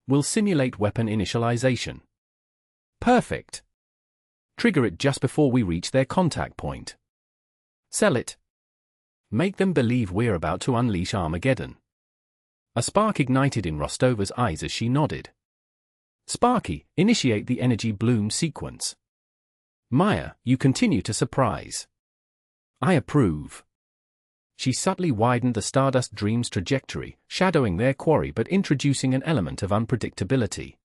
Will simulate weapon initialization. Perfect. Trigger it just before we reach their contact point. Sell it. Make them believe we're about to unleash Armageddon. A spark ignited in Rostova's eyes as she nodded. Sparky, initiate the energy bloom sequence. Maya, you continue to surprise. I approve. She subtly widened the Stardust Dream's trajectory, shadowing their quarry but introducing an element of unpredictability.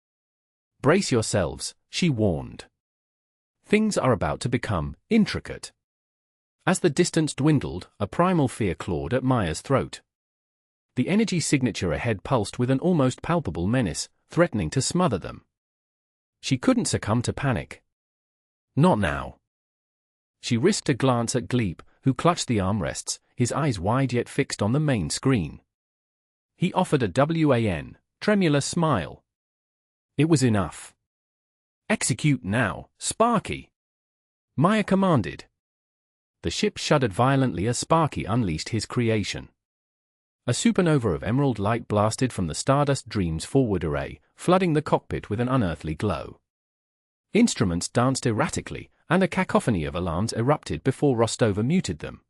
Brace yourselves, she warned. Things are about to become intricate. As the distance dwindled, a primal fear clawed at Maya's throat. The energy signature ahead pulsed with an almost palpable menace, threatening to smother them. She couldn't succumb to panic. Not now. She risked a glance at Gleep, who clutched the armrests, his eyes wide yet fixed on the main screen. He offered a WAN, tremulous smile. It was enough. Execute now, Sparky. Maya commanded. The ship shuddered violently as Sparky unleashed his creation. A supernova of emerald light blasted from the Stardust Dream's forward array, flooding the cockpit with an unearthly glow. Instruments danced erratically, and a cacophony of alarms erupted before Rostova muted them.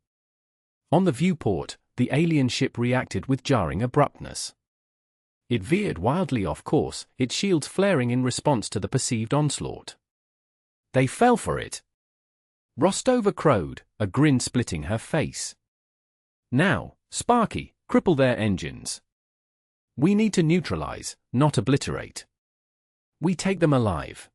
On the viewport, the alien ship reacted with jarring abruptness. It veered wildly off course, its shields flaring in response to the perceived onslaught. They fell for it. Rostova crowed, a grin splitting her face. Now, Sparky, cripple their engines. We need to neutralize, not obliterate. We take them alive.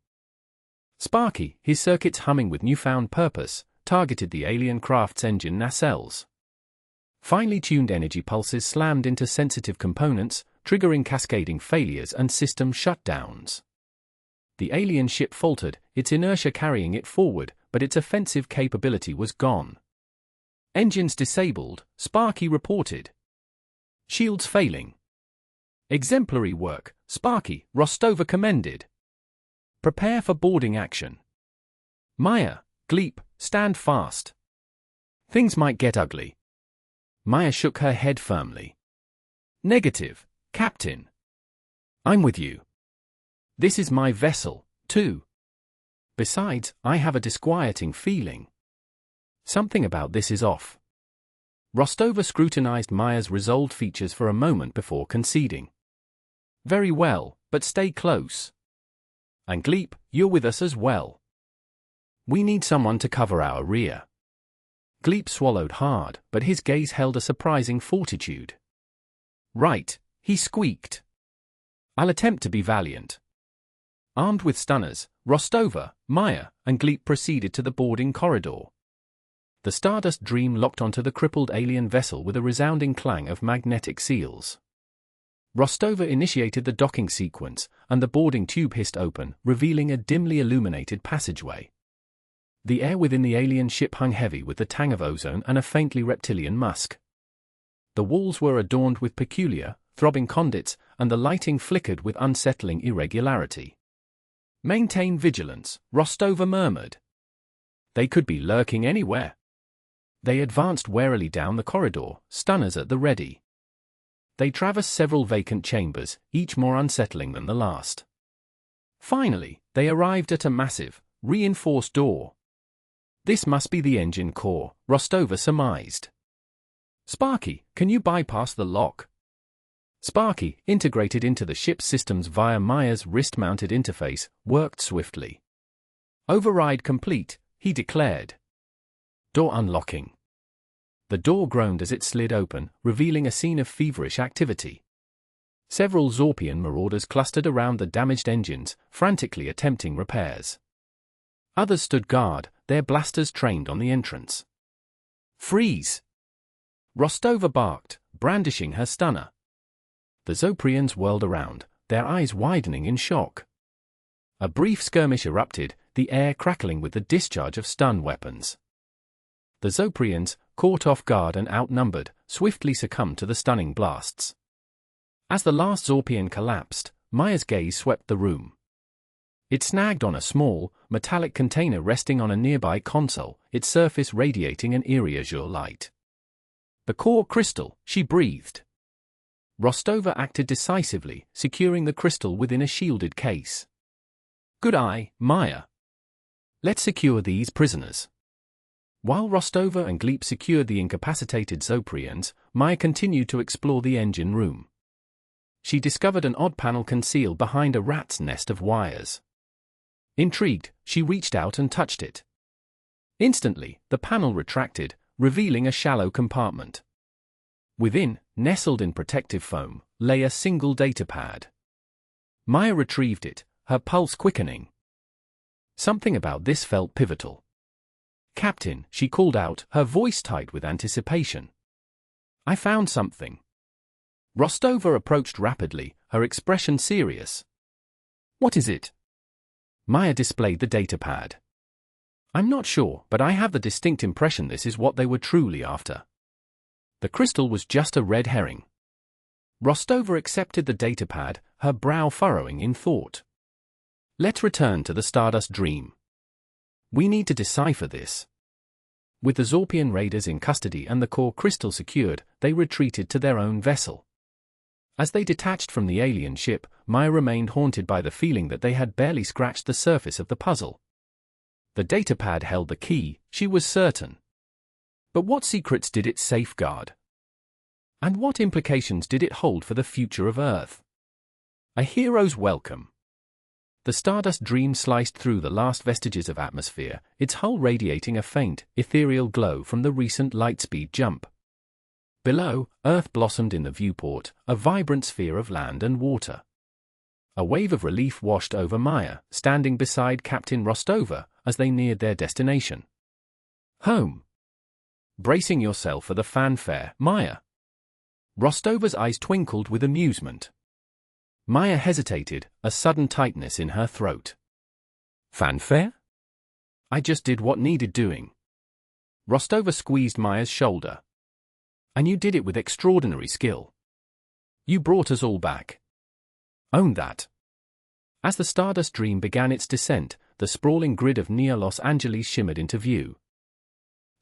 Sparky, his circuits humming with newfound purpose, targeted the alien craft's engine nacelles. Finely tuned energy pulses slammed into sensitive components, triggering cascading failures and system shutdowns. The alien ship faltered, its inertia carrying it forward, but its offensive capability was gone. Engines disabled, Sparky reported. Shields failing. Exemplary work, Sparky, Rostova commended. Prepare for boarding action. Maya, Gleep, stand fast. Things might get ugly. Maya shook her head firmly. Negative, Captain. I'm with you. This is my vessel, too. Besides, I have a disquieting feeling. Something about this is off. Rostova scrutinized Maya's resolved features for a moment before conceding. Very well, but stay close. And Gleep, you're with us as well. We need someone to cover our rear. Gleep swallowed hard, but his gaze held a surprising fortitude. Right, he squeaked. I'll attempt to be valiant. Armed with stunners, Rostova, Maya, and Gleep proceeded to the boarding corridor. The Stardust Dream locked onto the crippled alien vessel with a resounding clang of magnetic seals. Rostova initiated the docking sequence, and the boarding tube hissed open, revealing a dimly illuminated passageway. The air within the alien ship hung heavy with the tang of ozone and a faintly reptilian musk. The walls were adorned with peculiar, throbbing conduits, and the lighting flickered with unsettling irregularity. Maintain vigilance, Rostova murmured. They could be lurking anywhere. They advanced warily down the corridor, stunners at the ready. They traversed several vacant chambers, each more unsettling than the last. Finally, they arrived at a massive, reinforced door. This must be the engine core, Rostova surmised. Sparky, can you bypass the lock? Sparky, integrated into the ship's systems via Maya's wrist-mounted interface, worked swiftly. Override complete, he declared. Door unlocking. The door groaned as it slid open, revealing a scene of feverish activity. Several Zorpian marauders clustered around the damaged engines, frantically attempting repairs. Others stood guard, their blasters trained on the entrance. Freeze! Rostova barked, brandishing her stunner. The Zoprians whirled around, their eyes widening in shock. A brief skirmish erupted, the air crackling with the discharge of stun weapons. The Zoprians, caught off guard and outnumbered, swiftly succumbed to the stunning blasts. As the last Zorpian collapsed, Maya's gaze swept the room. It snagged on a small, metallic container resting on a nearby console, its surface radiating an eerie azure light. The core crystal, she breathed. Rostova acted decisively, securing the crystal within a shielded case. Good eye, Maya. Let's secure these prisoners. While Rostova and Gleep secured the incapacitated Zoprians, Maya continued to explore the engine room. She discovered an odd panel concealed behind a rat's nest of wires. Intrigued, she reached out and touched it. Instantly, the panel retracted, revealing a shallow compartment. Within, nestled in protective foam, lay a single datapad. Maya retrieved it, her pulse quickening. Something about this felt pivotal. "Captain," she called out, her voice tight with anticipation. "I found something." Rostova approached rapidly, her expression serious. "What is it?" Maya displayed the datapad. "I'm not sure, but I have the distinct impression this is what they were truly after." The crystal was just a red herring. Rostova accepted the datapad, her brow furrowing in thought. "Let's return to the Stardust Dream. We need to decipher this." With the Zorpian raiders in custody and the core crystal secured, they retreated to their own vessel. As they detached from the alien ship, Maya remained haunted by the feeling that they had barely scratched the surface of the puzzle. The datapad held the key, she was certain. But what secrets did it safeguard? And what implications did it hold for the future of Earth? A hero's welcome. The Stardust Dream sliced through the last vestiges of atmosphere, its hull radiating a faint, ethereal glow from the recent lightspeed jump. Below, Earth blossomed in the viewport, a vibrant sphere of land and water. A wave of relief washed over Maya, standing beside Captain Rostova, as they neared their destination. "Home. Bracing yourself for the fanfare, Maya." Rostova's eyes twinkled with amusement. Maya hesitated, a sudden tightness in her throat. "Fanfare? I just did what needed doing." Rostova squeezed Maya's shoulder. "And you did it with extraordinary skill. You brought us all back. Own that." As the Stardust Dream began its descent, the sprawling grid of Neo Los Angeles shimmered into view.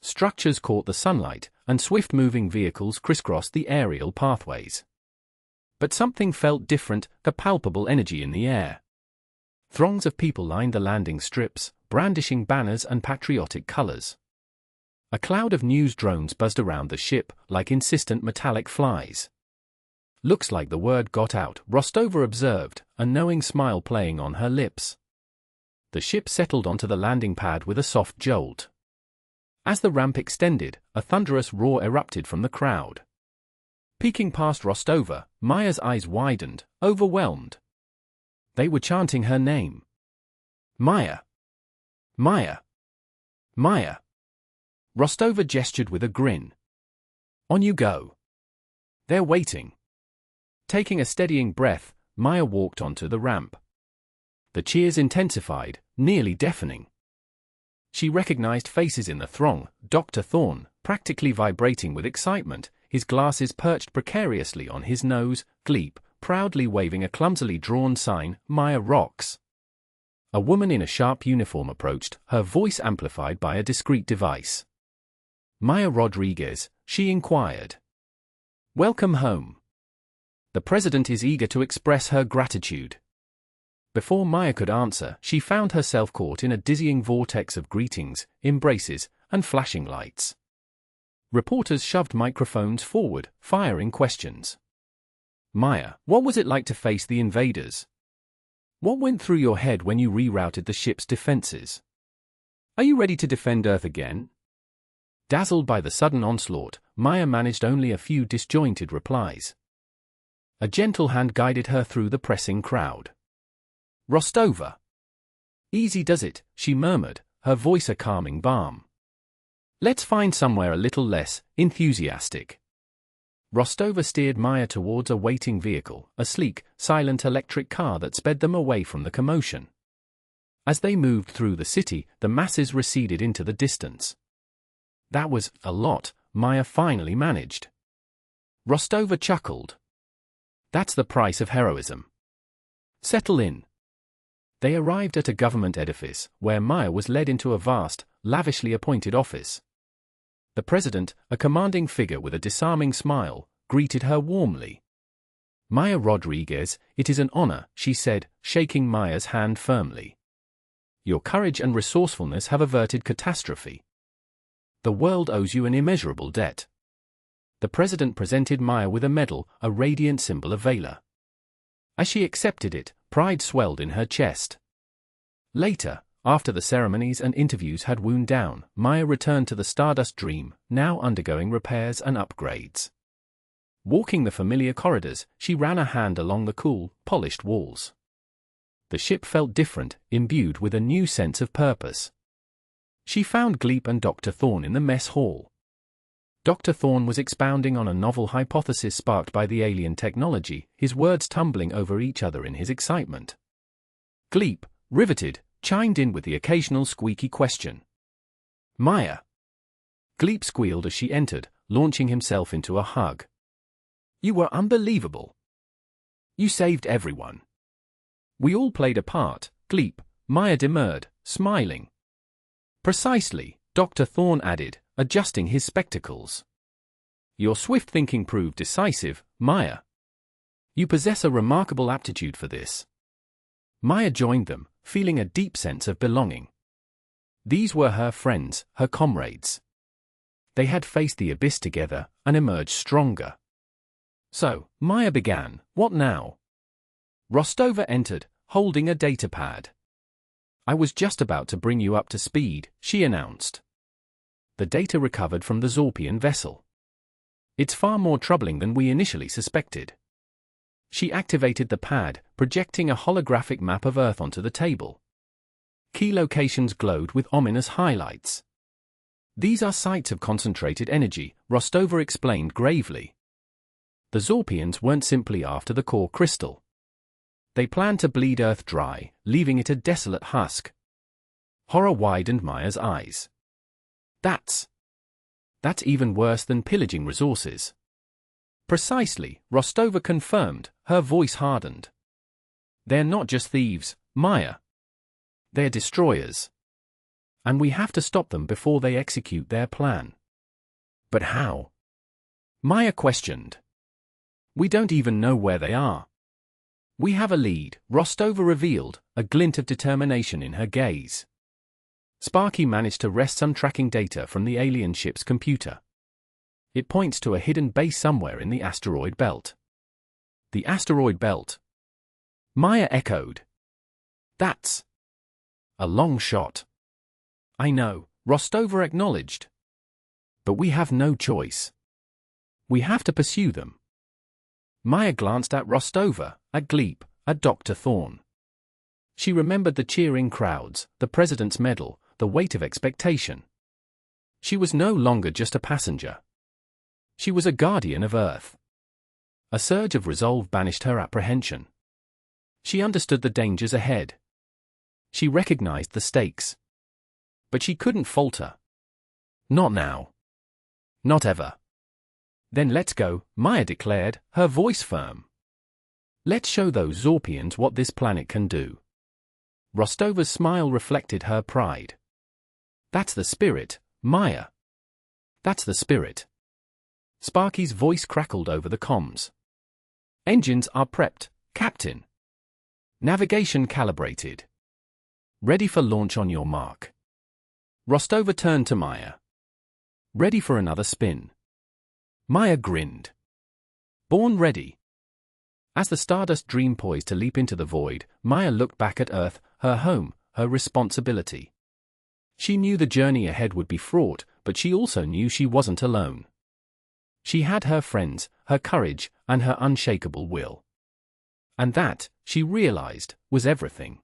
Structures caught the sunlight, and swift-moving vehicles crisscrossed the aerial pathways. But something felt different, the palpable energy in the air. Throngs of people lined the landing strips, brandishing banners and patriotic colors. A cloud of news drones buzzed around the ship, like insistent metallic flies. "Looks like the word got out," Rostova observed, a knowing smile playing on her lips. The ship settled onto the landing pad with a soft jolt. As the ramp extended, a thunderous roar erupted from the crowd. Peeking past Rostova, Maya's eyes widened, overwhelmed. They were chanting her name. "Maya! Maya! Maya!" Rostova gestured with a grin. "On you go. They're waiting." Taking a steadying breath, Maya walked onto the ramp. The cheers intensified, nearly deafening. She recognized faces in the throng, Dr. Thorne, practically vibrating with excitement, his glasses perched precariously on his nose, Gleep, proudly waving a clumsily drawn sign, "Maya rocks." A woman in a sharp uniform approached, her voice amplified by a discreet device. "Maya Rodriguez," she inquired. "Welcome home. The president is eager to express her gratitude." Before Maya could answer, she found herself caught in a dizzying vortex of greetings, embraces, and flashing lights. Reporters shoved microphones forward, firing questions. "Maya, what was it like to face the invaders? What went through your head when you rerouted the ship's defenses? Are you ready to defend Earth again?" Dazzled by the sudden onslaught, Maya managed only a few disjointed replies. A gentle hand guided her through the pressing crowd. "Rostova. Easy does it," she murmured, her voice a calming balm. "Let's find somewhere a little less enthusiastic." Rostova steered Maya towards a waiting vehicle, a sleek, silent electric car that sped them away from the commotion. As they moved through the city, the masses receded into the distance. That was a lot, Maya finally managed. Rostova chuckled. "That's the price of heroism. Settle in." They arrived at a government edifice, where Maya was led into a vast, lavishly appointed office. The president, a commanding figure with a disarming smile, greeted her warmly. "Maya Rodriguez, it is an honor," she said, shaking Maya's hand firmly. "Your courage and resourcefulness have averted catastrophe. The world owes you an immeasurable debt." The president presented Maya with a medal, a radiant symbol of valor. As she accepted it, pride swelled in her chest. Later, after the ceremonies and interviews had wound down, Maya returned to the Stardust Dream, now undergoing repairs and upgrades. Walking the familiar corridors, she ran a hand along the cool, polished walls. The ship felt different, imbued with a new sense of purpose. She found Gleep and Dr. Thorne in the mess hall. Dr. Thorne was expounding on a novel hypothesis sparked by the alien technology, his words tumbling over each other in his excitement. Gleep, riveted, chimed in with the occasional squeaky question. "Maya." Gleep squealed as she entered, launching himself into a hug. "You were unbelievable. You saved everyone." "We all played a part, Gleep," Maya demurred, smiling. "Precisely," Dr. Thorne added, adjusting his spectacles. "Your swift thinking proved decisive, Maya. You possess a remarkable aptitude for this." Maya joined them, feeling a deep sense of belonging. These were her friends, her comrades. They had faced the abyss together and emerged stronger. "So," Maya began, "what now?" Rostova entered, holding a datapad. "I was just about to bring you up to speed," she announced. "The data recovered from the Zorpian vessel. It's far more troubling than we initially suspected." She activated the pad, projecting a holographic map of Earth onto the table. Key locations glowed with ominous highlights. "These are sites of concentrated energy," Rostova explained gravely. "The Zorpians weren't simply after the core crystal. They planned to bleed Earth dry, leaving it a desolate husk." Horror widened Maya's eyes. That's even worse than pillaging resources." "Precisely," Rostova confirmed, her voice hardened. "They're not just thieves, Maya. They're destroyers. And we have to stop them before they execute their plan." "But how?" Maya questioned. "We don't even know where they are." "We have a lead," Rostova revealed, a glint of determination in her gaze. Sparky managed to wrest some tracking data from the alien ship's computer. It points to a hidden base somewhere in the asteroid belt. "The asteroid belt?" Maya echoed. "That's a long shot." "I know," Rostova acknowledged. "But we have no choice. We have to pursue them." Maya glanced at Rostova, at Gleep, at Dr. Thorne. She remembered the cheering crowds, the president's medal, the weight of expectation. She was no longer just a passenger. She was a guardian of Earth. A surge of resolve banished her apprehension. She understood the dangers ahead. She recognized the stakes. But she couldn't falter. Not now. Not ever. "Then let's go," Maya declared, her voice firm. "Let's show those Zorpians what this planet can do." Rostova's smile reflected her pride. "That's the spirit, Maya. That's the spirit." Sparky's voice crackled over the comms. "Engines are prepped, Captain. Navigation calibrated. Ready for launch on your mark." Rostova turned to Maya. "Ready for another spin?" Maya grinned. "Born ready." As the Stardust Dream poised to leap into the void, Maya looked back at Earth, her home, her responsibility. She knew the journey ahead would be fraught, but she also knew she wasn't alone. She had her friends, her courage, and her unshakable will. And that, she realized, was everything.